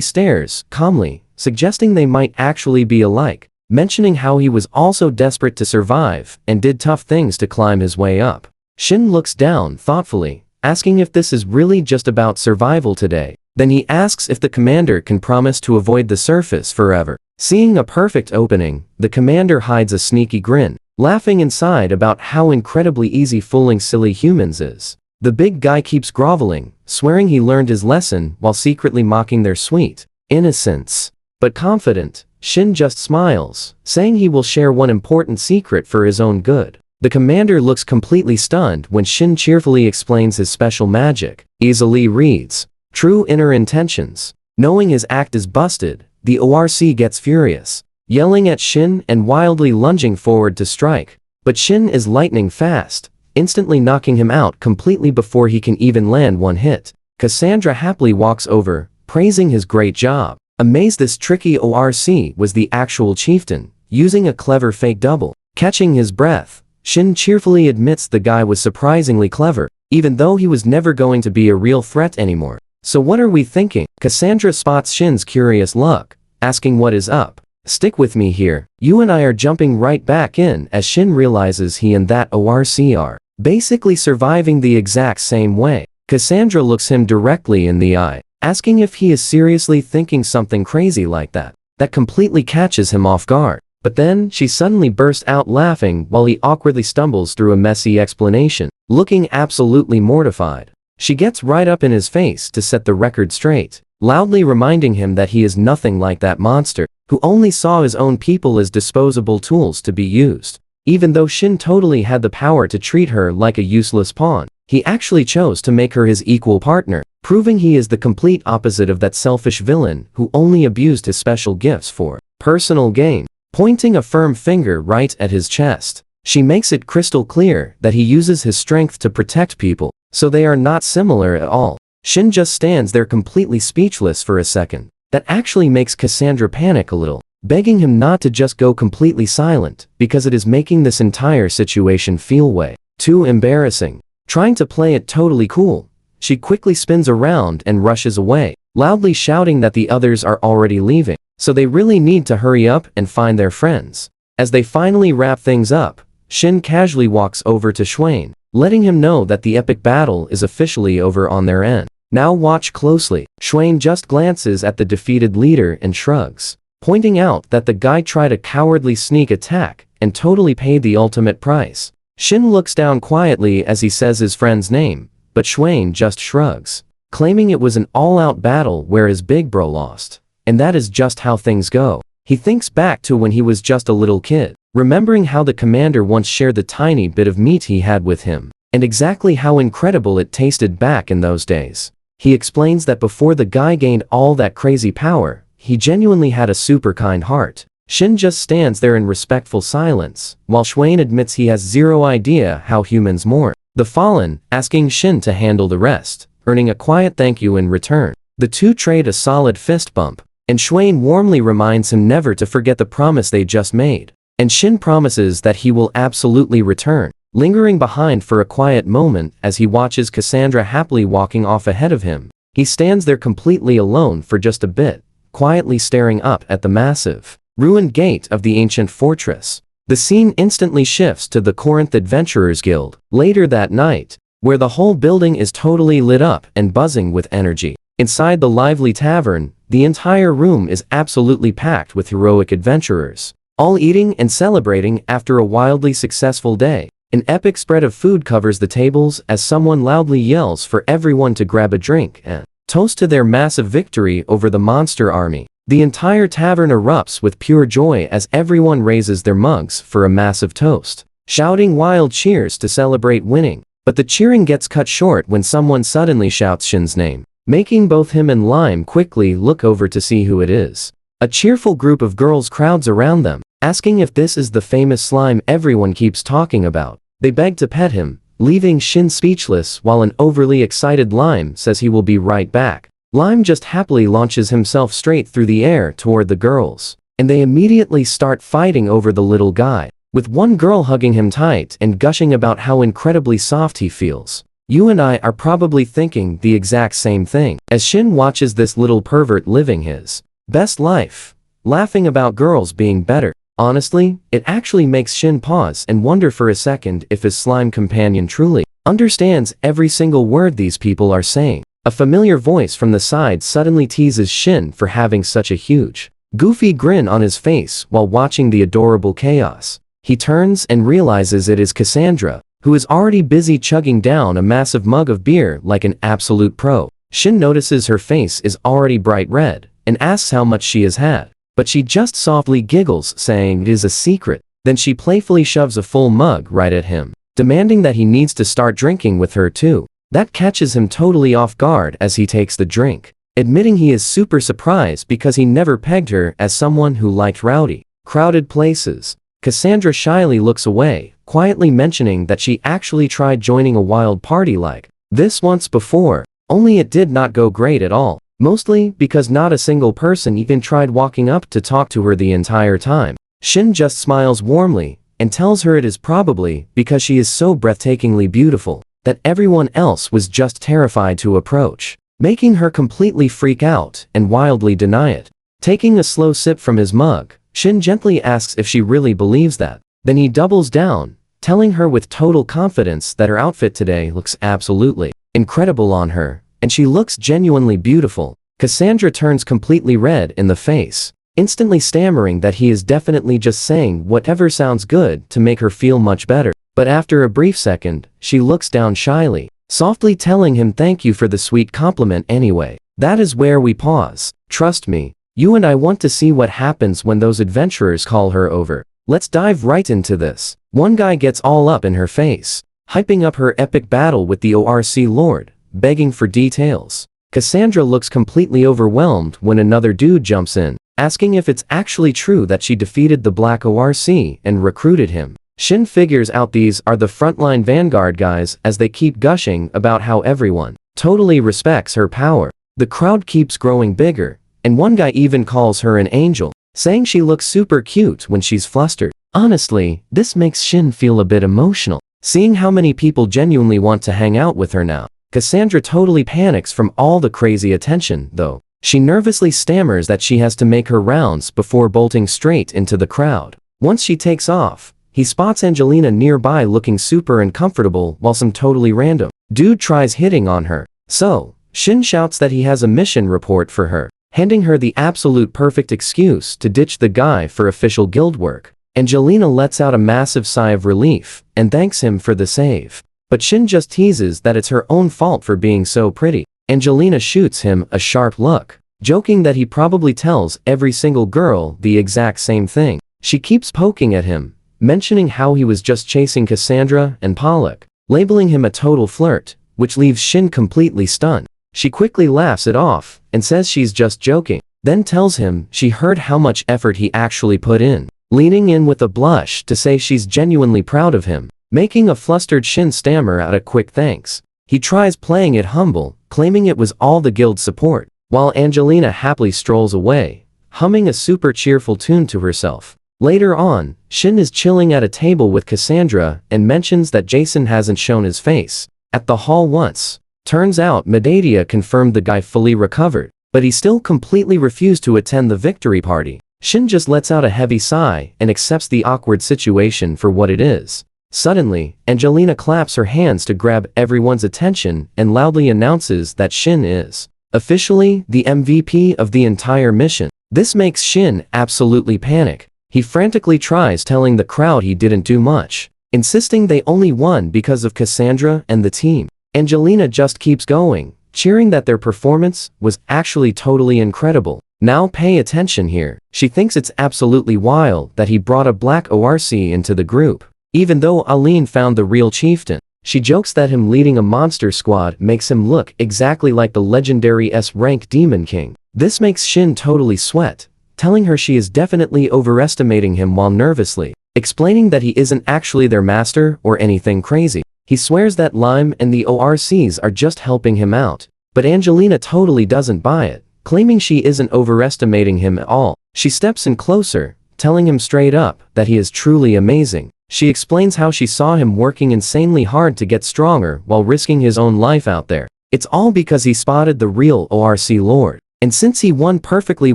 stares, calmly, suggesting they might actually be alike, mentioning how he was also desperate to survive and did tough things to climb his way up. Shin looks down thoughtfully, asking if this is really just about survival today. Then he asks if the commander can promise to avoid the surface forever. Seeing a perfect opening, the commander hides a sneaky grin, laughing inside about how incredibly easy fooling silly humans is. The big guy keeps groveling, swearing he learned his lesson while secretly mocking their sweet innocence. But confident, Shin just smiles, saying he will share one important secret for his own good. The commander looks completely stunned when Shin cheerfully explains his special magic. Easily reads true inner intentions. Knowing his act is busted, the ORC gets furious, yelling at Shin and wildly lunging forward to strike. But Shin is lightning fast, instantly knocking him out completely before he can even land one hit. Cassandra happily walks over, praising his great job. Amazed this tricky ORC was the actual chieftain, using a clever fake double. Catching his breath, Shin cheerfully admits the guy was surprisingly clever, even though he was never going to be a real threat anymore. So what are we thinking? Cassandra spots Shin's curious look, asking what is up. Stick with me here. You and I are jumping right back in as Shin realizes he and that ORC are basically surviving the exact same way. Cassandra looks him directly in the eye, asking if he is seriously thinking something crazy like that. That completely catches him off guard. But then she suddenly bursts out laughing while he awkwardly stumbles through a messy explanation, looking absolutely mortified. She gets right up in his face to set the record straight, loudly reminding him that he is nothing like that monster, who only saw his own people as disposable tools to be used. Even though Shin totally had the power to treat her like a useless pawn, he actually chose to make her his equal partner, proving he is the complete opposite of that selfish villain who only abused his special gifts for personal gain. Pointing a firm finger right at his chest, she makes it crystal clear that he uses his strength to protect people, so they are not similar at all. Shin just stands there completely speechless for a second. That actually makes Cassandra panic a little, begging him not to just go completely silent, because it is making this entire situation feel way too embarrassing. Trying to play it totally cool, she quickly spins around and rushes away, loudly shouting that the others are already leaving, so they really need to hurry up and find their friends. As they finally wrap things up, Shin casually walks over to Schwain, letting him know that the epic battle is officially over on their end. Now watch closely. Schwain just glances at the defeated leader and shrugs, pointing out that the guy tried a cowardly sneak attack and totally paid the ultimate price. Shin looks down quietly as he says his friend's name, but Schwain just shrugs, claiming it was an all-out battle where his big bro lost. And that is just how things go. He thinks back to when he was just a little kid, remembering how the commander once shared the tiny bit of meat he had with him, and exactly how incredible it tasted back in those days. He explains that before the guy gained all that crazy power, he genuinely had a super kind heart. Shin just stands there in respectful silence, while Schwain admits he has zero idea how humans mourn the fallen, asking Shin to handle the rest, earning a quiet thank you in return. The two trade a solid fist bump, and Schwain warmly reminds him never to forget the promise they just made. And Shin promises that he will absolutely return, lingering behind for a quiet moment as he watches Cassandra happily walking off ahead of him. He stands there completely alone for just a bit, quietly staring up at the massive, ruined gate of the ancient fortress. The scene instantly shifts to the Corinth Adventurers Guild, later that night, where the whole building is totally lit up and buzzing with energy. Inside the lively tavern, the entire room is absolutely packed with heroic adventurers, all eating and celebrating after a wildly successful day. An epic spread of food covers the tables as someone loudly yells for everyone to grab a drink and toast to their massive victory over the monster army. The entire tavern erupts with pure joy as everyone raises their mugs for a massive toast, shouting wild cheers to celebrate winning. But the cheering gets cut short when someone suddenly shouts Shin's name, making both him and Lime quickly look over to see who it is. A cheerful group of girls crowds around them, asking if this is the famous slime everyone keeps talking about. They beg to pet him, leaving Shin speechless while an overly excited Lime says he will be right back. Lime just happily launches himself straight through the air toward the girls, and they immediately start fighting over the little guy, with one girl hugging him tight and gushing about how incredibly soft he feels. You and I are probably thinking the exact same thing, as Shin watches this little pervert living his best life, laughing about girls being better. Honestly, it actually makes Shin pause and wonder for a second if his slime companion truly understands every single word these people are saying. A familiar voice from the side suddenly teases Shin for having such a huge, goofy grin on his face while watching the adorable chaos. He turns and realizes it is Cassandra, who is already busy chugging down a massive mug of beer like an absolute pro. Shin notices her face is already bright red, and asks how much she has had. But she just softly giggles, saying it is a secret. Then she playfully shoves a full mug right at him, demanding that he needs to start drinking with her too. That catches him totally off guard as he takes the drink, admitting he is super surprised because he never pegged her as someone who liked rowdy, crowded places. Cassandra shyly looks away, quietly mentioning that she actually tried joining a wild party like this once before, only it did not go great at all, mostly because not a single person even tried walking up to talk to her the entire time. Shin just smiles warmly, and tells her it is probably because she is so breathtakingly beautiful, that everyone else was just terrified to approach, making her completely freak out and wildly deny it. Taking a slow sip from his mug, Shin gently asks if she really believes that. Then he doubles down, telling her with total confidence that her outfit today looks absolutely incredible on her, and she looks genuinely beautiful. Cassandra turns completely red in the face, instantly stammering that he is definitely just saying whatever sounds good to make her feel much better. But after a brief second, she looks down shyly, softly telling him thank you for the sweet compliment anyway. That is where we pause. Trust me, you and I want to see what happens when those adventurers call her over. Let's dive right into this. One guy gets all up in her face, hyping up her epic battle with the ORC Lord, begging for details. Cassandra looks completely overwhelmed when another dude jumps in, asking if it's actually true that she defeated the Black ORC and recruited him. Shin figures out these are the frontline vanguard guys as they keep gushing about how everyone totally respects her power. The crowd keeps growing bigger, and one guy even calls her an angel, saying she looks super cute when she's flustered. Honestly, this makes Shin feel a bit emotional, seeing how many people genuinely want to hang out with her now. Cassandra totally panics from all the crazy attention, though. She nervously stammers that she has to make her rounds before bolting straight into the crowd. Once she takes off, he spots Angelina nearby looking super uncomfortable while some totally random dude tries hitting on her. So, Shin shouts that he has a mission report for her, handing her the absolute perfect excuse to ditch the guy for official guild work. Angelina lets out a massive sigh of relief and thanks him for the save. But Shin just teases that it's her own fault for being so pretty. Angelina shoots him a sharp look, joking that he probably tells every single girl the exact same thing. She keeps poking at him, mentioning how he was just chasing Cassandra and Pollock, labeling him a total flirt, which leaves Shin completely stunned. She quickly laughs it off and says she's just joking, then tells him she heard how much effort he actually put in, leaning in with a blush to say she's genuinely proud of him, making a flustered Shin stammer out a quick thanks. He tries playing it humble, claiming it was all the guild's support, while Angelina happily strolls away, humming a super cheerful tune to herself. Later on, Shin is chilling at a table with Cassandra and mentions that Jason hasn't shown his face at the hall once. Turns out Medadia confirmed the guy fully recovered, but he still completely refused to attend the victory party. Shin just lets out a heavy sigh and accepts the awkward situation for what it is. Suddenly, Angelina claps her hands to grab everyone's attention and loudly announces that Shin is officially the MVP of the entire mission. This makes Shin absolutely panic. He frantically tries telling the crowd he didn't do much, insisting they only won because of Cassandra and the team. Angelina just keeps going, cheering that their performance was actually totally incredible. Now pay attention here. She thinks it's absolutely wild that he brought a Black ORC into the group, even though Aline found the real chieftain. She jokes that him leading a monster squad makes him look exactly like the legendary S-rank Demon King. This makes Shin totally sweat, telling her she is definitely overestimating him while nervously explaining that he isn't actually their master or anything crazy. He swears that Lime and the ORCs are just helping him out, but Angelina totally doesn't buy it, claiming she isn't overestimating him at all. She steps in closer, telling him straight up that he is truly amazing. She explains how she saw him working insanely hard to get stronger while risking his own life out there. It's all because he spotted the real ORC Lord, and since he won perfectly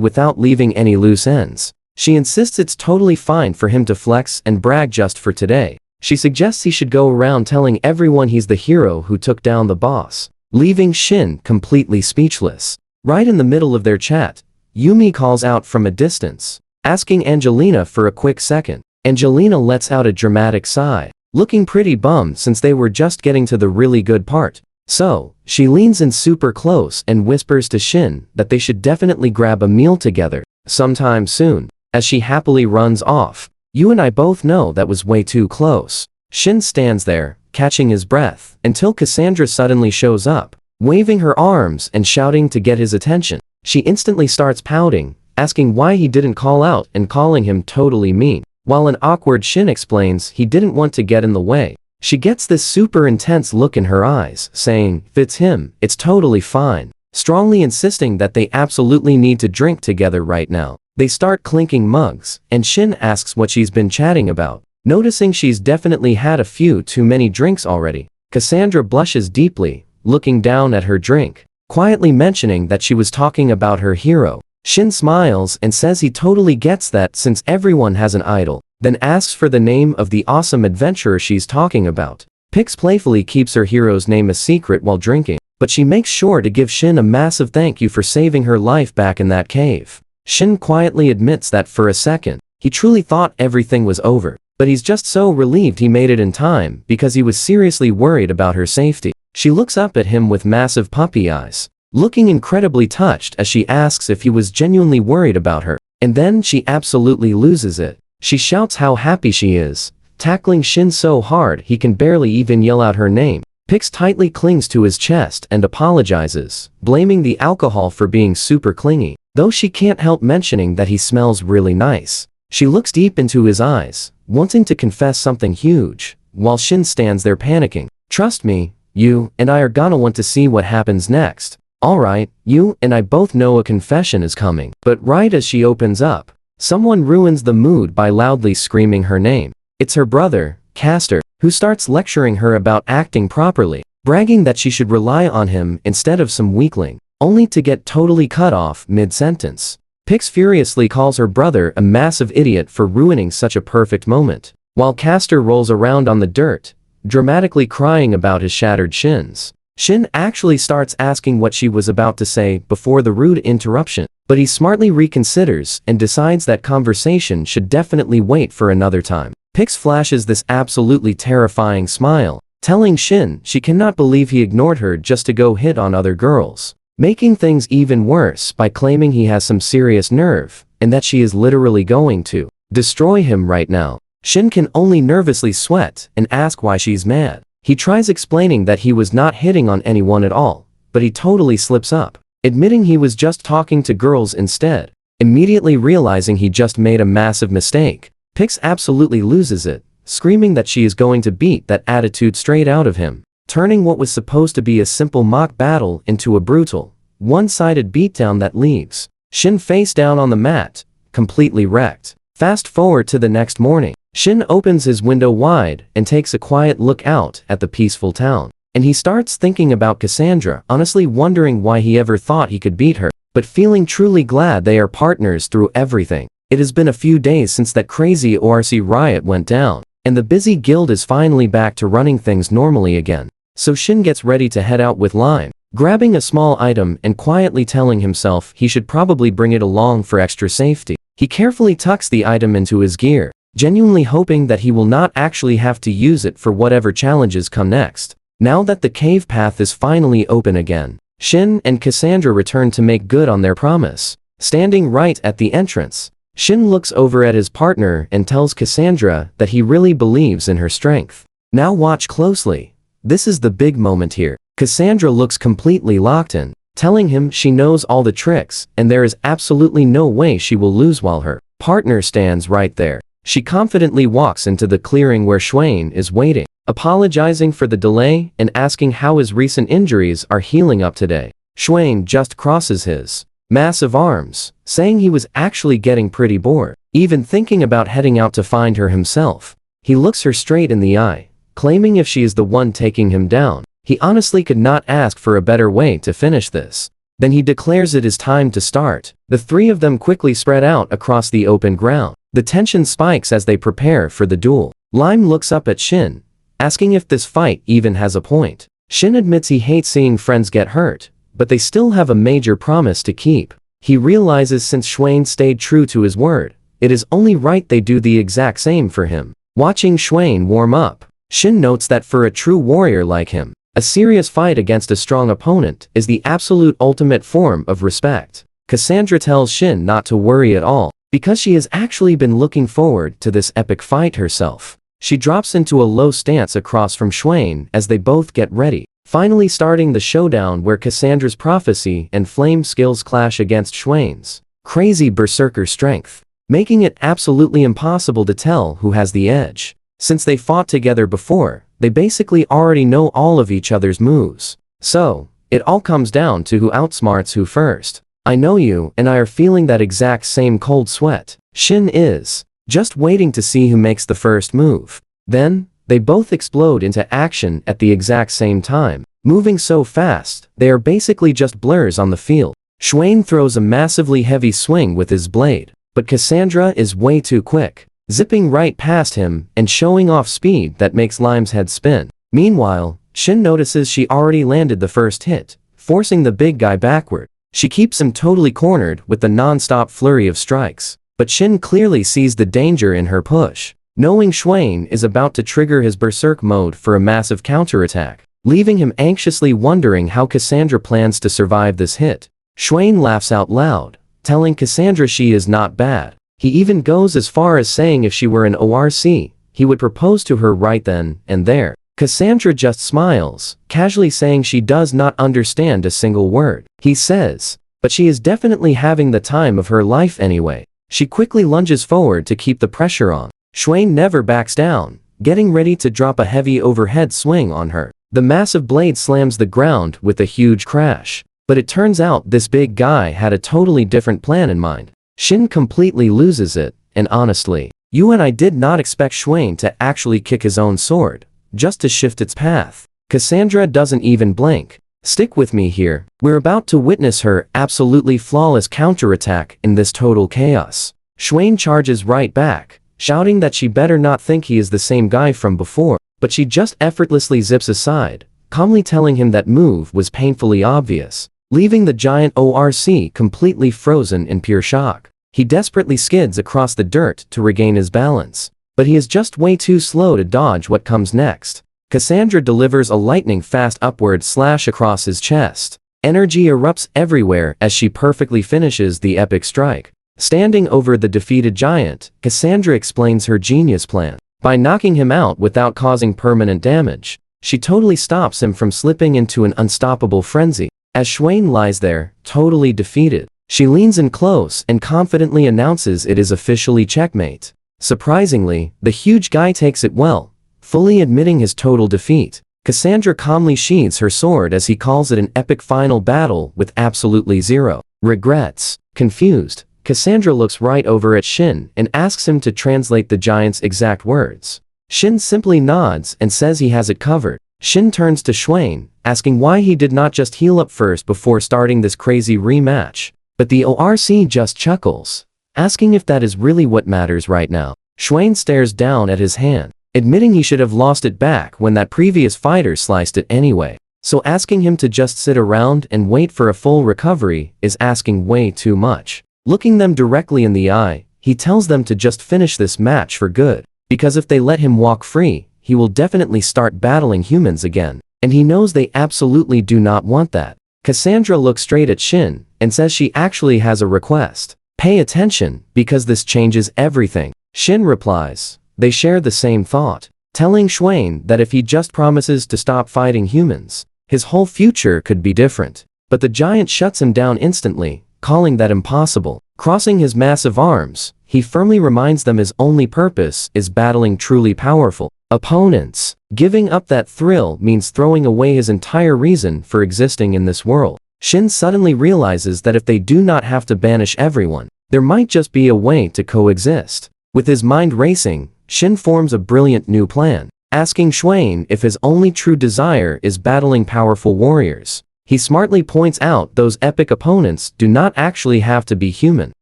without leaving any loose ends, she insists it's totally fine for him to flex and brag just for today. She suggests he should go around telling everyone he's the hero who took down the boss, leaving Shin completely speechless. Right in the middle of their chat, Yumi calls out from a distance, asking Angelina for a quick second. Angelina lets out a dramatic sigh, looking pretty bummed since they were just getting to the really good part. So, she leans in super close and whispers to Shin that they should definitely grab a meal together, sometime soon. As she happily runs off, "You and I both know that was way too close." Shin stands there, catching his breath, until Cassandra suddenly shows up, waving her arms and shouting to get his attention. She instantly starts pouting, asking why he didn't call out and calling him totally mean, while an awkward Shin explains he didn't want to get in the way. She gets this super intense look in her eyes, saying, "If it's him, it's totally fine," strongly insisting that they absolutely need to drink together right now. They start clinking mugs, and Shin asks what she's been chatting about. Noticing she's definitely had a few too many drinks already, Cassandra blushes deeply, looking down at her drink, quietly mentioning that she was talking about her hero. Shin smiles and says he totally gets that since everyone has an idol, then asks for the name of the awesome adventurer she's talking about. Pix playfully keeps her hero's name a secret while drinking, but she makes sure to give Shin a massive thank you for saving her life back in that cave. Shin quietly admits that for a second, he truly thought everything was over, but he's just so relieved he made it in time because he was seriously worried about her safety. She looks up at him with massive puppy eyes, looking incredibly touched as she asks if he was genuinely worried about her, and then she absolutely loses it. She shouts how happy she is, tackling Shin so hard he can barely even yell out her name. Pix tightly clings to his chest and apologizes, blaming the alcohol for being super clingy, though she can't help mentioning that he smells really nice. She looks deep into his eyes, wanting to confess something huge, while Shin stands there panicking. "Trust me, you and I are gonna want to see what happens next. Alright, you and I both know a confession is coming." But right as she opens up, someone ruins the mood by loudly screaming her name. It's her brother, Castor, who starts lecturing her about acting properly, bragging that she should rely on him instead of some weakling, only to get totally cut off mid-sentence. Pix furiously calls her brother a massive idiot for ruining such a perfect moment, while Castor rolls around on the dirt, dramatically crying about his shattered shins. Shin actually starts asking what she was about to say before the rude interruption, but he smartly reconsiders and decides that conversation should definitely wait for another time. Pix flashes this absolutely terrifying smile, telling Shin she cannot believe he ignored her just to go hit on other girls, making things even worse by claiming he has some serious nerve, and that she is literally going to destroy him right now. Shin can only nervously sweat and ask why she's mad. He tries explaining that he was not hitting on anyone at all, but he totally slips up, admitting he was just talking to girls instead. Immediately realizing he just made a massive mistake, Pix absolutely loses it, screaming that she is going to beat that attitude straight out of him, turning what was supposed to be a simple mock battle into a brutal, one-sided beatdown that leaves Shin face down on the mat, completely wrecked. Fast forward to the next morning. Shin opens his window wide and takes a quiet look out at the peaceful town, and he starts thinking about Cassandra, honestly wondering why he ever thought he could beat her, but feeling truly glad they are partners through everything. It has been a few days since that crazy ORC riot went down, and the busy guild is finally back to running things normally again. So Shin gets ready to head out with Lime, grabbing a small item and quietly telling himself he should probably bring it along for extra safety. He carefully tucks the item into his gear, genuinely hoping that he will not actually have to use it for whatever challenges come next. Now that the cave path is finally open again, Shin and Cassandra return to make good on their promise. Standing right at the entrance, Shin looks over at his partner and tells Cassandra that he really believes in her strength. Now watch closely. This is the big moment here. Cassandra looks completely locked in, telling him she knows all the tricks and there is absolutely no way she will lose while her partner stands right there. She confidently walks into the clearing where Swain is waiting, apologizing for the delay and asking how his recent injuries are healing up today. Swain just crosses his massive arms, saying he was actually getting pretty bored, even thinking about heading out to find her himself. He looks her straight in the eye, claiming if she is the one taking him down, he honestly could not ask for a better way to finish this. Then he declares it is time to start. The three of them quickly spread out across the open ground. The tension spikes as they prepare for the duel. Lime looks up at Shin, asking if this fight even has a point. Shin admits he hates seeing friends get hurt, but they still have a major promise to keep. He realizes since Swain stayed true to his word, it is only right they do the exact same for him. Watching Swain warm up, Shin notes that for a true warrior like him, A serious fight against a strong opponent is the absolute ultimate form of respect. Cassandra tells Shin not to worry at all, because she has actually been looking forward to this epic fight herself. She drops into a low stance across from Swain as they both get ready, finally starting the showdown where Cassandra's prophecy and flame skills clash against Swain's crazy berserker strength, making it absolutely impossible to tell who has the edge. Since they fought together before, they basically already know all of each other's moves. So, it all comes down to who outsmarts who first. I know you and I are feeling that exact same cold sweat. Shin is just waiting to see who makes the first move. Then, they both explode into action at the exact same time, moving so fast, they are basically just blurs on the field. Swain throws a massively heavy swing with his blade, but Cassandra is way too quick, zipping right past him and showing off speed that makes Lime's head spin. Meanwhile, Shin notices she already landed the first hit, forcing the big guy backward. She keeps him totally cornered with the non-stop flurry of strikes, but Shin clearly sees the danger in her push, knowing Swain is about to trigger his berserk mode for a massive counterattack, leaving him anxiously wondering how Cassandra plans to survive this hit. Swain laughs out loud, telling Cassandra she is not bad. He even goes as far as saying if she were an ORC, he would propose to her right then and there. Cassandra just smiles, casually saying she does not understand a single word he says, but she is definitely having the time of her life anyway. She quickly lunges forward to keep the pressure on. Swain never backs down, getting ready to drop a heavy overhead swing on her. The massive blade slams the ground with a huge crash, but it turns out this big guy had a totally different plan in mind. Shin completely loses it, and honestly, you and I did not expect Swain to actually kick his own sword, just to shift its path. Cassandra doesn't even blink. Stick with me here, we're about to witness her absolutely flawless counterattack in this total chaos. Swain charges right back, shouting that she better not think he is the same guy from before, but she just effortlessly zips aside, calmly telling him that move was painfully obvious, leaving the giant ORC completely frozen in pure shock. He desperately skids across the dirt to regain his balance, but he is just way too slow to dodge what comes next. Cassandra delivers a lightning-fast upward slash across his chest. Energy erupts everywhere as she perfectly finishes the epic strike. Standing over the defeated giant, Cassandra explains her genius plan. By knocking him out without causing permanent damage, she totally stops him from slipping into an unstoppable frenzy. As Swain lies there, totally defeated, she leans in close and confidently announces it is officially checkmate. Surprisingly, the huge guy takes it well, fully admitting his total defeat. Cassandra calmly sheathes her sword as he calls it an epic final battle with absolutely zero regrets. Confused, Cassandra looks right over at Shin and asks him to translate the giant's exact words. Shin simply nods and says he has it covered. Shin turns to Swain, asking why he did not just heal up first before starting this crazy rematch. But the ORC just chuckles, asking if that is really what matters right now. Swain stares down at his hand, admitting he should have lost it back when that previous fighter sliced it anyway. So asking him to just sit around and wait for a full recovery is asking way too much. Looking them directly in the eye, he tells them to just finish this match for good, because if they let him walk free, he will definitely start battling humans again, and he knows they absolutely do not want that. Cassandra looks straight at Shin and says she actually has a request. Pay attention, because this changes everything. Shin replies. They share the same thought, telling Swain that if he just promises to stop fighting humans, his whole future could be different. But the giant shuts him down instantly, calling that impossible. Crossing his massive arms, he firmly reminds them his only purpose is battling truly powerful opponents. Giving up that thrill means throwing away his entire reason for existing in this world. Shin suddenly realizes that if they do not have to banish everyone, there might just be a way to coexist. With his mind racing, Shin forms a brilliant new plan, asking Swain if his only true desire is battling powerful warriors. He smartly points out those epic opponents do not actually have to be human.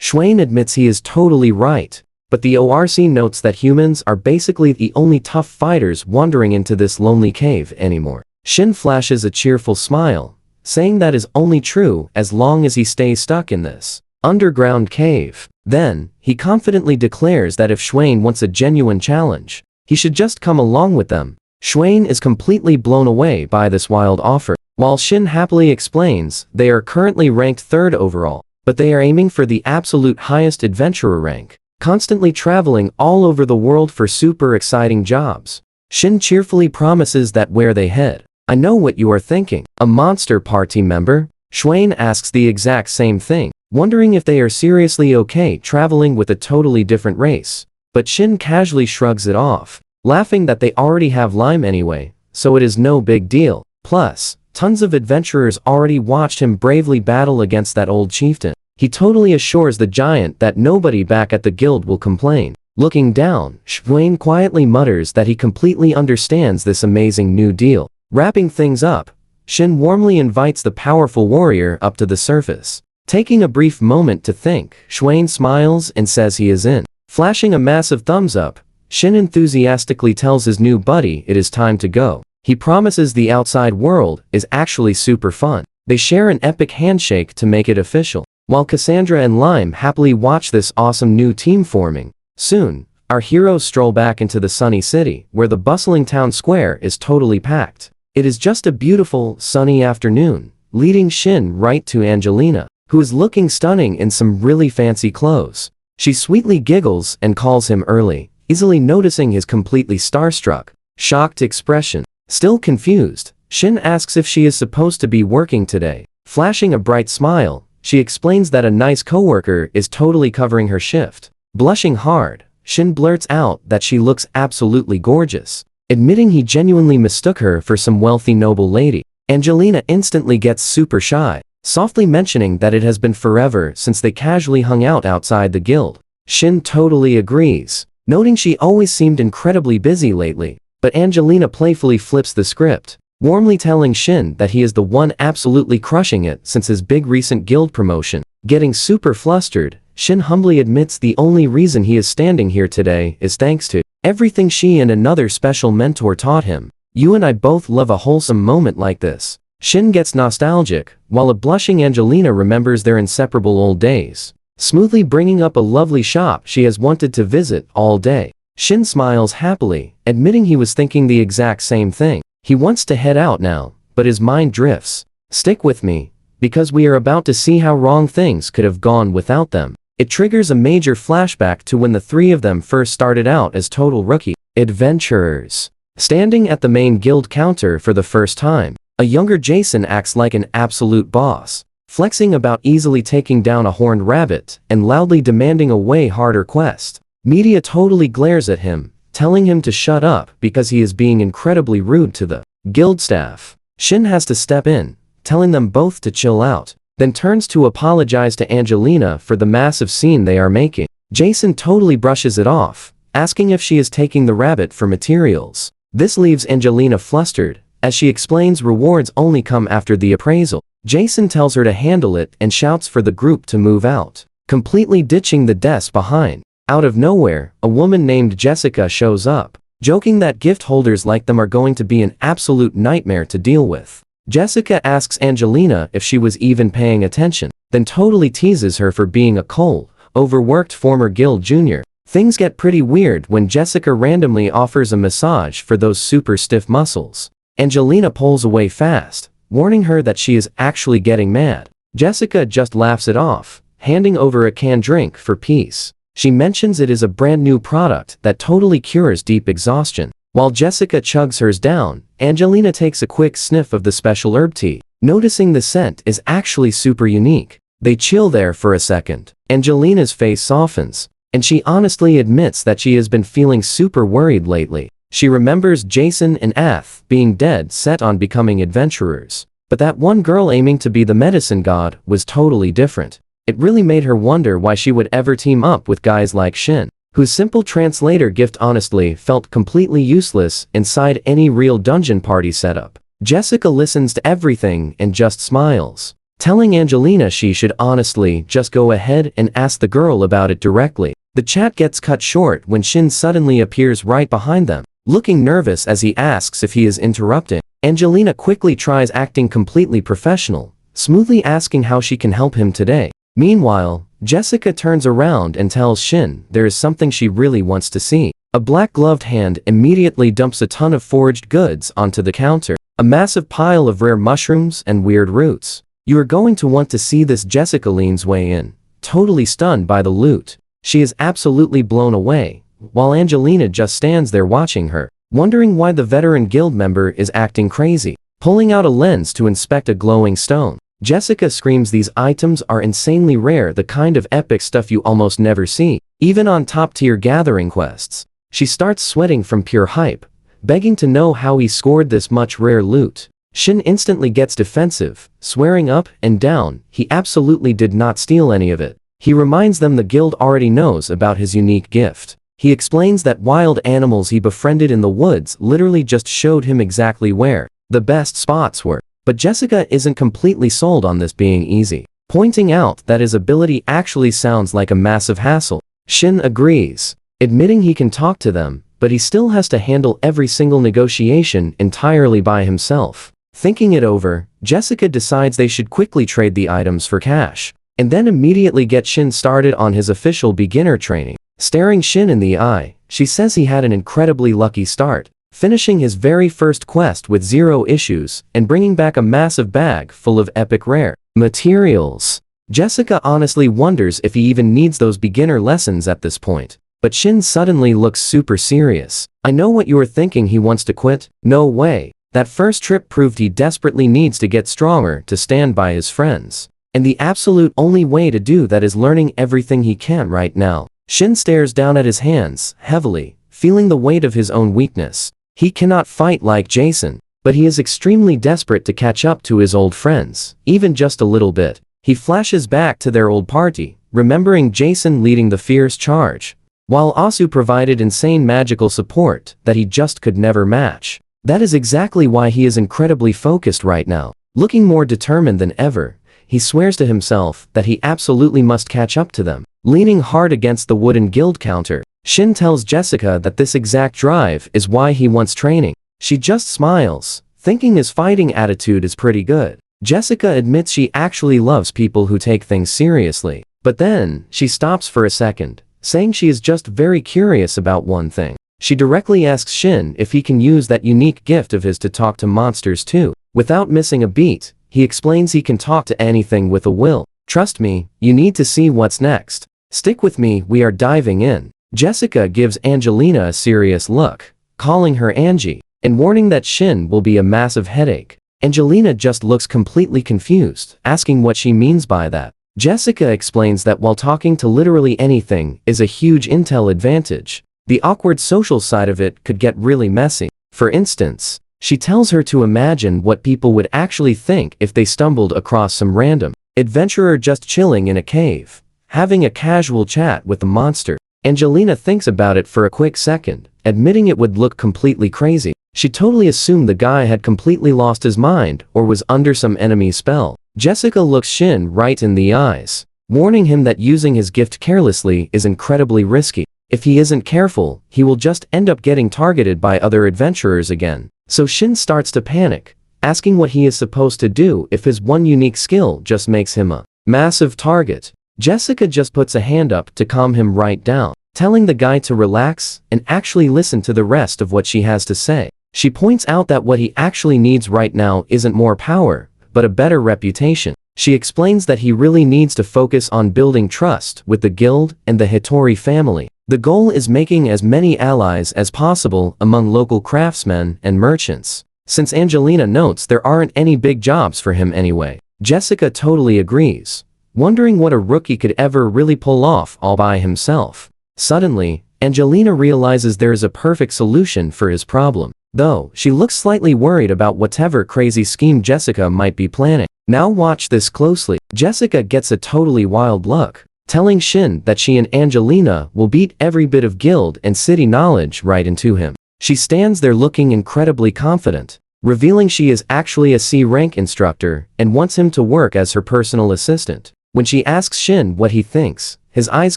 Swain admits he is totally right, but the ORC notes that humans are basically the only tough fighters wandering into this lonely cave anymore. Shin flashes a cheerful smile, saying that is only true as long as he stays stuck in this underground cave. Then, he confidently declares that if Swain wants a genuine challenge, he should just come along with them. Swain is completely blown away by this wild offer. While Shin happily explains they are currently ranked 3rd overall, but they are aiming for the absolute highest adventurer rank, constantly traveling all over the world for super exciting jobs. Shin cheerfully promises that where they head. I know what you are thinking. A monster party member? Swain asks the exact same thing, wondering if they are seriously okay traveling with a totally different race. But Shin casually shrugs it off, laughing that they already have Lime anyway, so it is no big deal. Plus, tons of adventurers already watched him bravely battle against that old chieftain. He totally assures the giant that nobody back at the guild will complain. Looking down, Swain quietly mutters that he completely understands this amazing new deal. Wrapping things up, Shin warmly invites the powerful warrior up to the surface. Taking a brief moment to think, Swain smiles and says he is in. Flashing a massive thumbs up, Shin enthusiastically tells his new buddy it is time to go. He promises the outside world is actually super fun. They share an epic handshake to make it official, while Cassandra and Lime happily watch this awesome new team forming. Soon, our heroes stroll back into the sunny city, where the bustling town square is totally packed. It is just a beautiful, sunny afternoon, leading Shin right to Angelina, who is looking stunning in some really fancy clothes. She sweetly giggles and calls him early, easily noticing his completely starstruck, shocked expression. Still confused, Shin asks if she is supposed to be working today. Flashing a bright smile, she explains that a nice coworker is totally covering her shift. Blushing hard, Shin blurts out that she looks absolutely gorgeous, admitting he genuinely mistook her for some wealthy noble lady. Angelina instantly gets super shy, softly mentioning that it has been forever since they casually hung out outside the guild. Shin totally agrees, noting she always seemed incredibly busy lately, but Angelina playfully flips the script, warmly telling Shin that he is the one absolutely crushing it since his big recent guild promotion. Getting super flustered, Shin humbly admits the only reason he is standing here today is thanks to everything she and another special mentor taught him. You and I both love a wholesome moment like this. Shin gets nostalgic, while a blushing Angelina remembers their inseparable old days, smoothly bringing up a lovely shop she has wanted to visit all day. Shin smiles happily, admitting he was thinking the exact same thing. He wants to head out now, but his mind drifts. Stick with me, because we are about to see how wrong things could have gone without them. It triggers a major flashback to when the three of them first started out as total rookie adventurers. Standing at the main guild counter for the first time, a younger Jason acts like an absolute boss, flexing about easily taking down a horned rabbit and loudly demanding a way harder quest. Media totally glares at him, telling him to shut up because he is being incredibly rude to the guild staff. Shin has to step in, telling them both to chill out, then turns to apologize to Angelina for the massive scene they are making. Jason totally brushes it off, asking if she is taking the rabbit for materials. This leaves Angelina flustered, as she explains rewards only come after the appraisal. Jason tells her to handle it and shouts for the group to move out, completely ditching the desk behind. Out of nowhere, a woman named Jessica shows up, joking that gift holders like them are going to be an absolute nightmare to deal with. Jessica asks Angelina if she was even paying attention, then totally teases her for being a cold, overworked former guild junior. Things get pretty weird when Jessica randomly offers a massage for those super stiff muscles. Angelina pulls away fast, warning her that she is actually getting mad. Jessica just laughs it off, handing over a canned drink for peace. She mentions it is a brand new product that totally cures deep exhaustion. While Jessica chugs hers down, Angelina takes a quick sniff of the special herb tea, noticing the scent is actually super unique. They chill there for a second. Angelina's face softens, and she honestly admits that she has been feeling super worried lately. She remembers Jason and Ath being dead set on becoming adventurers, but that one girl aiming to be the medicine god was totally different. It really made her wonder why she would ever team up with guys like Shin, whose simple translator gift honestly felt completely useless inside any real dungeon party setup. Jessica listens to everything and just smiles, telling Angelina she should honestly just go ahead and ask the girl about it directly. The chat gets cut short when Shin suddenly appears right behind them, looking nervous as he asks if he is interrupting. Angelina quickly tries acting completely professional, smoothly asking how she can help him today. Meanwhile, Jessica turns around and tells Shin there is something she really wants to see. A black-gloved hand immediately dumps a ton of foraged goods onto the counter. A massive pile of rare mushrooms and weird roots. You are going to want to see this. Jessica leans way in, totally stunned by the loot. She is absolutely blown away, while Angelina just stands there watching her, wondering why the veteran guild member is acting crazy. Pulling out a lens to inspect a glowing stone, Jessica screams these items are insanely rare, the kind of epic stuff you almost never see, even on top-tier gathering quests. She starts sweating from pure hype, begging to know how he scored this much rare loot. Shin instantly gets defensive, swearing up and down he absolutely did not steal any of it. He reminds them the guild already knows about his unique gift. He explains that wild animals he befriended in the woods literally just showed him exactly where the best spots were. But Jessica isn't completely sold on this being easy, pointing out that his ability actually sounds like a massive hassle. Shin agrees, admitting he can talk to them, but he still has to handle every single negotiation entirely by himself. Thinking it over, Jessica decides they should quickly trade the items for cash, and then immediately get Shin started on his official beginner training. Staring Shin in the eye, she says he had an incredibly lucky start, finishing his very first quest with 0 issues and bringing back a massive bag full of epic rare materials. Jessica honestly wonders if he even needs those beginner lessons at this point. But Shin suddenly looks super serious. I know what you are thinking, he wants to quit. No way. That first trip proved he desperately needs to get stronger to stand by his friends. And the absolute only way to do that is learning everything he can right now. Shin stares down at his hands, heavily, feeling the weight of his own weakness. He cannot fight like Jason, but he is extremely desperate to catch up to his old friends, even just a little bit. He flashes back to their old party, remembering Jason leading the fierce charge, while Asu provided insane magical support that he just could never match. That is exactly why he is incredibly focused right now. Looking more determined than ever, he swears to himself that he absolutely must catch up to them. Leaning hard against the wooden guild counter, Shin tells Jessica that this exact drive is why he wants training. She just smiles, thinking his fighting attitude is pretty good. Jessica admits she actually loves people who take things seriously. But then, she stops for a second, saying she is just very curious about one thing. She directly asks Shin if he can use that unique gift of his to talk to monsters too. Without missing a beat, he explains he can talk to anything with a will. Trust me, you need to see what's next. Stick with me, we are diving in. Jessica gives Angelina a serious look, calling her Angie, and warning that Shin will be a massive headache. Angelina just looks completely confused, asking what she means by that. Jessica explains that while talking to literally anything is a huge intel advantage, the awkward social side of it could get really messy. For instance, she tells her to imagine what people would actually think if they stumbled across some random adventurer just chilling in a cave, having a casual chat with a monster. Angelina thinks about it for a quick second, admitting it would look completely crazy. She totally assumed the guy had completely lost his mind or was under some enemy spell. Jessica looks Shin right in the eyes, warning him that using his gift carelessly is incredibly risky. If he isn't careful, he will just end up getting targeted by other adventurers again. So Shin starts to panic, asking what he is supposed to do if his one unique skill just makes him a massive target. Jessica just puts a hand up to calm him right down, telling the guy to relax and actually listen to the rest of what she has to say. She points out that what he actually needs right now isn't more power, but a better reputation. She explains that he really needs to focus on building trust with the guild and the Hitori family. The goal is making as many allies as possible among local craftsmen and merchants. Since Angelina notes there aren't any big jobs for him anyway, Jessica totally agrees, wondering what a rookie could ever really pull off all by himself. Suddenly, Angelina realizes there is a perfect solution for his problem, though she looks slightly worried about whatever crazy scheme Jessica might be planning. Now watch this closely. Jessica gets a totally wild look, telling Shin that she and Angelina will beat every bit of guild and city knowledge right into him. She stands there looking incredibly confident, revealing she is actually a C-rank instructor and wants him to work as her personal assistant. When she asks Shin what he thinks, his eyes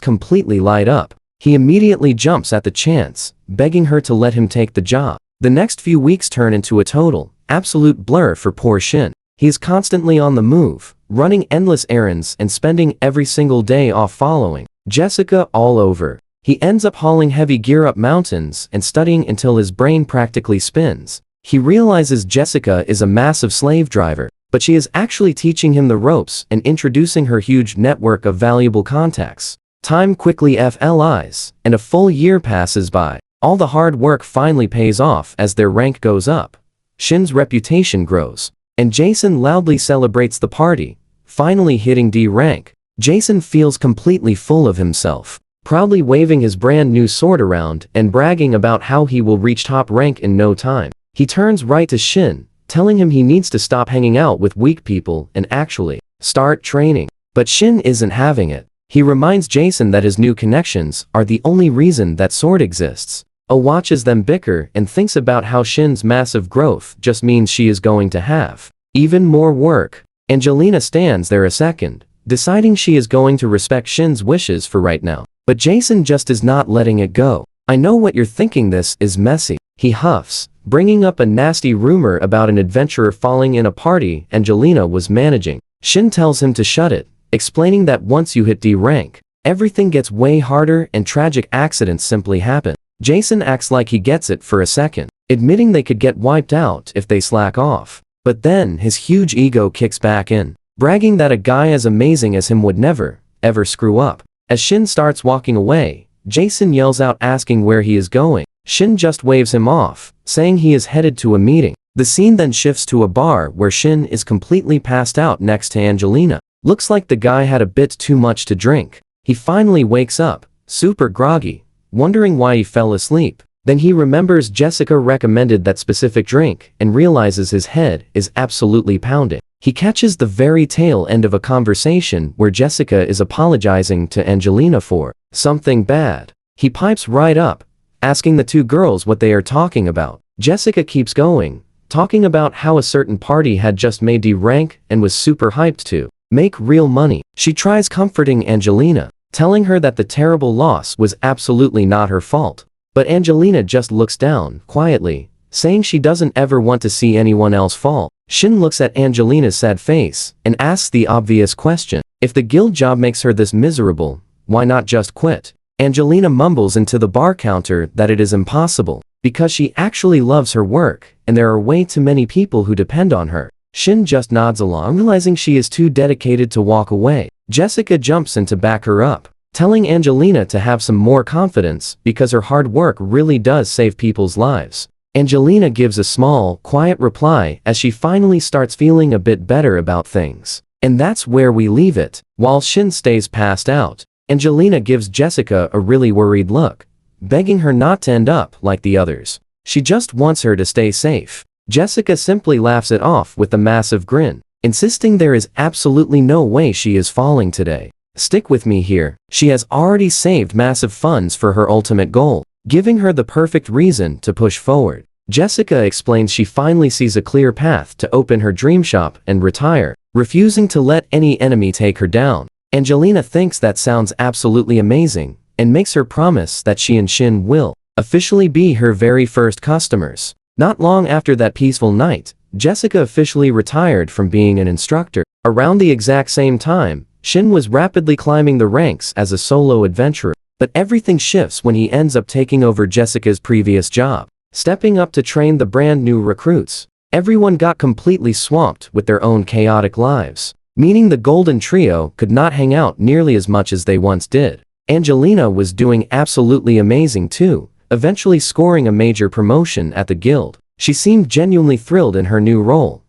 completely light up. He immediately jumps at the chance, begging her to let him take the job. The next few weeks turn into a total, absolute blur for poor Shin. He is constantly on the move, running endless errands and spending every single day off following Jessica all over. He ends up hauling heavy gear up mountains and studying until his brain practically spins. He realizes Jessica is a massive slave driver, but she is actually teaching him the ropes and introducing her huge network of valuable contacts. Time quickly flies, and a full year passes by. All the hard work finally pays off as their rank goes up. Shin's reputation grows, and Jason loudly celebrates the party, finally hitting D rank. Jason feels completely full of himself, proudly waving his brand new sword around and bragging about how he will reach top rank in no time. He turns right to Shin, telling him he needs to stop hanging out with weak people and actually start training. But Shin isn't having it. He reminds Jason that his new connections are the only reason that sword exists. Oh watches them bicker and thinks about how Shin's massive growth just means she is going to have even more work. Angelina stands there a second, deciding she is going to respect Shin's wishes for right now. But Jason just is not letting it go. I know what you're thinking, this is messy. He huffs, bringing up a nasty rumor about an adventurer falling in a party Angelina was managing. Shin tells him to shut it, explaining that once you hit D rank, everything gets way harder and tragic accidents simply happen. Jason acts like he gets it for a second, admitting they could get wiped out if they slack off. But then his huge ego kicks back in, bragging that a guy as amazing as him would never, ever screw up. As Shin starts walking away, Jason yells out asking where he is going. Shin just waves him off, saying he is headed to a meeting. The scene then shifts to a bar where Shin is completely passed out next to Angelina. Looks like the guy had a bit too much to drink. He finally wakes up, super groggy, wondering why he fell asleep. Then he remembers Jessica recommended that specific drink and realizes his head is absolutely pounding. He catches the very tail end of a conversation where Jessica is apologizing to Angelina for something bad. He pipes right up, asking the two girls what they are talking about. Jessica keeps going, talking about how a certain party had just made D rank and was super hyped to make real money. She tries comforting Angelina, telling her that the terrible loss was absolutely not her fault. But Angelina just looks down, quietly, saying she doesn't ever want to see anyone else fall. Shin looks at Angelina's sad face and asks the obvious question. If the guild job makes her this miserable, why not just quit? Angelina mumbles into the bar counter that it is impossible, because she actually loves her work, and there are way too many people who depend on her. Shin just nods along, realizing she is too dedicated to walk away. Jessica jumps in to back her up, telling Angelina to have some more confidence because her hard work really does save people's lives. Angelina gives a small, quiet reply as she finally starts feeling a bit better about things. And that's where we leave it. While Shin stays passed out, Angelina gives Jessica a really worried look, begging her not to end up like the others. She just wants her to stay safe. Jessica simply laughs it off with a massive grin, insisting there is absolutely no way she is falling today. Stick with me here. She has already saved massive funds for her ultimate goal, giving her the perfect reason to push forward. Jessica explains she finally sees a clear path to open her dream shop and retire, refusing to let any enemy take her down. Angelina thinks that sounds absolutely amazing, and makes her promise that she and Shin will officially be her very first customers. Not long after that peaceful night, Jessica officially retired from being an instructor. Around the exact same time, Shin was rapidly climbing the ranks as a solo adventurer, but everything shifts when he ends up taking over Jessica's previous job, stepping up to train the brand new recruits. Everyone got completely swamped with their own chaotic lives, meaning the Golden Trio could not hang out nearly as much as they once did. Angelina was doing absolutely amazing too, eventually scoring a major promotion at the guild. She seemed genuinely thrilled in her new role,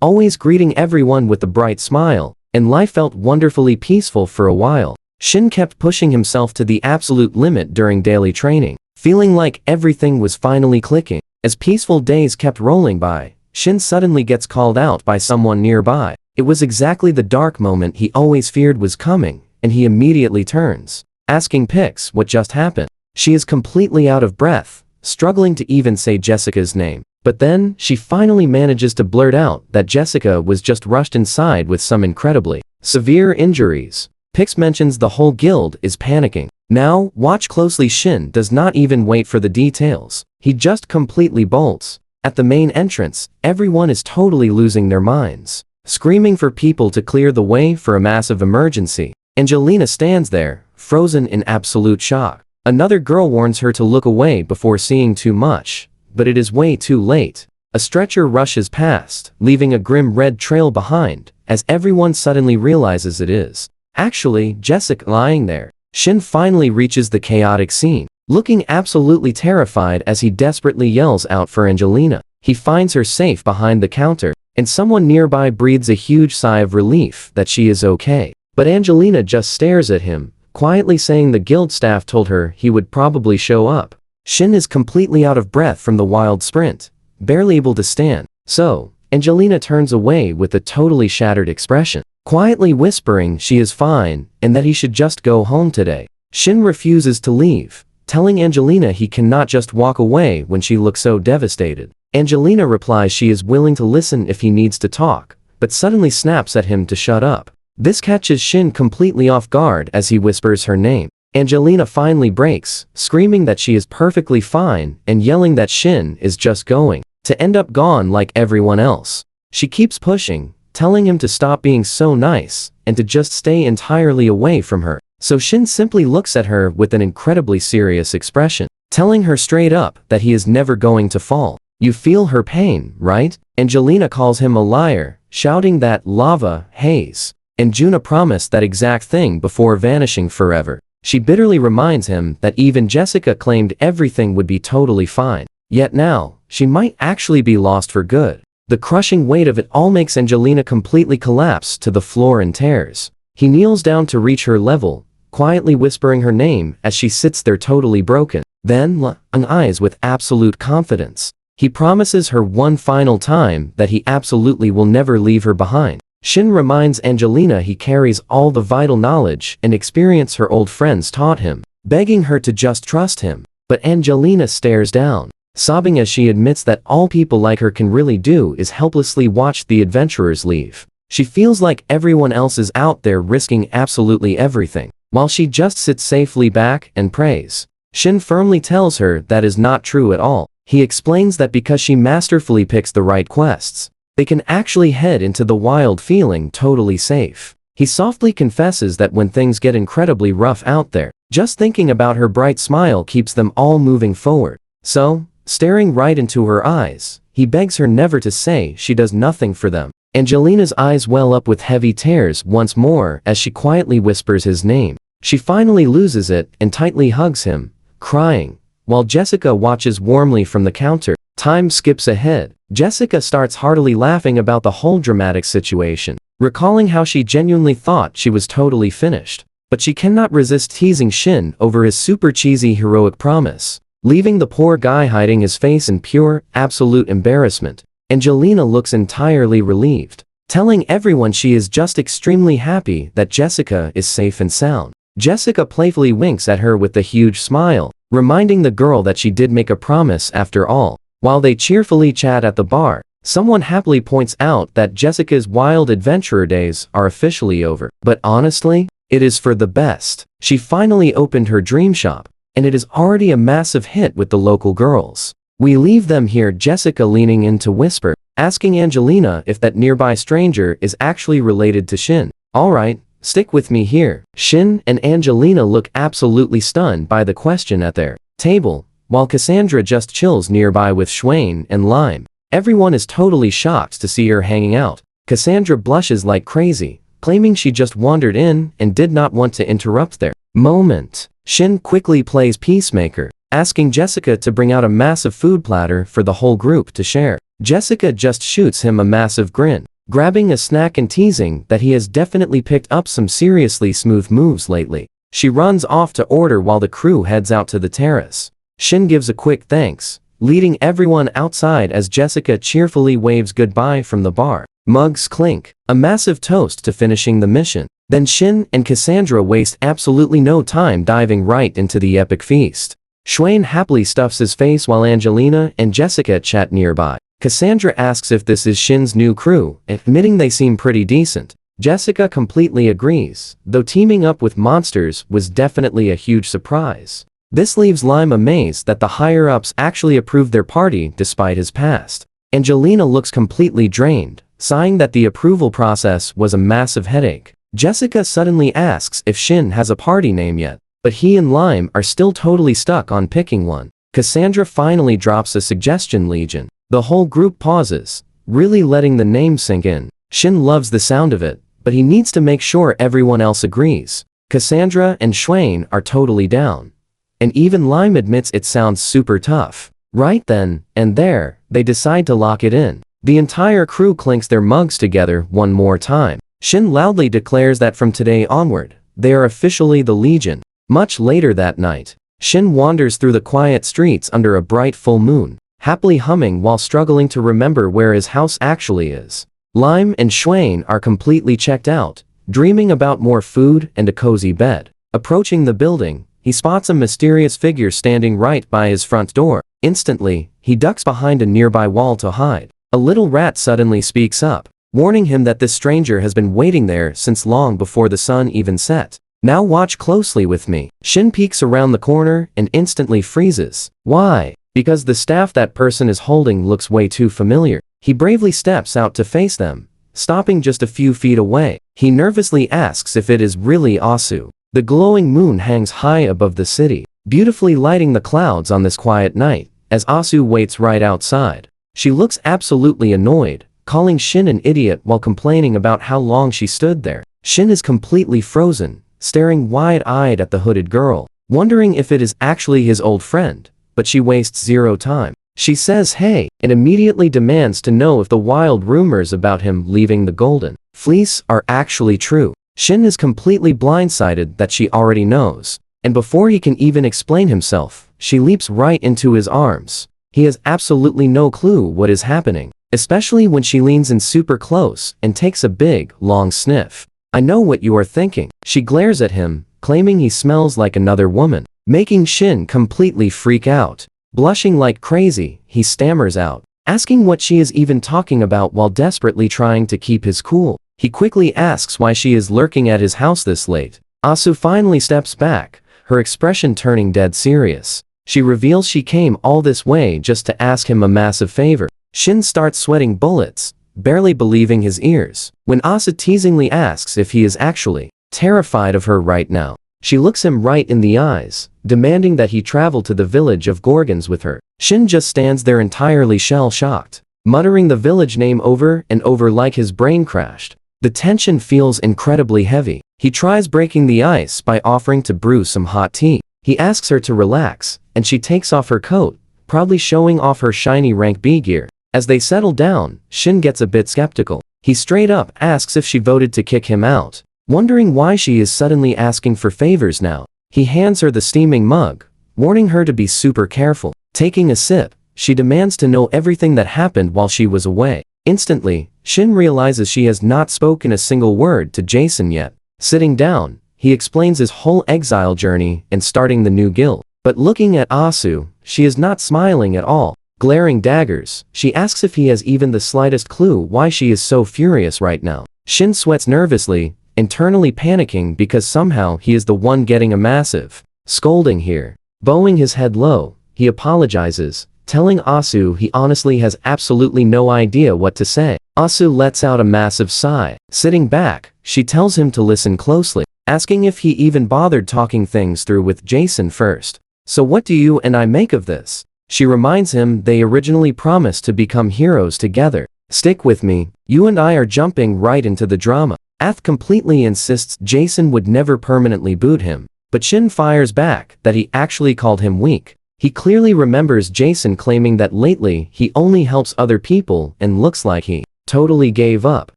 always greeting everyone with a bright smile, and life felt wonderfully peaceful for a while. Shin kept pushing himself to the absolute limit during daily training, feeling like everything was finally clicking. As peaceful days kept rolling by, Shin suddenly gets called out by someone nearby. It was exactly the dark moment he always feared was coming, and he immediately turns, asking Pix what just happened. She is completely out of breath, struggling to even say Jessica's name. But then, she finally manages to blurt out that Jessica was just rushed inside with some incredibly severe injuries. Pix mentions the whole guild is panicking. Now, watch closely. Shin does not even wait for the details. He just completely bolts. At the main entrance, everyone is totally losing their minds, screaming for people to clear the way for a massive emergency. Angelina stands there, frozen in absolute shock. Another girl warns her to look away before seeing too much, but it is way too late. A stretcher rushes past, leaving a grim red trail behind, as everyone suddenly realizes it is actually Jessica lying there. Shin finally reaches the chaotic scene, looking absolutely terrified as he desperately yells out for Angelina. He finds her safe behind the counter, and someone nearby breathes a huge sigh of relief that she is okay. But Angelina just stares at him, quietly saying the guild staff told her he would probably show up. Shin is completely out of breath from the wild sprint, barely able to stand. So, Angelina turns away with a totally shattered expression, quietly whispering she is fine and that he should just go home today. Shin refuses to leave, telling Angelina he cannot just walk away when she looks so devastated. Angelina replies she is willing to listen if he needs to talk, but suddenly snaps at him to shut up. This catches Shin completely off guard as he whispers her name. Angelina finally breaks, screaming that she is perfectly fine and yelling that Shin is just going to end up gone like everyone else. She keeps pushing, telling him to stop being so nice and to just stay entirely away from her. So Shin simply looks at her with an incredibly serious expression, telling her straight up that he is never going to fall. You feel her pain, right? Angelina calls him a liar, shouting that lava, haze, and Juna promised that exact thing before vanishing forever. She bitterly reminds him that even Jessica claimed everything would be totally fine. Yet now, she might actually be lost for good. The crushing weight of it all makes Angelina completely collapse to the floor in tears. He kneels down to reach her level, quietly whispering her name as she sits there totally broken. Then, eyes with absolute confidence. He promises her one final time that he absolutely will never leave her behind. Shin reminds Angelina he carries all the vital knowledge and experience her old friends taught him, begging her to just trust him. But Angelina stares down, sobbing as she admits that all people like her can really do is helplessly watch the adventurers leave. She feels like everyone else is out there risking absolutely everything, while she just sits safely back and prays. Shin firmly tells her that is not true at all. He explains that because she masterfully picks the right quests, they can actually head into the wild feeling totally safe. He softly confesses that when things get incredibly rough out there, just thinking about her bright smile keeps them all moving forward. So, staring right into her eyes, he begs her never to say she does nothing for them. Angelina's eyes well up with heavy tears once more as she quietly whispers his name. She finally loses it and tightly hugs him, crying, while Jessica watches warmly from the counter. Time skips ahead. Jessica starts heartily laughing about the whole dramatic situation, recalling how she genuinely thought she was totally finished. But she cannot resist teasing Shin over his super cheesy heroic promise, leaving the poor guy hiding his face in pure, absolute embarrassment. Angelina looks entirely relieved, telling everyone she is just extremely happy that Jessica is safe and sound. Jessica playfully winks at her with a huge smile, reminding the girl that she did make a promise after all. While they cheerfully chat at the bar, someone happily points out that Jessica's wild adventurer days are officially over. But honestly, it is for the best. She finally opened her dream shop, and it is already a massive hit with the local girls. We leave them here, Jessica leaning in to whisper, asking Angelina if that nearby stranger is actually related to Shin. Alright, stick with me here. Shin and Angelina look absolutely stunned by the question at their table, while Cassandra just chills nearby with Schwain and Lime. Everyone is totally shocked to see her hanging out. Cassandra blushes like crazy, claiming she just wandered in and did not want to interrupt their moment. Shin quickly plays peacemaker, asking Jessica to bring out a massive food platter for the whole group to share. Jessica just shoots him a massive grin, grabbing a snack and teasing that he has definitely picked up some seriously smooth moves lately. She runs off to order while the crew heads out to the terrace. Shin gives a quick thanks, leading everyone outside as Jessica cheerfully waves goodbye from the bar. Mugs clink, a massive toast to finishing the mission. Then Shin and Cassandra waste absolutely no time diving right into the epic feast. Schwain happily stuffs his face while Angelina and Jessica chat nearby. Cassandra asks if this is Shin's new crew, admitting they seem pretty decent. Jessica completely agrees, though teaming up with monsters was definitely a huge surprise. This leaves Lime amazed that the higher-ups actually approved their party despite his past. Angelina looks completely drained, sighing that the approval process was a massive headache. Jessica suddenly asks if Shin has a party name yet. but he and Lime are still totally stuck on picking one. Cassandra finally drops a suggestion, Legion. The whole group pauses, really letting the name sink in. Shin loves the sound of it, but he needs to make sure everyone else agrees. Cassandra and Schwain are totally down. And even Lime admits it sounds super tough. Right then and there, they decide to lock it in. The entire crew clinks their mugs together one more time. Shin loudly declares that from today onward, they are officially the Legion. Much later that night, Shin wanders through the quiet streets under a bright full moon, happily humming while struggling to remember where his house actually is. Lime and Schwain are completely checked out, dreaming about more food and a cozy bed. Approaching the building, he spots a mysterious figure standing right by his front door. Instantly, he ducks behind a nearby wall to hide. A little rat suddenly speaks up, warning him that this stranger has been waiting there since long before the sun even set. Now watch closely with me. Shin peeks around the corner and instantly freezes. Why? Because the staff that person is holding looks way too familiar. He bravely steps out to face them, stopping just a few feet away. He nervously asks if it is really Asu. The glowing moon hangs high above the city, beautifully lighting the clouds on this quiet night, as Asu waits right outside. She looks absolutely annoyed, calling Shin an idiot while complaining about how long she stood there. Shin is completely frozen, staring wide-eyed at the hooded girl, wondering if it is actually his old friend, but she wastes zero time. She says hey, and immediately demands to know if the wild rumors about him leaving the Golden Fleece are actually true. Shin is completely blindsided that she already knows, and before he can even explain himself, she leaps right into his arms. He has absolutely no clue what is happening, especially when she leans in super close and takes a big, long sniff. I know what you are thinking. She glares at him, claiming he smells like another woman, making Shin completely freak out. Blushing like crazy, he stammers out, asking what she is even talking about while desperately trying to keep his cool. He quickly asks why she is lurking at his house this late. Asu finally steps back, her expression turning dead serious. She reveals she came all this way just to ask him a massive favor. Shin starts sweating bullets, barely believing his ears, when Asu teasingly asks if he is actually terrified of her right now. She looks him right in the eyes, demanding that he travel to the village of Gorgons with her. Shin just stands there entirely shell-shocked, muttering the village name over and over like his brain crashed. The tension feels incredibly heavy. He tries breaking the ice by offering to brew some hot tea. He asks her to relax, and she takes off her coat, proudly showing off her shiny rank B gear. As they settle down, Shin gets a bit skeptical. He straight up asks if she voted to kick him out, wondering why she is suddenly asking for favors now. He hands her the steaming mug, warning her to be super careful. Taking a sip, she demands to know everything that happened while she was away. Instantly, Shin realizes she has not spoken a single word to Jason yet. Sitting down, he explains his whole exile journey and starting the new guild. But looking at Asu, she is not smiling at all. Glaring daggers, she asks if he has even the slightest clue why she is so furious right now. Shin sweats nervously, internally panicking because somehow he is the one getting a massive scolding here. Bowing his head low, he apologizes, telling Asu he honestly has absolutely no idea what to say. Asu lets out a massive sigh. Sitting back, she tells him to listen closely, asking if he even bothered talking things through with Jason first. So what do you and I make of this? She reminds him they originally promised to become heroes together. Stick with me, you and I are jumping right into the drama. Ath completely insists Jason would never permanently boot him, but Shin fires back that he actually called him weak. He clearly remembers Jason claiming that lately he only helps other people and looks like he totally gave up.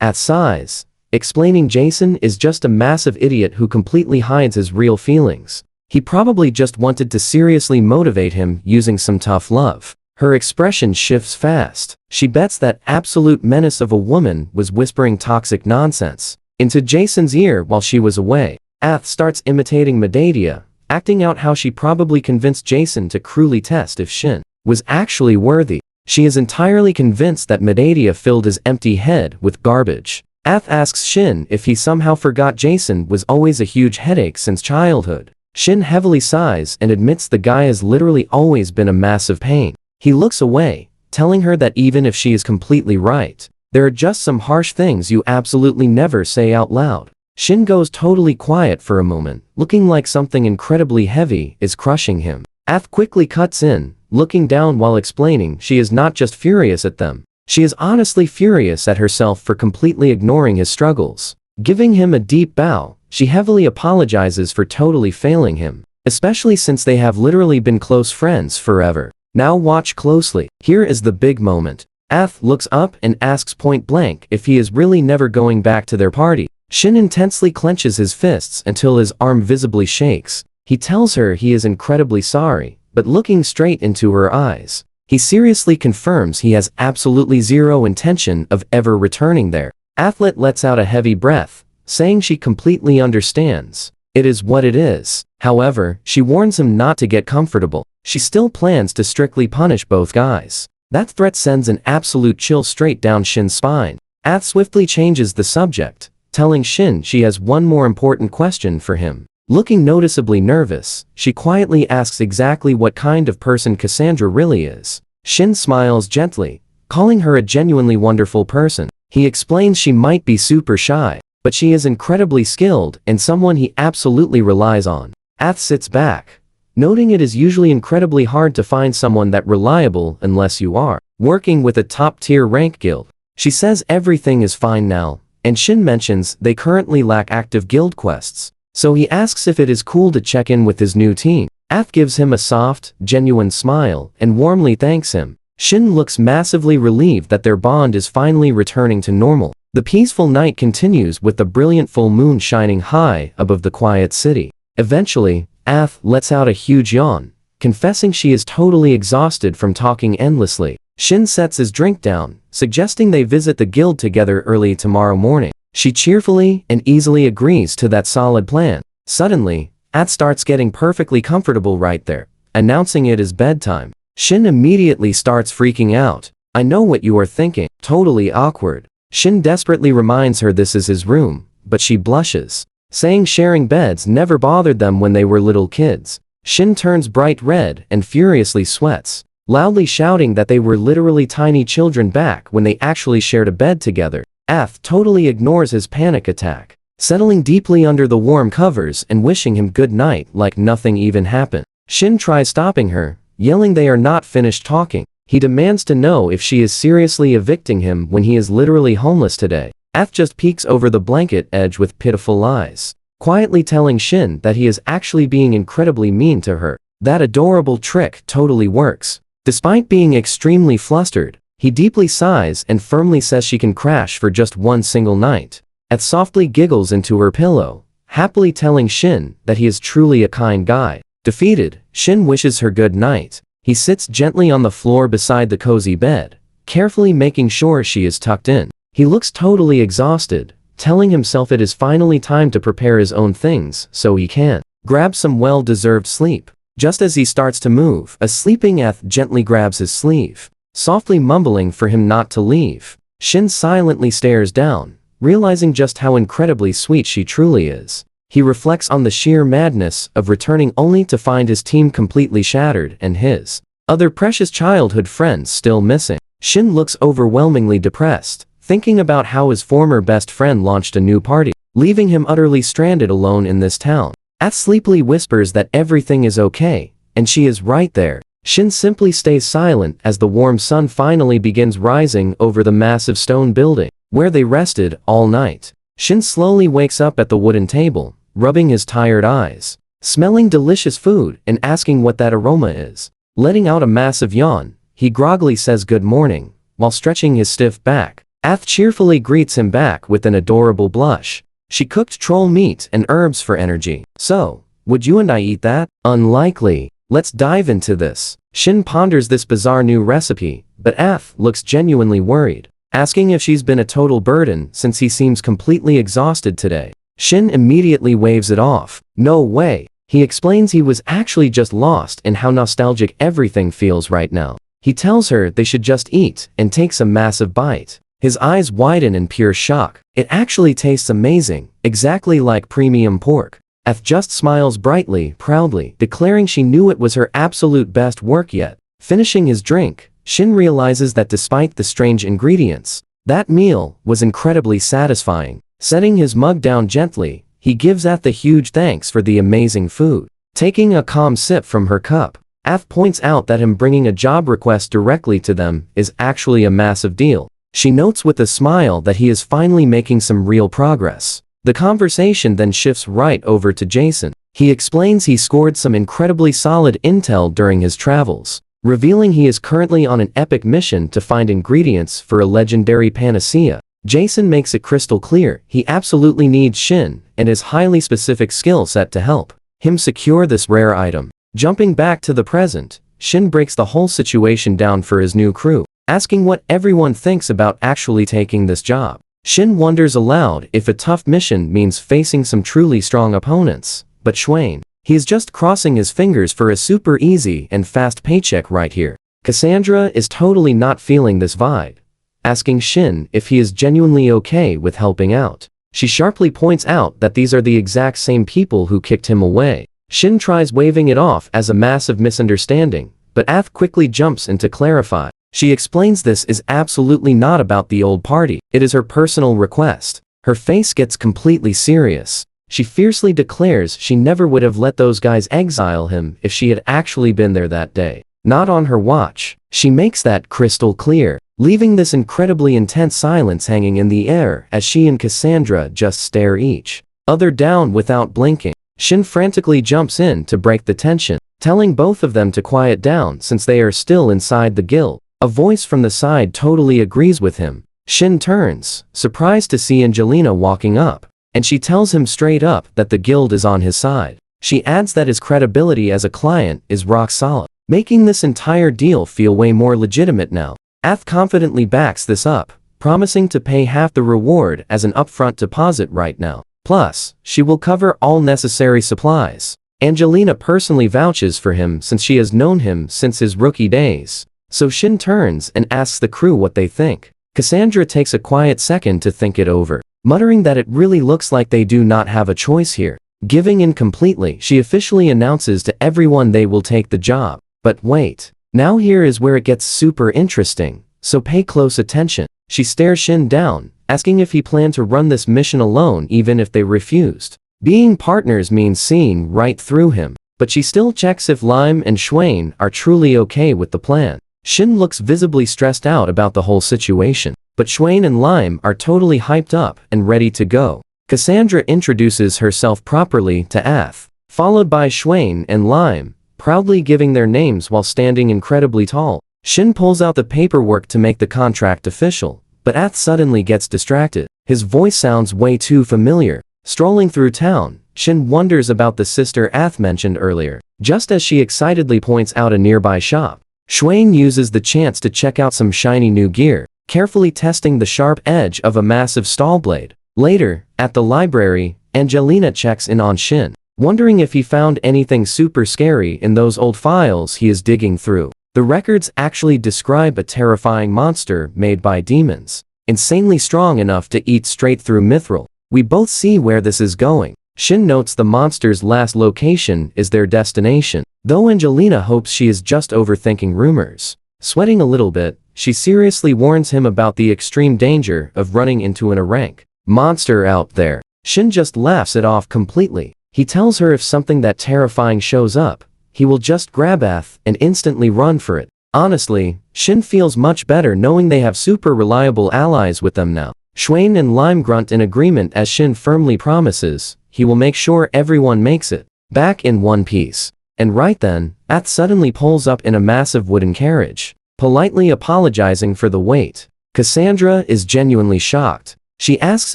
Ath sighs, explaining Jason is just a massive idiot who completely hides his real feelings. He probably just wanted to seriously motivate him using some tough love. Her expression shifts fast. She bets that absolute menace of a woman was whispering toxic nonsense into Jason's ear while she was away. Ath starts imitating Medadia, acting out how she probably convinced Jason to cruelly test if Shin was actually worthy. She is entirely convinced that Medadia filled his empty head with garbage. Ath asks Shin if he somehow forgot Jason was always a huge headache since childhood. Shin heavily sighs and admits the guy has literally always been a massive pain. He looks away, telling her that even if she is completely right, there are just some harsh things you absolutely never say out loud. Shin goes totally quiet for a moment, looking like something incredibly heavy is crushing him. Ath quickly cuts in, looking down while explaining she is not just furious at them. She is honestly furious at herself for completely ignoring his struggles. Giving him a deep bow, she heavily apologizes for totally failing him, especially since they have literally been close friends forever. Now watch closely. Here is the big moment. Ath looks up and asks point blank if he is really never going back to their party. Shin intensely clenches his fists until his arm visibly shakes. He tells her he is incredibly sorry, but looking straight into her eyes, he seriously confirms he has absolutely zero intention of ever returning there. Athlet lets out a heavy breath, saying she completely understands. It is what it is. However, she warns him not to get comfortable. She still plans to strictly punish both guys. That threat sends an absolute chill straight down Shin's spine. Ath swiftly changes the subject, telling Shin she has one more important question for him. Looking noticeably nervous, she quietly asks exactly what kind of person Cassandra really is. Shin smiles gently, calling her a genuinely wonderful person. He explains she might be super shy, but she is incredibly skilled and someone he absolutely relies on. Ath sits back, noting it is usually incredibly hard to find someone that reliable unless you are working with a top-tier rank guild. She says everything is fine now, and Shin mentions they currently lack active guild quests, so he asks if it is cool to check in with his new team. Ath gives him a soft, genuine smile and warmly thanks him. Shin looks massively relieved that their bond is finally returning to normal. The peaceful night continues with the brilliant full moon shining high above the quiet city. Eventually, Ath lets out a huge yawn, confessing she is totally exhausted from talking endlessly. Shin sets his drink down, suggesting they visit the guild together early tomorrow morning. She cheerfully and easily agrees to that solid plan. Suddenly, Ath starts getting perfectly comfortable right there, announcing it is bedtime. Shin immediately starts freaking out. I know what you are thinking. Totally awkward. Shin desperately reminds her this is his room, but she blushes, saying sharing beds never bothered them when they were little kids. Shin turns bright red and furiously sweats, loudly shouting that they were literally tiny children back when they actually shared a bed together. Ath totally ignores his panic attack, settling deeply under the warm covers and wishing him good night like nothing even happened. Shin tries stopping her, yelling they are not finished talking. He demands to know if she is seriously evicting him when he is literally homeless today. Ath just peeks over the blanket edge with pitiful eyes, quietly telling Shin that he is actually being incredibly mean to her. That adorable trick totally works. Despite being extremely flustered, he deeply sighs and firmly says she can crash for just one single night. Ath softly giggles into her pillow, happily telling Shin that he is truly a kind guy. Defeated, Shin wishes her good night. He sits gently on the floor beside the cozy bed, carefully making sure she is tucked in. He looks totally exhausted, telling himself it is finally time to prepare his own things so he can grab some well-deserved sleep. Just as he starts to move, a sleeping Ath gently grabs his sleeve, softly mumbling for him not to leave. Shin silently stares down, realizing just how incredibly sweet she truly is. He reflects on the sheer madness of returning only to find his team completely shattered and his other precious childhood friends still missing. Shin looks overwhelmingly depressed, thinking about how his former best friend launched a new party, leaving him utterly stranded alone in this town. Ath sleepily whispers that everything is okay, and she is right there. Shin simply stays silent as the warm sun finally begins rising over the massive stone building, where they rested all night. Shin slowly wakes up at the wooden table, rubbing his tired eyes, smelling delicious food and asking what that aroma is. Letting out a massive yawn, he groggily says good morning, while stretching his stiff back. Ath cheerfully greets him back with an adorable blush. She cooked troll meat and herbs for energy. So, would you and I eat that? Unlikely. Let's dive into this. Shin ponders this bizarre new recipe, but Ath looks genuinely worried, asking if she's been a total burden since he seems completely exhausted today. Shin immediately waves it off. No way. He explains he was actually just lost in how nostalgic everything feels right now. He tells her they should just eat and takes a massive bite. His eyes widen in pure shock. It actually tastes amazing, exactly like premium pork. Ath just smiles brightly, proudly, declaring she knew it was her absolute best work yet. Finishing his drink, Shin realizes that despite the strange ingredients, that meal was incredibly satisfying. Setting his mug down gently, he gives Ath a huge thanks for the amazing food. Taking a calm sip from her cup, Ath points out that him bringing a job request directly to them is actually a massive deal. She notes with a smile that he is finally making some real progress. The conversation then shifts right over to Jason. He explains he scored some incredibly solid intel during his travels, revealing he is currently on an epic mission to find ingredients for a legendary panacea. Jason makes it crystal clear he absolutely needs Shin and his highly specific skill set to help him secure this rare item. Jumping back to the present, Shin breaks the whole situation down for his new crew, asking what everyone thinks about actually taking this job. Shin wonders aloud if a tough mission means facing some truly strong opponents, but Schwain, he is just crossing his fingers for a super easy and fast paycheck right here. Cassandra is totally not feeling this vibe, asking Shin if he is genuinely okay with helping out. She sharply points out that these are the exact same people who kicked him away. Shin tries waving it off as a massive misunderstanding, but Ath quickly jumps in to clarify. She explains this is absolutely not about the old party, it is her personal request. Her face gets completely serious. She fiercely declares she never would have let those guys exile him if she had actually been there that day. Not on her watch. She makes that crystal clear, leaving this incredibly intense silence hanging in the air as she and Cassandra just stare each other down without blinking. Shin frantically jumps in to break the tension, telling both of them to quiet down since they are still inside the guild. A voice from the side totally agrees with him. Shin turns, surprised to see Angelina walking up, and she tells him straight up that the guild is on his side. She adds that his credibility as a client is rock solid, making this entire deal feel way more legitimate now. Ath confidently backs this up, promising to pay half the reward as an upfront deposit right now. Plus, she will cover all necessary supplies. Angelina personally vouches for him since she has known him since his rookie days. So Shin turns and asks the crew what they think. Cassandra takes a quiet second to think it over, muttering that it really looks like they do not have a choice here. Giving in completely, she officially announces to everyone they will take the job. But wait, now here is where it gets super interesting, so pay close attention. She stares Shin down, asking if he planned to run this mission alone even if they refused. Being partners means seeing right through him, but she still checks if Lime and Schwain are truly okay with the plan. Shin looks visibly stressed out about the whole situation, but Schwain and Lime are totally hyped up and ready to go. Cassandra introduces herself properly to Ath, followed by Schwain and Lime, proudly giving their names while standing incredibly tall. Shin pulls out the paperwork to make the contract official, but Ath suddenly gets distracted. His voice sounds way too familiar. Strolling through town, Shin wonders about the sister Ath mentioned earlier, just as she excitedly points out a nearby shop. Schwain uses the chance to check out some shiny new gear, carefully testing the sharp edge of a massive stall blade. Later, at the library, Angelina checks in on Shin, wondering if he found anything super scary in those old files he is digging through. The records actually describe a terrifying monster made by demons, insanely strong enough to eat straight through mithril. We both see where this is going. Shin notes the monster's last location is their destination, though Angelina hopes she is just overthinking rumors. Sweating a little bit, she seriously warns him about the extreme danger of running into an rank monster out there. Shin just laughs it off completely. He tells her if something that terrifying shows up, he will just grab Ath and instantly run for it. Honestly, Shin feels much better knowing they have super reliable allies with them now. Schwain and Lime grunt in agreement as Shin firmly promises he will make sure everyone makes it back in one piece. And right then, Ath suddenly pulls up in a massive wooden carriage, politely apologizing for the wait. Cassandra is genuinely shocked. She asks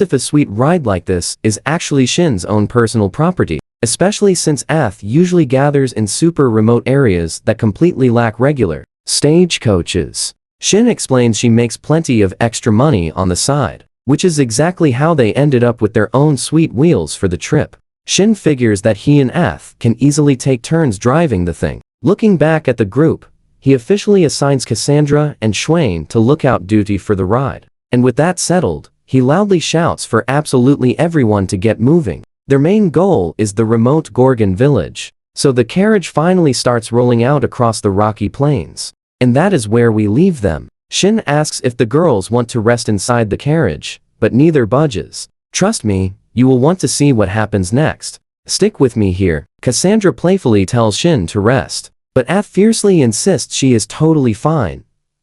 if a sweet ride like this is actually Shin's own personal property, especially since Ath usually gathers in super remote areas that completely lack regular stagecoaches. Shin explains she makes plenty of extra money on the side, which is exactly how they ended up with their own sweet wheels for the trip. Shin figures that he and Ath can easily take turns driving the thing. Looking back at the group, he officially assigns Cassandra and Schwain to lookout duty for the ride. And with that settled, he loudly shouts for absolutely everyone to get moving. Their main goal is the remote Gorgon village. So the carriage finally starts rolling out across the rocky plains. And that is where we leave them. Shin asks if the girls want to rest inside the carriage, but neither budges. Trust me, you will want to see what happens next. Stick with me here. Cassandra playfully tells Shin to rest, but Ath fiercely insists she is totally fine,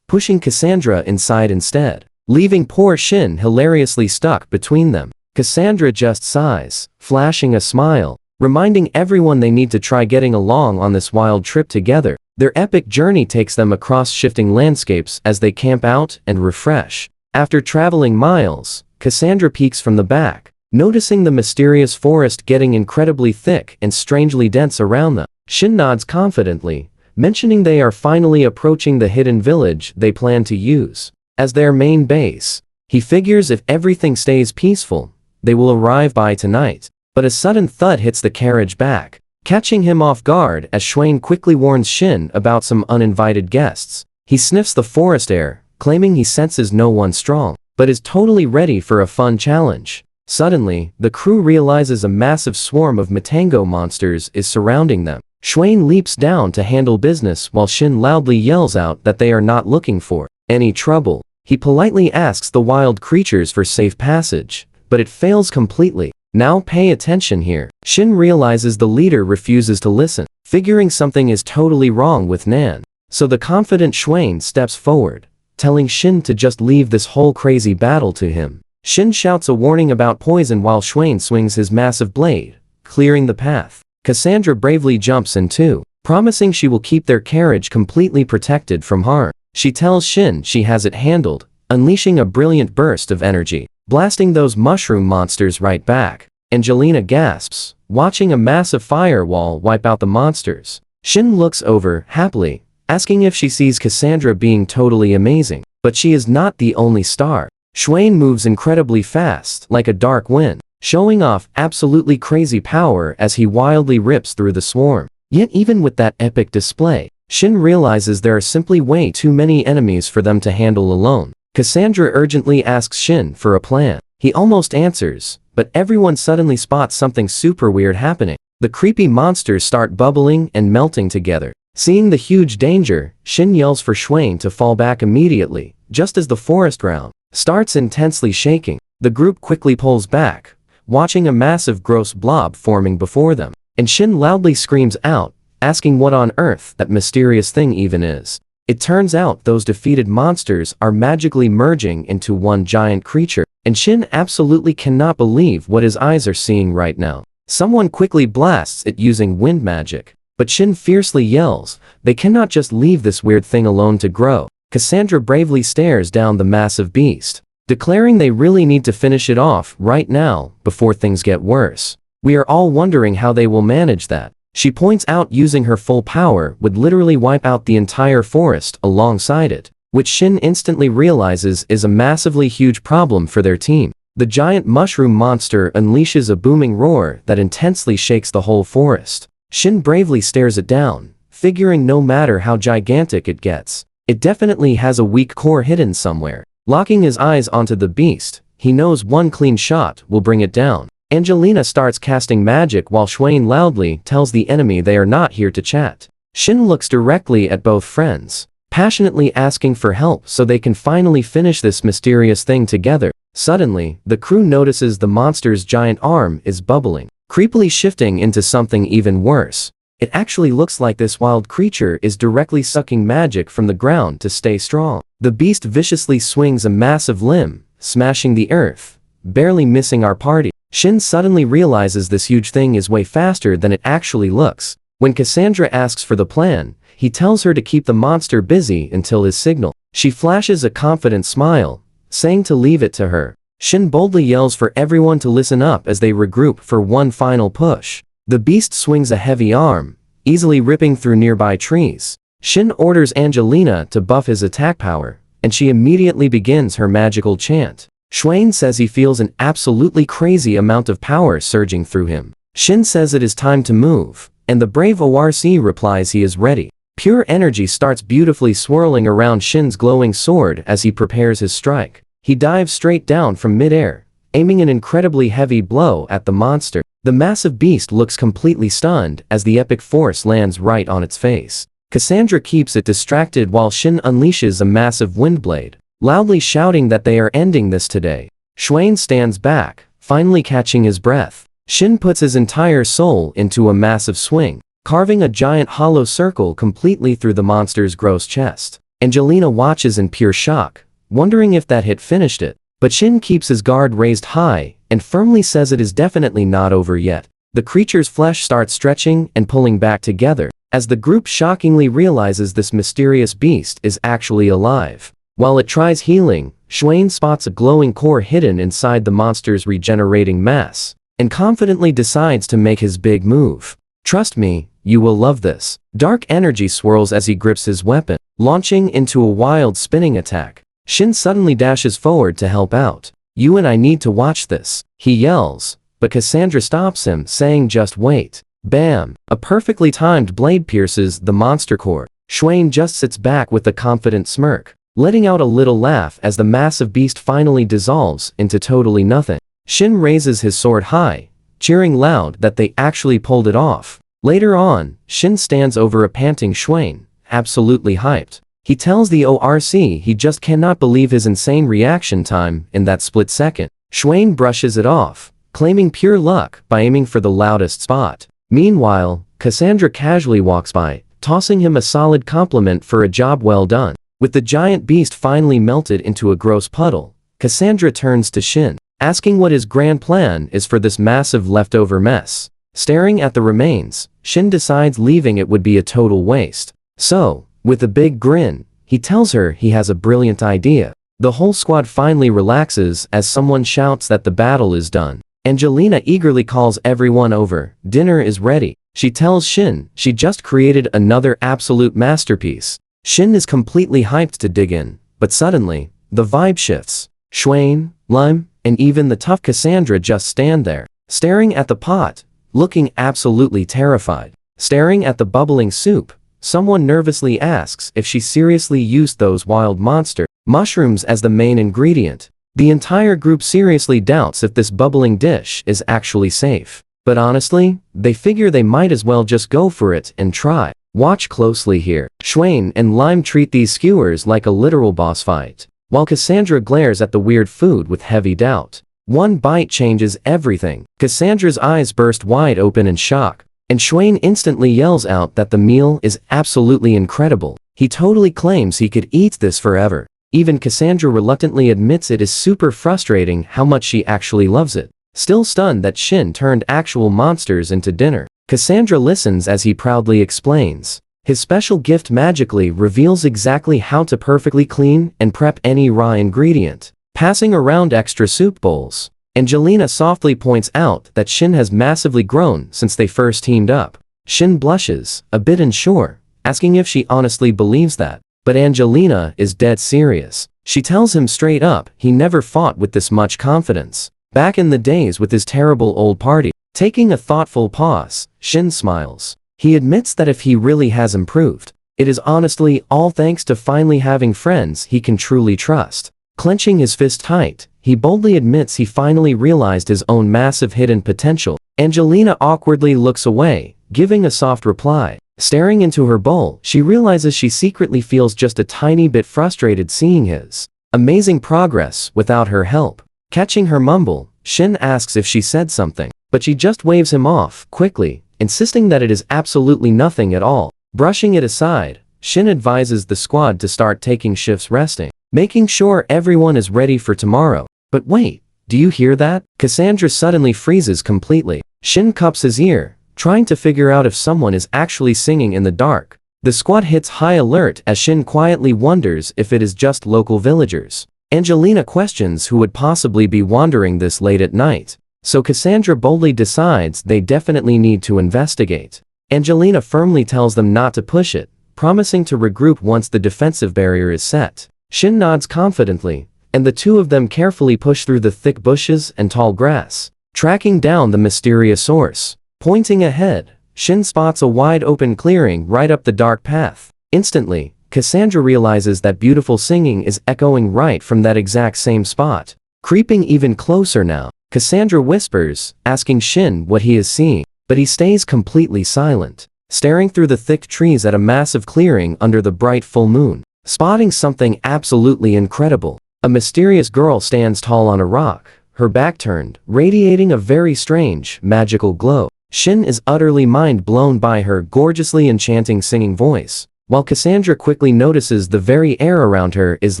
pushing Cassandra inside instead, leaving poor Shin hilariously stuck between them. Cassandra just sighs, flashing a smile, reminding everyone they need to try getting along on this wild trip together. Their epic journey takes them across shifting landscapes as they camp out and refresh. After traveling miles, Cassandra peeks from the back, noticing the mysterious forest getting incredibly thick and strangely dense around them. Shin nods confidently, mentioning they are finally approaching the hidden village they plan to use as their main base. He figures if everything stays peaceful, they will arrive by tonight. But a sudden thud hits the carriage back, catching him off guard as Swain quickly warns Shin about some uninvited guests. He sniffs the forest air, claiming he senses no one strong, but is totally ready for a fun challenge. Suddenly, the crew realizes a massive swarm of Matango monsters is surrounding them. Swain leaps down to handle business while Shin loudly yells out that they are not looking for any trouble. He politely asks the wild creatures for safe passage, but it fails completely. Now pay attention here. Shin realizes the leader refuses to listen, figuring something is totally wrong with Nan. So the confident Swain steps forward, telling Shin to just leave this whole crazy battle to him. Shin shouts a warning about poison while Swain swings his massive blade, clearing the path. Cassandra bravely jumps in too, promising she will keep their carriage completely protected from harm. She tells Shin she has it handled, unleashing a brilliant burst of energy, blasting those mushroom monsters right back. Angelina gasps, watching a massive firewall wipe out the monsters. Shin looks over happily, asking if she sees Cassandra being totally amazing, but she is not the only star. Swain moves incredibly fast, like a dark wind, showing off absolutely crazy power as he wildly rips through the swarm. Yet even with that epic display, Shin realizes there are simply way too many enemies for them to handle alone. Cassandra urgently asks Shin for a plan. He almost answers, but everyone suddenly spots something super weird happening. The creepy monsters start bubbling and melting together. Seeing the huge danger, Shin yells for Swain to fall back immediately, just as the forest ground starts intensely shaking. The group quickly pulls back, watching a massive gross blob forming before them, and Shin loudly screams out, asking what on earth that mysterious thing even is. It turns out those defeated monsters are magically merging into one giant creature, and Shin absolutely cannot believe what his eyes are seeing right now. Someone quickly blasts it using wind magic, but Shin fiercely yells, they cannot just leave this weird thing alone to grow. Cassandra bravely stares down the massive beast, declaring they really need to finish it off right now before things get worse. We are all wondering how they will manage that. She points out using her full power would literally wipe out the entire forest alongside it, which Shin instantly realizes is a massively huge problem for their team. The giant mushroom monster unleashes a booming roar that intensely shakes the whole forest. Shin bravely stares it down, figuring no matter how gigantic it gets, it definitely has a weak core hidden somewhere. Locking his eyes onto the beast, he knows one clean shot will bring it down. Angelina starts casting magic while Swain loudly tells the enemy they are not here to chat. Shin looks directly at both friends, passionately asking for help so they can finally finish this mysterious thing together. Suddenly, the crew notices the monster's giant arm is bubbling, creepily shifting into something even worse. It actually looks like this wild creature is directly sucking magic from the ground to stay strong. The beast viciously swings a massive limb, smashing the earth, barely missing our party. Shin suddenly realizes this huge thing is way faster than it actually looks. When Cassandra asks for the plan, he tells her to keep the monster busy until his signal. She flashes a confident smile, saying to leave it to her. Shin boldly yells for everyone to listen up as they regroup for one final push. The beast swings a heavy arm, easily ripping through nearby trees. Shin orders Angelina to buff his attack power, and she immediately begins her magical chant. Swain says he feels an absolutely crazy amount of power surging through him. Shin says it is time to move, and the brave ORC replies he is ready. Pure energy starts beautifully swirling around Shin's glowing sword as he prepares his strike. He dives straight down from midair, aiming an incredibly heavy blow at the monster. The massive beast looks completely stunned as the epic force lands right on its face. Cassandra keeps it distracted while Shin unleashes a massive wind blade, loudly shouting that they are ending this today. Swain stands back, finally catching his breath. Shin puts his entire soul into a massive swing, carving a giant hollow circle completely through the monster's gross chest. Angelina watches in pure shock, wondering if that hit finished it. But Shin keeps his guard raised high and firmly says it is definitely not over yet. The creature's flesh starts stretching and pulling back together, as the group shockingly realizes this mysterious beast is actually alive. While it tries healing, Swain spots a glowing core hidden inside the monster's regenerating mass, and confidently decides to make his big move. Trust me, you will love this. Dark energy swirls as he grips his weapon, launching into a wild spinning attack. Shin suddenly dashes forward to help out. You and I need to watch this, he yells, but Cassandra stops him, saying just wait. Bam! A perfectly timed blade pierces the monster core. Swain just sits back with a confident smirk, letting out a little laugh as the massive beast finally dissolves into totally nothing. Shin raises his sword high, cheering loud that they actually pulled it off. Later on, Shin stands over a panting Swain, absolutely hyped. He tells the ORC he just cannot believe his insane reaction time in that split second. Swain brushes it off, claiming pure luck by aiming for the loudest spot. Meanwhile, Cassandra casually walks by, tossing him a solid compliment for a job well done. With the giant beast finally melted into a gross puddle, Cassandra turns to Shin, asking what his grand plan is for this massive leftover mess. Staring at the remains, Shin decides leaving it would be a total waste. So, with a big grin, he tells her he has a brilliant idea. The whole squad finally relaxes as someone shouts that the battle is done. Angelina eagerly calls everyone over. Dinner is ready. She tells Shin she just created another absolute masterpiece. Shin is completely hyped to dig in, but suddenly, the vibe shifts. Swain, Lime, and even the tough Cassandra just stand there, staring at the pot, looking absolutely terrified. Staring at the bubbling soup, someone nervously asks if she seriously used those wild monster mushrooms as the main ingredient. The entire group seriously doubts if this bubbling dish is actually safe. But honestly, they figure they might as well just go for it and try. Watch closely here. Swain and Lime treat these skewers like a literal boss fight, while Cassandra glares at the weird food with heavy doubt. One bite changes everything. Cassandra's eyes burst wide open in shock, and Swain instantly yells out that the meal is absolutely incredible. He totally claims he could eat this forever. Even Cassandra reluctantly admits it is super frustrating how much she actually loves it. Still stunned that Shin turned actual monsters into dinner, Cassandra listens as he proudly explains. His special gift magically reveals exactly how to perfectly clean and prep any raw ingredient, passing around extra soup bowls. Angelina softly points out that Shin has massively grown since they first teamed up. Shin blushes, a bit unsure, asking if she honestly believes that. But Angelina is dead serious. She tells him straight up he never fought with this much confidence back in the days with his terrible old party. Taking a thoughtful pause, Shin smiles. He admits that if he really has improved, it is honestly all thanks to finally having friends he can truly trust. Clenching his fist tight, he boldly admits he finally realized his own massive hidden potential. Angelina awkwardly looks away, giving a soft reply. Staring into her bowl, she realizes she secretly feels just a tiny bit frustrated seeing his amazing progress without her help. Catching her mumble, Shin asks if she said something, but she just waves him off quickly, insisting that it is absolutely nothing at all. Brushing it aside, Shin advises the squad to start taking shifts resting, making sure everyone is ready for tomorrow. But wait, do you hear that? Cassandra suddenly freezes completely. Shin cups his ear, trying to figure out if someone is actually singing in the dark. The squad hits high alert as Shin quietly wonders if it is just local villagers. Angelina questions who would possibly be wandering this late at night, so Cassandra boldly decides they definitely need to investigate. Angelina firmly tells them not to push it, promising to regroup once the defensive barrier is set. Shin nods confidently, and the two of them carefully push through the thick bushes and tall grass, tracking down the mysterious source. Pointing ahead, Shin spots a wide-open clearing right up the dark path. Instantly, Cassandra realizes that beautiful singing is echoing right from that exact same spot. Creeping even closer now, Cassandra whispers, asking Shin what he is seeing, but he stays completely silent, staring through the thick trees at a massive clearing under the bright full moon. Spotting something absolutely incredible, a mysterious girl stands tall on a rock, her back turned, radiating a very strange, magical glow. Shin is utterly mind-blown by her gorgeously enchanting singing voice, while Cassandra quickly notices the very air around her is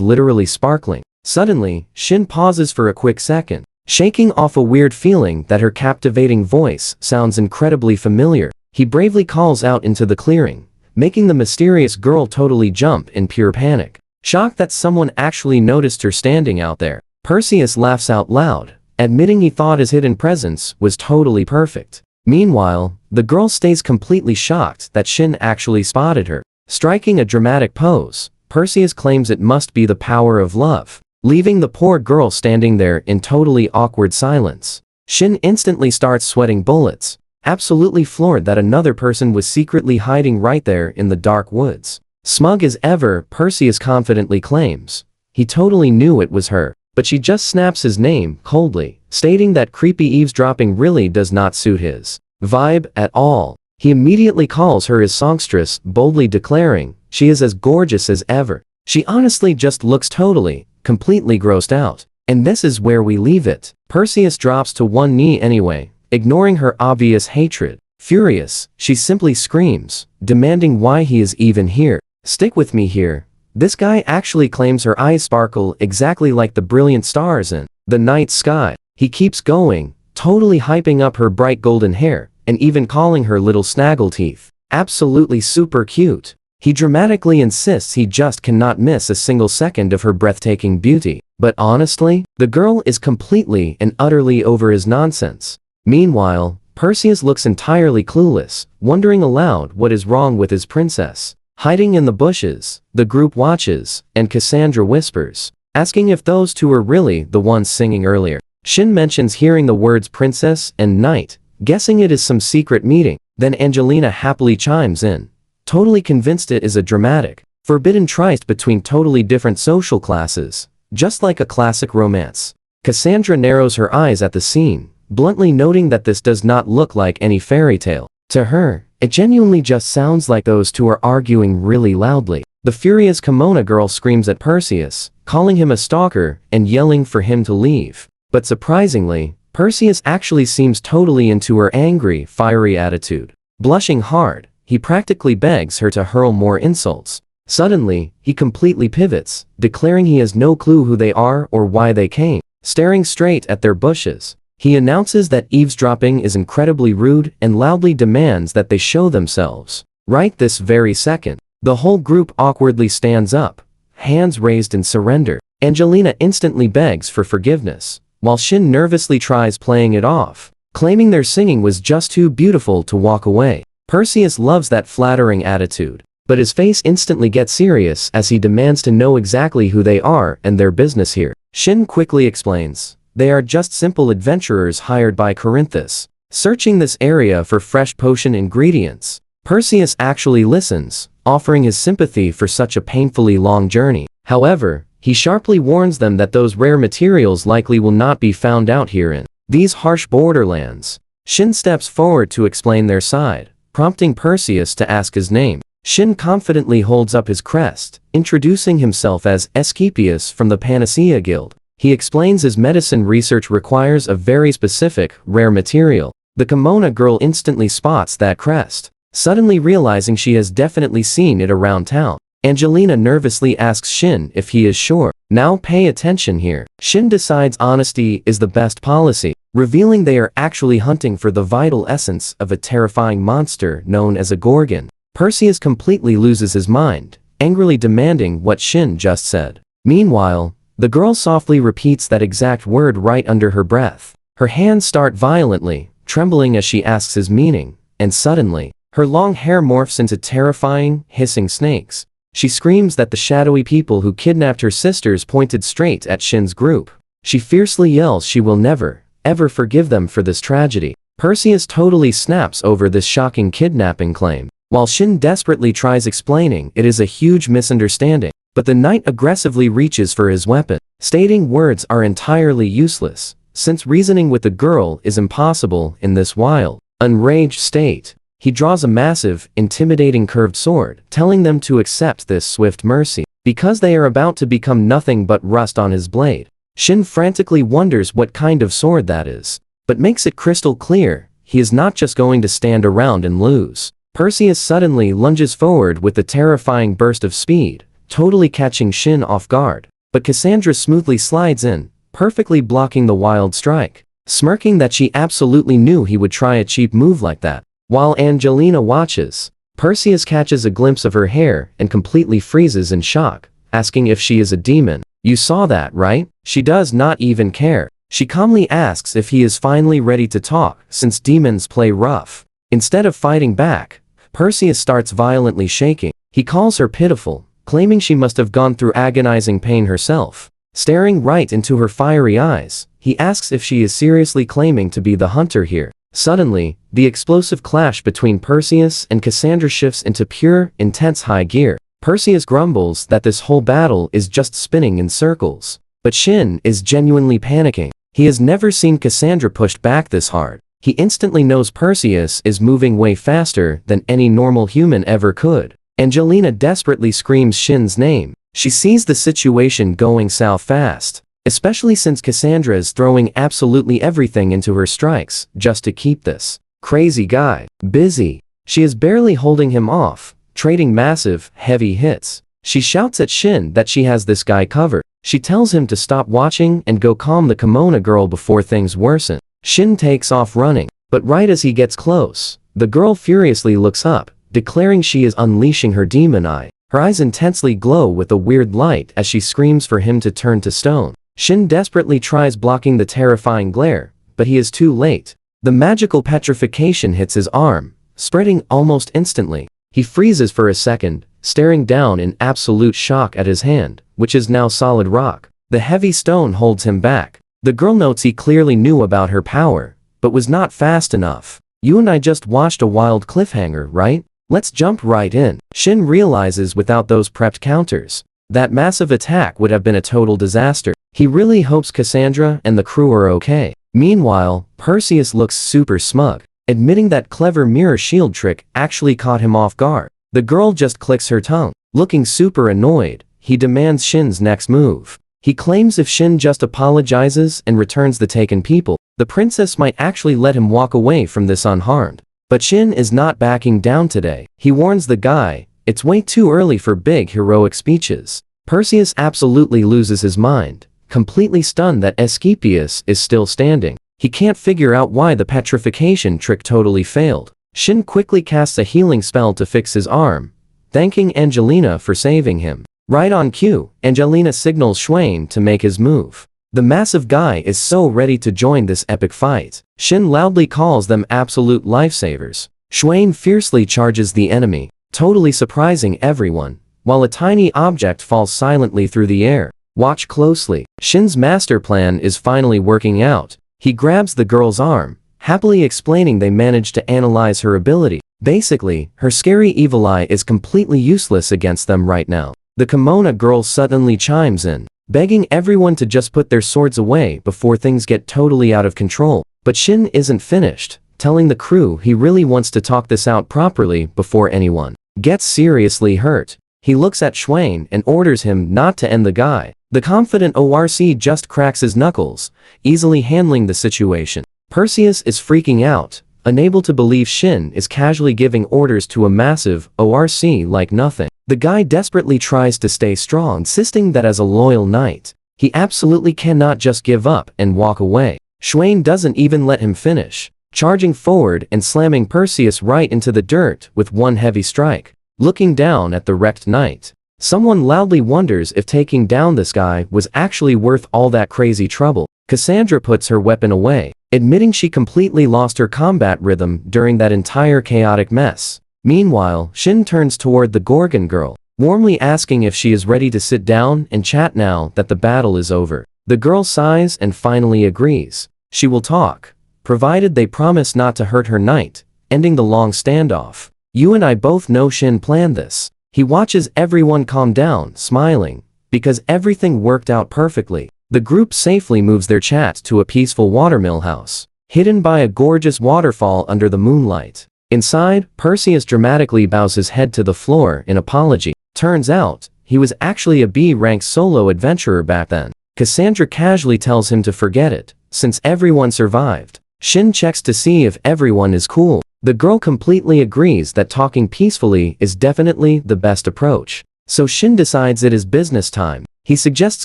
literally sparkling. Suddenly, Shin pauses for a quick second, shaking off a weird feeling that her captivating voice sounds incredibly familiar. He bravely calls out into the clearing, making the mysterious girl totally jump in pure panic. Shocked that someone actually noticed her standing out there, Perseus laughs out loud, admitting he thought his hidden presence was totally perfect. Meanwhile, the girl stays completely shocked that Shin actually spotted her. Striking a dramatic pose, Perseus claims it must be the power of love, leaving the poor girl standing there in totally awkward silence. Shin instantly starts sweating bullets, absolutely floored that another person was secretly hiding right there in the dark woods. Smug as ever, Perseus confidently claims he totally knew it was her, but she just snaps his name coldly, stating that creepy eavesdropping really does not suit his vibe at all. He immediately calls her his songstress, boldly declaring she is as gorgeous as ever. She honestly just looks totally, completely grossed out. And this is where we leave it. Perseus drops to one knee anyway, ignoring her obvious hatred. Furious, she simply screams, demanding why he is even here. Stick with me here. This guy actually claims her eyes sparkle exactly like the brilliant stars in the night sky. He keeps going, totally hyping up her bright golden hair, and even calling her little snaggle teeth absolutely super cute. He dramatically insists he just cannot miss a single second of her breathtaking beauty. But honestly, the girl is completely and utterly over his nonsense. Meanwhile, Perseus looks entirely clueless, wondering aloud what is wrong with his princess. Hiding in the bushes, the group watches, and Cassandra whispers, asking if those two are really the ones singing earlier. Shin mentions hearing the words princess and knight, guessing it is some secret meeting. Then Angelina happily chimes in, totally convinced it is a dramatic, forbidden tryst between totally different social classes, just like a classic romance. Cassandra narrows her eyes at the scene, bluntly noting that this does not look like any fairy tale. To her, it genuinely just sounds like those two are arguing really loudly. The furious kimono girl screams at Perseus, calling him a stalker and yelling for him to leave. But surprisingly, Perseus actually seems totally into her angry, fiery attitude. Blushing hard, he practically begs her to hurl more insults. Suddenly, he completely pivots, declaring he has no clue who they are or why they came. Staring straight at their bushes, he announces that eavesdropping is incredibly rude and loudly demands that they show themselves. Right this very second, the whole group awkwardly stands up, hands raised in surrender. Angelina instantly begs for forgiveness, while Shin nervously tries playing it off, claiming their singing was just too beautiful to walk away. Perseus loves that flattering attitude, but his face instantly gets serious as he demands to know exactly who they are and their business here. Shin quickly explains, they are just simple adventurers hired by Corinthus, searching this area for fresh potion ingredients. Perseus actually listens, offering his sympathy for such a painfully long journey. However, he sharply warns them that those rare materials likely will not be found out here in these harsh borderlands. Shin steps forward to explain their side, prompting Perseus to ask his name. Shin confidently holds up his crest, introducing himself as Asclepius from the Panacea Guild. He explains his medicine research requires a very specific, rare material. The kimono girl instantly spots that crest, suddenly realizing she has definitely seen it around town. Angelina nervously asks Shin if he is sure. Now pay attention here. Shin decides honesty is the best policy, revealing they are actually hunting for the vital essence of a terrifying monster known as a gorgon. Perseus completely loses his mind, angrily demanding what Shin just said. Meanwhile, the girl softly repeats that exact word right under her breath. Her hands start violently, trembling as she asks his meaning, and suddenly, her long hair morphs into terrifying, hissing snakes. She screams that the shadowy people who kidnapped her sisters pointed straight at Shin's group. She fiercely yells she will never, ever forgive them for this tragedy. Perseus totally snaps over this shocking kidnapping claim, while Shin desperately tries explaining it is a huge misunderstanding. But the knight aggressively reaches for his weapon, stating words are entirely useless, since reasoning with the girl is impossible in this wild, enraged state. He draws a massive, intimidating curved sword, telling them to accept this swift mercy, because they are about to become nothing but rust on his blade. Shin frantically wonders what kind of sword that is, but makes it crystal clear he is not just going to stand around and lose. Perseus suddenly lunges forward with a terrifying burst of speed, totally catching Shin off guard. But Cassandra smoothly slides in, perfectly blocking the wild strike, smirking that she absolutely knew he would try a cheap move like that. While Angelina watches, Perseus catches a glimpse of her hair and completely freezes in shock, asking if she is a demon. You saw that, right? She does not even care. She calmly asks if he is finally ready to talk, since demons play rough. Instead of fighting back, Perseus starts violently shaking. He calls her pitiful, claiming she must have gone through agonizing pain herself. Staring right into her fiery eyes, he asks if she is seriously claiming to be the hunter here. Suddenly, the explosive clash between Perseus and Cassandra shifts into pure, intense high gear. Perseus grumbles that this whole battle is just spinning in circles. But Shin is genuinely panicking. He has never seen Cassandra pushed back this hard. He instantly knows Perseus is moving way faster than any normal human ever could. Angelina desperately screams Shin's name. She sees the situation going south fast, especially since Cassandra is throwing absolutely everything into her strikes just to keep this crazy guy busy. She is barely holding him off, trading massive, heavy hits. She shouts at Shin that she has this guy covered. She tells him to stop watching and go calm the kimono girl before things worsen. Shin takes off running, but right as he gets close, the girl furiously looks up, declaring she is unleashing her demon eye. Her eyes intensely glow with a weird light as she screams for him to turn to stone. Shin desperately tries blocking the terrifying glare, but he is too late. The magical petrification hits his arm, spreading almost instantly. He freezes for a second, staring down in absolute shock at his hand, which is now solid rock. The heavy stone holds him back. The girl notes he clearly knew about her power, but was not fast enough. You and I just watched a wild cliffhanger, right? Let's jump right in. Shin realizes without those prepped counters, that massive attack would have been a total disaster. He really hopes Cassandra and the crew are okay. Meanwhile, Perseus looks super smug, admitting that clever mirror shield trick actually caught him off guard. The girl just clicks her tongue. Looking super annoyed, he demands Shin's next move. He claims if Shin just apologizes and returns the taken people, the princess might actually let him walk away from this unharmed. But Shin is not backing down today. He warns the guy, it's way too early for big heroic speeches. Perseus absolutely loses his mind, completely stunned that Asclepius is still standing. He can't figure out why the petrification trick totally failed. Shin quickly casts a healing spell to fix his arm, thanking Angelina for saving him. Right on cue, Angelina signals Schwain to make his move. The massive guy is so ready to join this epic fight. Shin loudly calls them absolute lifesavers. Schwain fiercely charges the enemy, totally surprising everyone, while a tiny object falls silently through the air. Watch closely. Shin's master plan is finally working out. He grabs the girl's arm, happily explaining they managed to analyze her ability. Basically, her scary evil eye is completely useless against them right now. The kimono girl suddenly chimes in, begging everyone to just put their swords away before things get totally out of control. But Shin isn't finished, telling the crew he really wants to talk this out properly before anyone gets seriously hurt. He looks at Schwain and orders him not to end the guy. The confident ORC just cracks his knuckles, easily handling the situation. Perseus is freaking out, unable to believe Shin is casually giving orders to a massive ORC like nothing. The guy desperately tries to stay strong, insisting that as a loyal knight, he absolutely cannot just give up and walk away. Schwain doesn't even let him finish, charging forward and slamming Perseus right into the dirt with one heavy strike. Looking down at the wrecked knight, someone loudly wonders if taking down this guy was actually worth all that crazy trouble. Cassandra puts her weapon away, admitting she completely lost her combat rhythm during that entire chaotic mess. Meanwhile, Shin turns toward the Gorgon girl, warmly asking if she is ready to sit down and chat now that the battle is over. The girl sighs and finally agrees. She will talk, provided they promise not to hurt her knight, ending the long standoff. You and I both know Shin planned this. He watches everyone calm down, smiling, because everything worked out perfectly. The group safely moves their chat to a peaceful watermill house, hidden by a gorgeous waterfall under the moonlight. Inside, Perseus dramatically bows his head to the floor in apology. Turns out, he was actually a B-rank solo adventurer back then. Cassandra casually tells him to forget it, since everyone survived. Shin checks to see if everyone is cool. The girl completely agrees that talking peacefully is definitely the best approach. So Shin decides it is business time. He suggests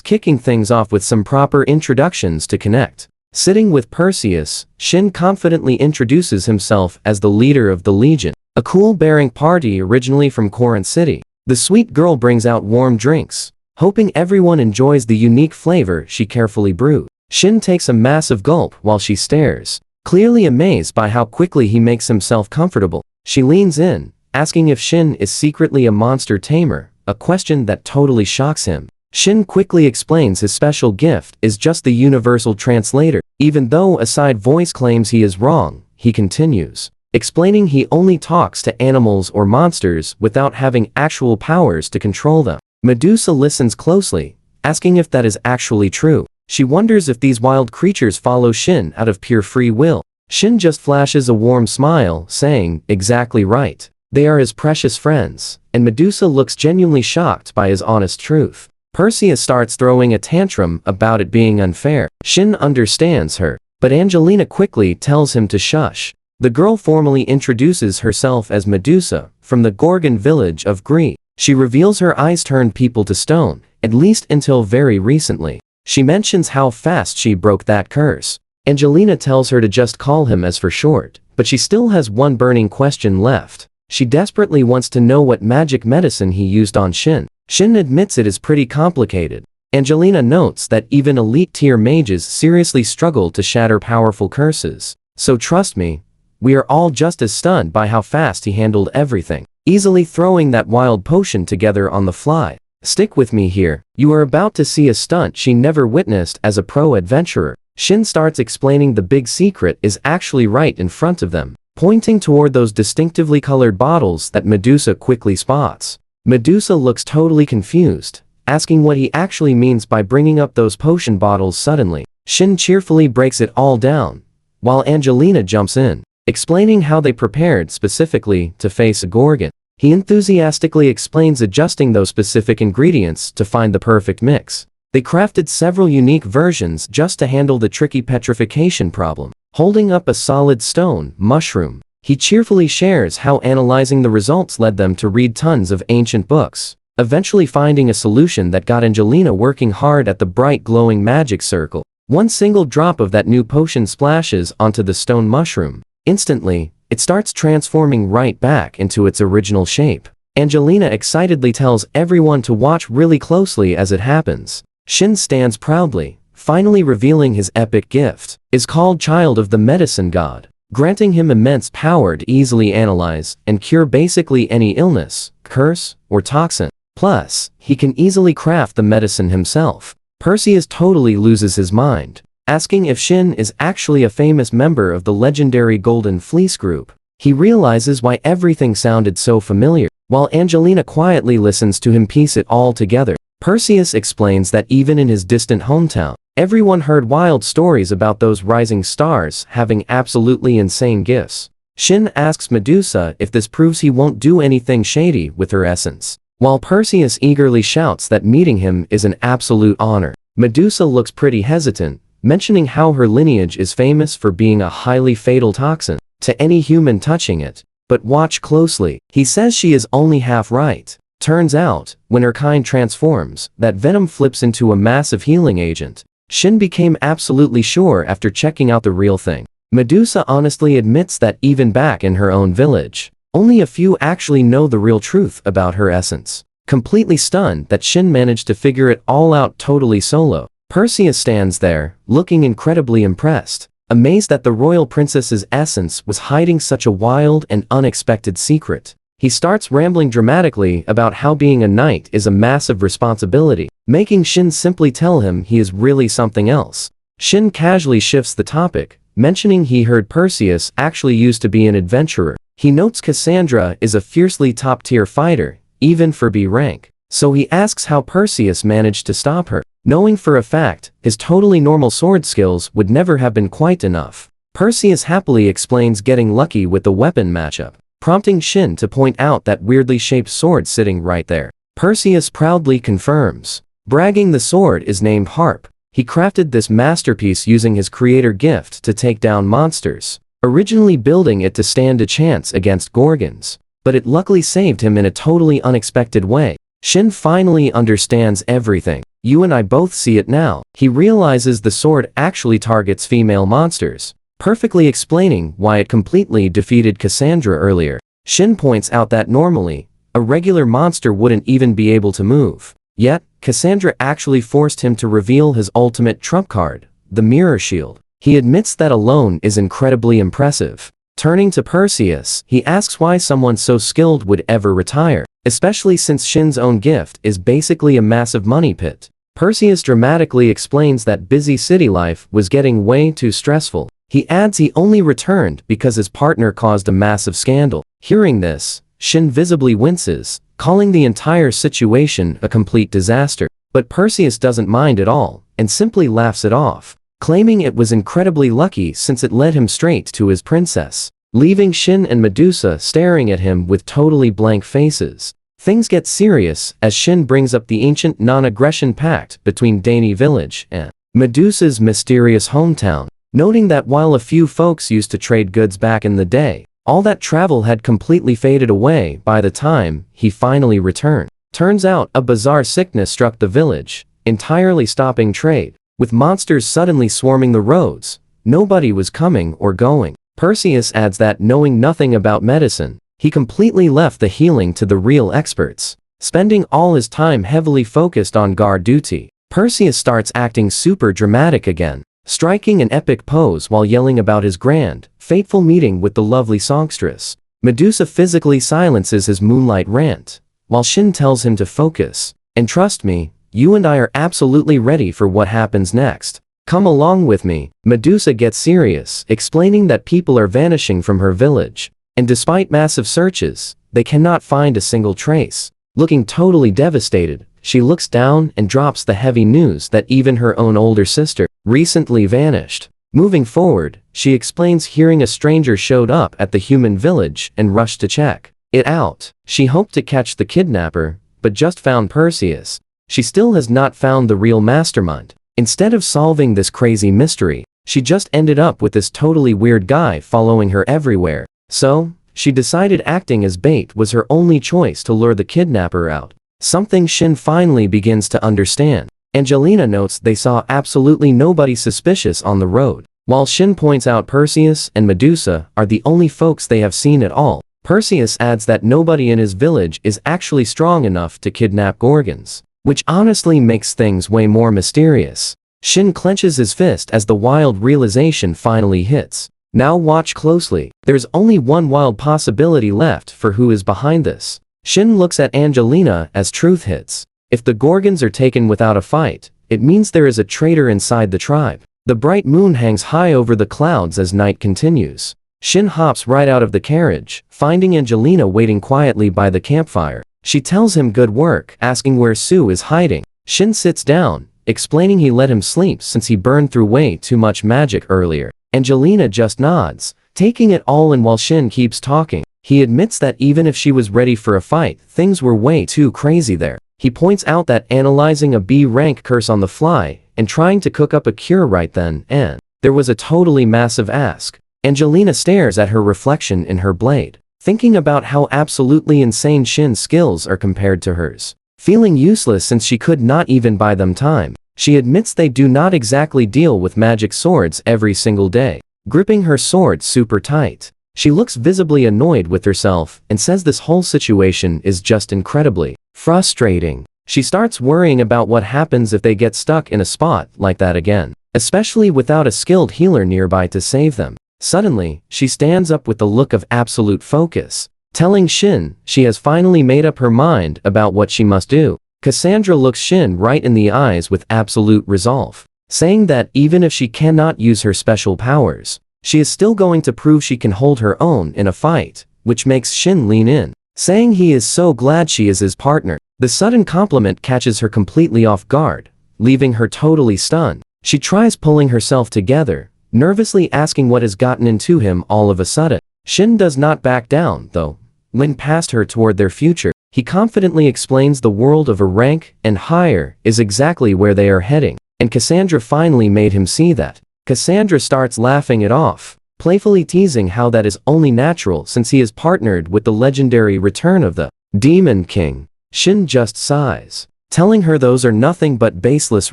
kicking things off with some proper introductions to connect. Sitting with Perseus, Shin confidently introduces himself as the leader of the Legion, a cool-bearing party originally from Corinth City. The sweet girl brings out warm drinks, hoping everyone enjoys the unique flavor she carefully brewed. Shin takes a massive gulp while she stares, clearly amazed by how quickly he makes himself comfortable. She leans in, asking if Shin is secretly a monster tamer, a question that totally shocks him. Shin quickly explains his special gift is just the universal translator. Even though a side voice claims he is wrong, he continues, explaining he only talks to animals or monsters without having actual powers to control them. Medusa listens closely, asking if that is actually true. She wonders if these wild creatures follow Shin out of pure free will. Shin just flashes a warm smile, saying, exactly right. They are his precious friends, and Medusa looks genuinely shocked by his honest truth. Perseus starts throwing a tantrum about it being unfair. Shin understands her, but Angelina quickly tells him to shush. The girl formally introduces herself as Medusa, from the Gorgon village of Greece. She reveals her eyes turned people to stone, at least until very recently. She mentions how fast she broke that curse. Angelina tells her to just call him as for short, but she still has one burning question left. She desperately wants to know what magic medicine he used on Shin. Shin admits it is pretty complicated. Angelina notes that even elite-tier mages seriously struggle to shatter powerful curses. So trust me, we are all just as stunned by how fast he handled everything, easily throwing that wild potion together on the fly. Stick with me here. You are about to see a stunt she never witnessed as a pro adventurer. Shin starts explaining the big secret is actually right in front of them, pointing toward those distinctively colored bottles that Medusa quickly spots. Medusa looks totally confused, asking what he actually means by bringing up those potion bottles suddenly. Shin cheerfully breaks it all down, while Angelina jumps in, explaining how they prepared specifically to face a Gorgon. He enthusiastically explains adjusting those specific ingredients to find the perfect mix. They crafted several unique versions just to handle the tricky petrification problem. Holding up a solid stone mushroom, he cheerfully shares how analyzing the results led them to read tons of ancient books, eventually finding a solution that got Angelina working hard at the bright glowing magic circle. One single drop of that new potion splashes onto the stone mushroom. Instantly, it starts transforming right back into its original shape. Angelina excitedly tells everyone to watch really closely as it happens. Shin stands proudly, finally revealing his epic gift, is called Child of the Medicine God, granting him immense power to easily analyze and cure basically any illness, curse, or toxin. Plus, he can easily craft the medicine himself. Perseus totally loses his mind, asking if Shin is actually a famous member of the legendary Golden Fleece group. He realizes why everything sounded so familiar, while Angelina quietly listens to him piece it all together. Perseus explains that even in his distant hometown, everyone heard wild stories about those rising stars having absolutely insane gifts. Shin asks Medusa if this proves he won't do anything shady with her essence, while Perseus eagerly shouts that meeting him is an absolute honor. Medusa looks pretty hesitant, mentioning how her lineage is famous for being a highly fatal toxin to any human touching it. But watch closely. He says she is only half right. Turns out, when her kind transforms, that venom flips into a massive healing agent. Shin became absolutely sure after checking out the real thing. Medusa honestly admits that even back in her own village, only a few actually know the real truth about her essence. Completely stunned that Shin managed to figure it all out totally solo, Perseus stands there, looking incredibly impressed, amazed that the royal princess's essence was hiding such a wild and unexpected secret. He starts rambling dramatically about how being a knight is a massive responsibility, making Shin simply tell him he is really something else. Shin casually shifts the topic, mentioning he heard Perseus actually used to be an adventurer. He notes Cassandra is a fiercely top-tier fighter, even for B rank, so he asks how Perseus managed to stop her, knowing for a fact his totally normal sword skills would never have been quite enough. Perseus happily explains getting lucky with the weapon matchup, prompting Shin to point out that weirdly shaped sword sitting right there. Perseus proudly confirms, bragging the sword is named Harp. He crafted this masterpiece using his creator gift to take down monsters, originally building it to stand a chance against Gorgons. But it luckily saved him in a totally unexpected way. Shin finally understands everything. You and I both see it now. He realizes the sword actually targets female monsters, perfectly explaining why it completely defeated Cassandra earlier. Shin points out that normally, a regular monster wouldn't even be able to move. Yet, Cassandra actually forced him to reveal his ultimate trump card, the mirror shield. He admits that alone is incredibly impressive. Turning to Perseus, he asks why someone so skilled would ever retire, especially since Shin's own gift is basically a massive money pit. Perseus dramatically explains that busy city life was getting way too stressful. He adds he only returned because his partner caused a massive scandal. Hearing this, Shin visibly winces, calling the entire situation a complete disaster. But Perseus doesn't mind at all, and simply laughs it off, claiming it was incredibly lucky since it led him straight to his princess, leaving Shin and Medusa staring at him with totally blank faces. Things get serious as Shin brings up the ancient non-aggression pact between Dani Village and Medusa's mysterious hometown, noting that while a few folks used to trade goods back in the day, all that travel had completely faded away by the time he finally returned. Turns out a bizarre sickness struck the village, entirely stopping trade. With monsters suddenly swarming the roads, nobody was coming or going. Perseus adds that knowing nothing about medicine, he completely left the healing to the real experts, spending all his time heavily focused on guard duty. Perseus starts acting super dramatic again, striking an epic pose while yelling about his grand, fateful meeting with the lovely songstress. Medusa physically silences his moonlight rant, while Shin tells him to focus. And trust me, you and I are absolutely ready for what happens next. Come along with me. Medusa gets serious, explaining that people are vanishing from her village, and despite massive searches, they cannot find a single trace. Looking totally devastated, she looks down and drops the heavy news that even her own older sister recently vanished. Moving forward, she explains hearing a stranger showed up at the human village and rushed to check it out. She hoped to catch the kidnapper, but just found Perseus. She still has not found the real mastermind. Instead of solving this crazy mystery, she just ended up with this totally weird guy following her everywhere. So, she decided acting as bait was her only choice to lure the kidnapper out. Something Shin finally begins to understand. Angelina notes they saw absolutely nobody suspicious on the road, while Shin points out Perseus and Medusa are the only folks they have seen at all. Perseus adds that nobody in his village is actually strong enough to kidnap Gorgons, which honestly makes things way more mysterious. Shin clenches his fist as the wild realization finally hits. Now watch closely. There's only one wild possibility left for who is behind this. Shin looks at Angelina as truth hits. If the Gorgons are taken without a fight, it means there is a traitor inside the tribe. The bright moon hangs high over the clouds as night continues. Shin hops right out of the carriage, finding Angelina waiting quietly by the campfire. She tells him good work, asking where Sue is hiding. Shin sits down, explaining he let him sleep since he burned through way too much magic earlier. Angelina just nods, taking it all in while Shin keeps talking. He admits that even if she was ready for a fight, things were way too crazy there. He points out that analyzing a B-rank curse on the fly and trying to cook up a cure right then and there was a totally massive ask. Angelina stares at her reflection in her blade, thinking about how absolutely insane Shin's skills are compared to hers. Feeling useless since she could not even buy them time, she admits they do not exactly deal with magic swords every single day. Gripping her sword super tight, she looks visibly annoyed with herself and says this whole situation is just incredibly frustrating. She starts worrying about what happens if they get stuck in a spot like that again, especially without a skilled healer nearby to save them. Suddenly, she stands up with a look of absolute focus, telling Shin she has finally made up her mind about what she must do. Cassandra looks Shin right in the eyes with absolute resolve, saying that even if she cannot use her special powers, she is still going to prove she can hold her own in a fight, which makes Shin lean in, saying he is so glad she is his partner. The sudden compliment catches her completely off guard, leaving her totally stunned. She tries pulling herself together, nervously asking what has gotten into him all of a sudden. Shin does not back down, though. Lean past her toward their future. He confidently explains the world of a rank and higher is exactly where they are heading. and Cassandra finally made him see that. Cassandra starts laughing it off, playfully teasing how that is only natural since he is partnered with the legendary return of the Demon King. Shin just sighs, telling her those are nothing but baseless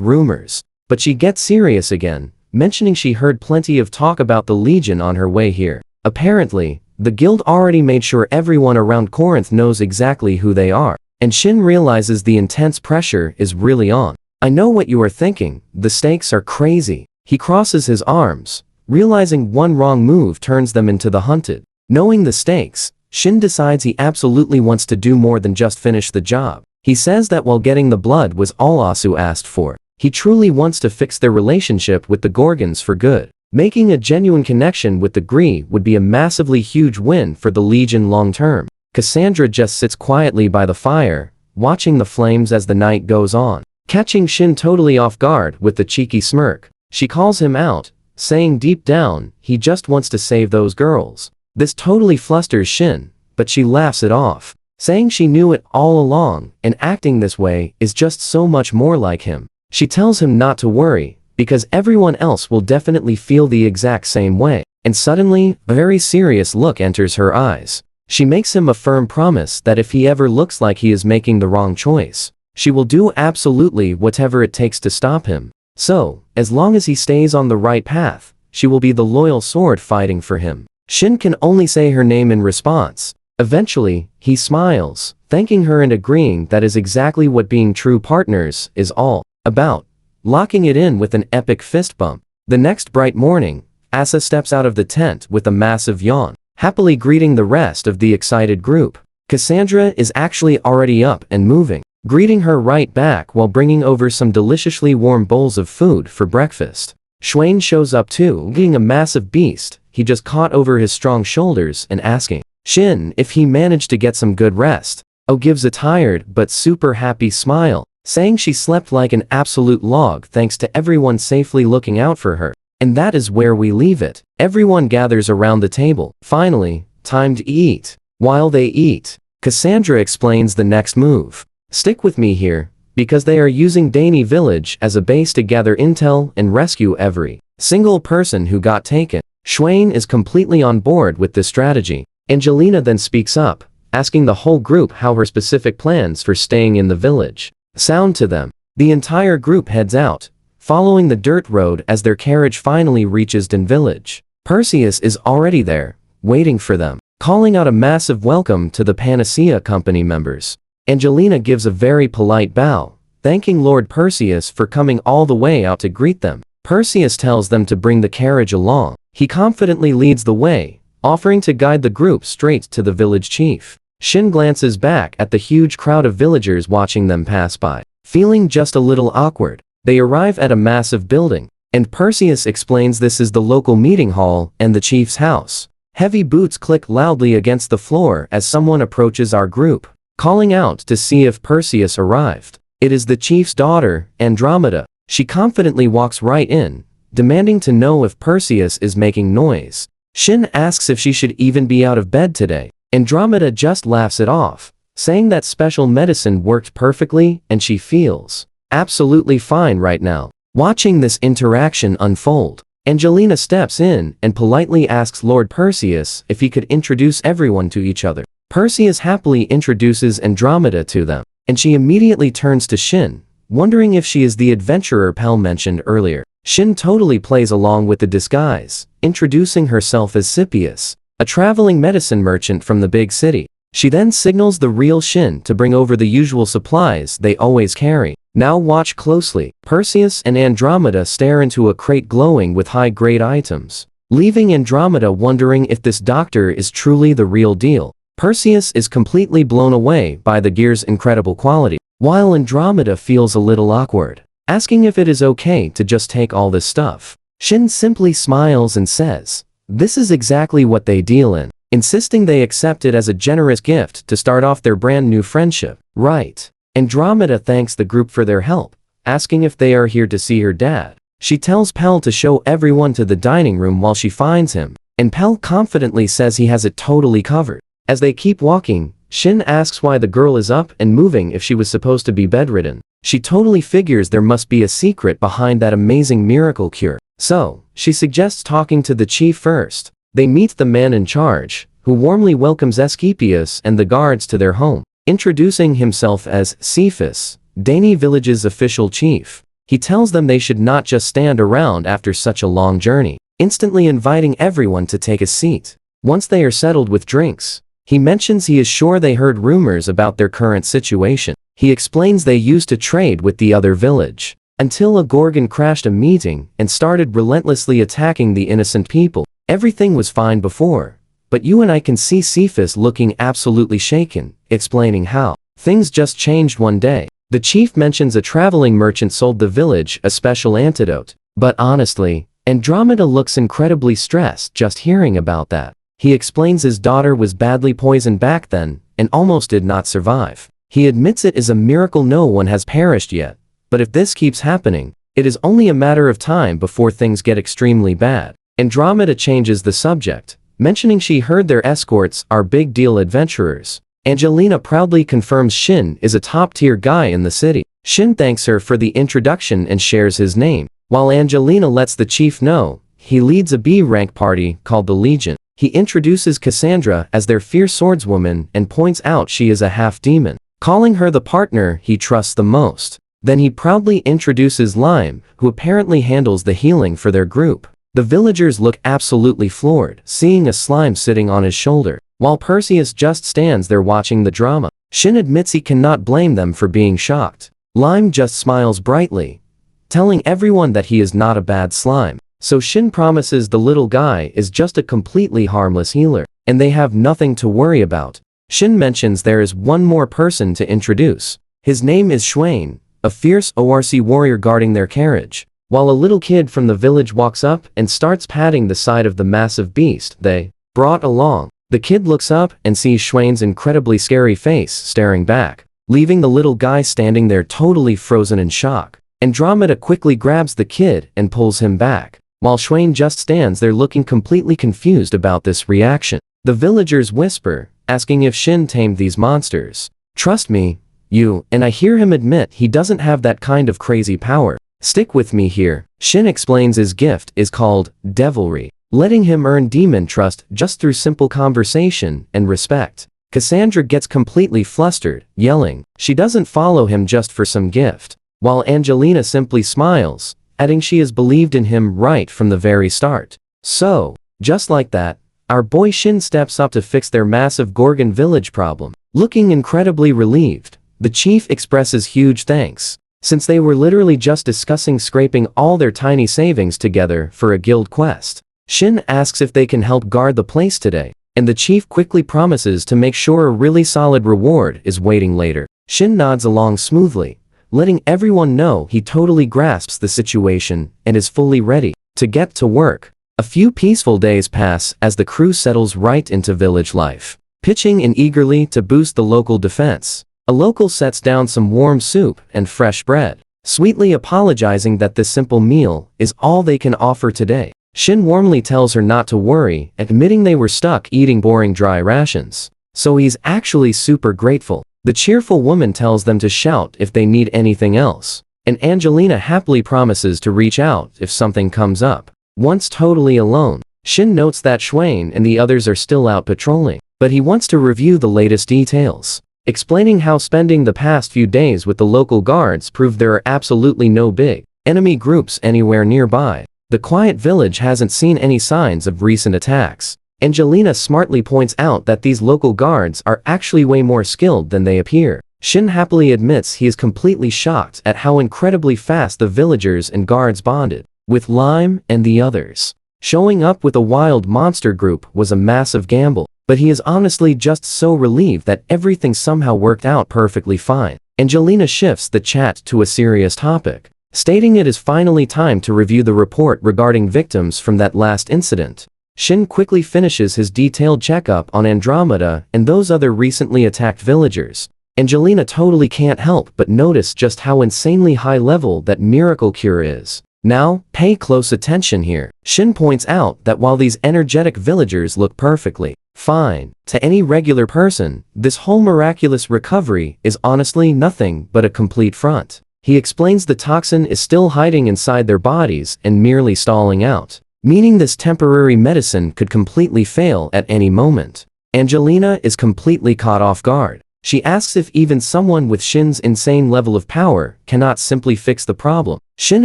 rumors, but she gets serious again, mentioning she heard plenty of talk about the Legion on her way here. Apparently, the guild already made sure everyone around Corinth knows exactly who they are, and Shin realizes the intense pressure is really on. I know what you are thinking, the stakes are crazy. He crosses his arms, realizing one wrong move turns them into the hunted. Knowing the stakes, Shin decides he absolutely wants to do more than just finish the job. He says that while getting the blood was all Asu asked for, he truly wants to fix their relationship with the Gorgons for good. Making a genuine connection with the Gree would be a massively huge win for the Legion long term. Cassandra just sits quietly by the fire, watching the flames as the night goes on. Catching Shin totally off guard with the cheeky smirk, she calls him out, saying deep down, he just wants to save those girls. This totally flusters Shin, but she laughs it off, saying she knew it all along, and acting this way is just so much more like him. She tells him not to worry, because everyone else will definitely feel the exact same way, and suddenly, a very serious look enters her eyes. She makes him a firm promise that if he ever looks like he is making the wrong choice, she will do absolutely whatever it takes to stop him. So, as long as he stays on the right path, she will be the loyal sword fighting for him. Shin can only say her name in response. Eventually, he smiles, thanking her and agreeing that is exactly what being true partners is all about, locking it in with an epic fist bump. The next bright morning, Asa steps out of the tent with a massive yawn, happily greeting the rest of the excited group. Cassandra is actually already up and moving, greeting her right back while bringing over some deliciously warm bowls of food for breakfast. Swain shows up too, being a massive beast he just caught over his strong shoulders and asking Shin if he managed to get some good rest. Oh gives a tired but super happy smile, saying she slept like an absolute log thanks to everyone safely looking out for her. And that is where we leave it. Everyone gathers around the table. Finally, time to eat. While they eat, Cassandra explains the next move. Stick with me here, because they are using Dani Village as a base to gather intel and rescue every single person who got taken. Swain is completely on board with this strategy. Angelina then speaks up, asking the whole group how her specific plans for staying in the village sound to them. The entire group heads out, following the dirt road as their carriage finally reaches Den Village. Perseus is already there, waiting for them, calling out a massive welcome to the Panacea Company members. Angelina gives a very polite bow, thanking Lord Perseus for coming all the way out to greet them. Perseus tells them to bring the carriage along. He confidently leads the way, offering to guide the group straight to the village chief. Shin glances back at the huge crowd of villagers watching them pass by, feeling just a little awkward. They arrive at a massive building, and Perseus explains this is the local meeting hall and the chief's house. Heavy boots click loudly against the floor as someone approaches our group, calling out to see if Perseus arrived. It is the chief's daughter, Andromeda. She confidently walks right in, demanding to know if Perseus is making noise. Shin asks if she should even be out of bed today. Andromeda just laughs it off, saying that special medicine worked perfectly and she feels absolutely fine right now. Watching this interaction unfold, Angelina steps in and politely asks Lord Perseus if he could introduce everyone to each other. Perseus happily introduces Andromeda to them, and she immediately turns to Shin, wondering if she is the adventurer Pell mentioned earlier. Shin totally plays along with the disguise, introducing herself as Scipius, a traveling medicine merchant from the big city. She then signals the real Shin to bring over the usual supplies they always carry. Now watch closely. Perseus and Andromeda stare into a crate glowing with high-grade items, leaving Andromeda wondering if this doctor is truly the real deal. Perseus is completely blown away by the gear's incredible quality, while Andromeda feels a little awkward, asking if it is okay to just take all this stuff. Shin simply smiles and says, "This is exactly what they deal in," insisting they accept it as a generous gift to start off their brand new friendship. Right. Andromeda thanks the group for their help, asking if they are here to see her dad. She tells Pell to show everyone to the dining room while she finds him, and Pell confidently says he has it totally covered. As they keep walking, Shin asks why the girl is up and moving if she was supposed to be bedridden. She totally figures there must be a secret behind that amazing miracle cure. So, she suggests talking to the chief first. They meet the man in charge, who warmly welcomes Asclepius and the guards to their home, introducing himself as Cephas, Dani village's official chief. He tells them they should not just stand around after such a long journey, instantly inviting everyone to take a seat. Once they are settled with drinks, he mentions he is sure they heard rumors about their current situation. He explains they used to trade with the other village, until a Gorgon crashed a meeting and started relentlessly attacking the innocent people. Everything was fine before, but you and I can see Cephas looking absolutely shaken, explaining how things just changed one day. The chief mentions a traveling merchant sold the village a special antidote, but honestly, Andromeda looks incredibly stressed just hearing about that. He explains his daughter was badly poisoned back then and almost did not survive. He admits it is a miracle no one has perished yet, but if this keeps happening, it is only a matter of time before things get extremely bad. Andromeda changes the subject, mentioning she heard their escorts are big deal adventurers. Angelina proudly confirms Shin is a top-tier guy in the city. Shin thanks her for the introduction and shares his name, while Angelina lets the chief know he leads a B-rank party called the Legion. He introduces Cassandra as their fierce swordswoman and points out she is a half-demon, calling her the partner he trusts the most. Then he proudly introduces Lime, who apparently handles the healing for their group. The villagers look absolutely floored, seeing a slime sitting on his shoulder, while Perseus just stands there watching the drama. Shin admits he cannot blame them for being shocked. Lime just smiles brightly, telling everyone that he is not a bad slime. So Shin promises the little guy is just a completely harmless healer, and they have nothing to worry about. Shin mentions there is one more person to introduce. His name is Swain, a fierce ORC warrior guarding their carriage, while a little kid from the village walks up and starts patting the side of the massive beast they brought along. The kid looks up and sees Swain's incredibly scary face staring back, leaving the little guy standing there totally frozen in shock. Andromeda quickly grabs the kid and pulls him back, while Swain just stands there looking completely confused about this reaction. The villagers whisper, asking if Shin tamed these monsters. Trust me, and I hear him admit he doesn't have that kind of crazy power. Stick with me here. Shin explains his gift is called devilry, letting him earn demon trust just through simple conversation and respect. Cassandra gets completely flustered, yelling she doesn't follow him just for some gift, while Angelina simply smiles, adding she has believed in him right from the very start. So, just like that, our boy Shin steps up to fix their massive Gorgon village problem. Looking incredibly relieved, the chief expresses huge thanks, since they were literally just discussing scraping all their tiny savings together for a guild quest. Shin asks if they can help guard the place today, and the chief quickly promises to make sure a really solid reward is waiting later. Shin nods along smoothly, letting everyone know he totally grasps the situation and is fully ready to get to work. A few peaceful days pass as the crew settles right into village life, pitching in eagerly to boost the local defense. A local sets down some warm soup and fresh bread, sweetly apologizing that this simple meal is all they can offer today. Shin warmly tells her not to worry, admitting they were stuck eating boring dry rations, so he's actually super grateful. The cheerful woman tells them to shout if they need anything else, and Angelina happily promises to reach out if something comes up. Once totally alone, Shin notes that Swain and the others are still out patrolling, but he wants to review the latest details, explaining how spending the past few days with the local guards proved there are absolutely no big enemy groups anywhere nearby. The quiet village hasn't seen any signs of recent attacks. Angelina smartly points out that these local guards are actually way more skilled than they appear. Shin happily admits he is completely shocked at how incredibly fast the villagers and guards bonded with Lime and the others. Showing up with a wild monster group was a massive gamble, but he is honestly just so relieved that everything somehow worked out perfectly fine. Angelina shifts the chat to a serious topic, stating it is finally time to review the report regarding victims from that last incident. Shin quickly finishes his detailed checkup on Andromeda and those other recently attacked villagers. Angelina totally can't help but notice just how insanely high level that miracle cure is. Now, pay close attention here. Shin points out that while these energetic villagers look perfectly Fine. To any regular person, this whole miraculous recovery is honestly nothing but a complete front. He explains the toxin is still hiding inside their bodies and merely stalling out, meaning this temporary medicine could completely fail at any moment. Angelina is completely caught off guard. She asks if even someone with Shin's insane level of power cannot simply fix the problem. Shin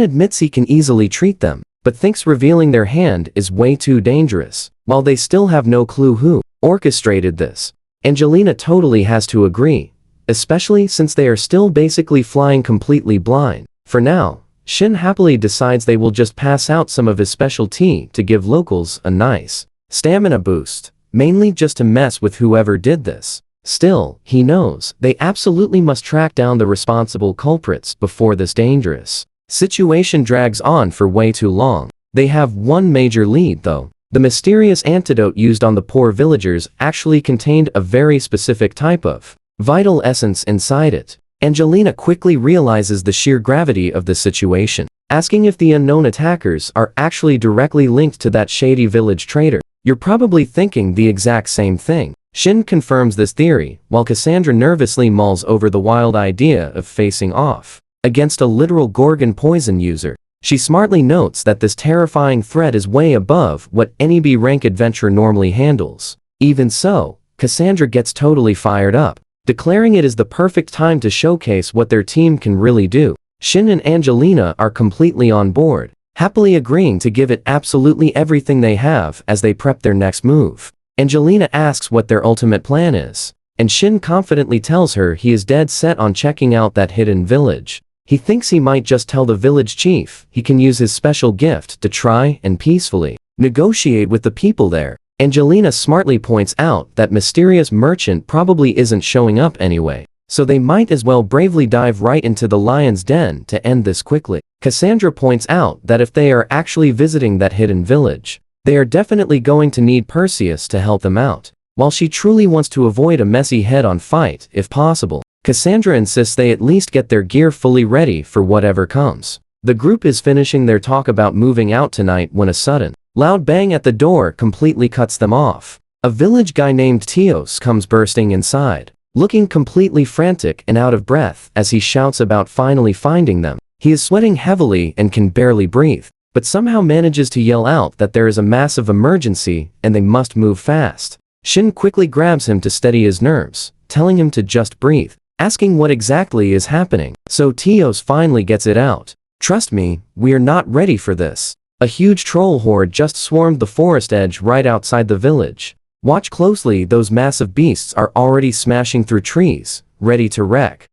admits he can easily treat them, but thinks revealing their hand is way too dangerous. While they still have no clue who orchestrated this, Angelina totally has to agree, especially since they are still basically flying completely blind. For now, Shin happily decides they will just pass out some of his special tea to give locals a nice stamina boost, mainly just to mess with whoever did this. Still, he knows they absolutely must track down the responsible culprits before this dangerous situation drags on for way too long. They have one major lead though. The mysterious antidote used on the poor villagers actually contained a very specific type of vital essence inside it. Angelina quickly realizes the sheer gravity of the situation, asking if the unknown attackers are actually directly linked to that shady village traitor. You're probably thinking the exact same thing. Shin confirms this theory, while Cassandra nervously mulls over the wild idea of facing off against a literal Gorgon poison user. She smartly notes that this terrifying threat is way above what any B-rank adventure normally handles. Even so, Cassandra gets totally fired up, declaring it is the perfect time to showcase what their team can really do. Shin and Angelina are completely on board, happily agreeing to give it absolutely everything they have as they prep their next move. Angelina asks what their ultimate plan is, and Shin confidently tells her he is dead set on checking out that hidden village. He thinks he might just tell the village chief he can use his special gift to try and peacefully negotiate with the people there. Angelina smartly points out that mysterious merchant probably isn't showing up anyway, so they might as well bravely dive right into the lion's den to end this quickly. Cassandra points out that if they are actually visiting that hidden village, they are definitely going to need Perseus to help them out. While she truly wants to avoid a messy head-on fight if possible, Cassandra insists they at least get their gear fully ready for whatever comes. The group is finishing their talk about moving out tonight when a sudden, loud bang at the door completely cuts them off. A village guy named Teos comes bursting inside, looking completely frantic and out of breath as he shouts about finally finding them. He is sweating heavily and can barely breathe, but somehow manages to yell out that there is a massive emergency and they must move fast. Shin quickly grabs him to steady his nerves, telling him to just breathe, asking what exactly is happening. So Teos finally gets it out. Trust me, we are not ready for this. A huge troll horde just swarmed the forest edge right outside the village. Watch closely, those massive beasts are already smashing through trees, ready to wreck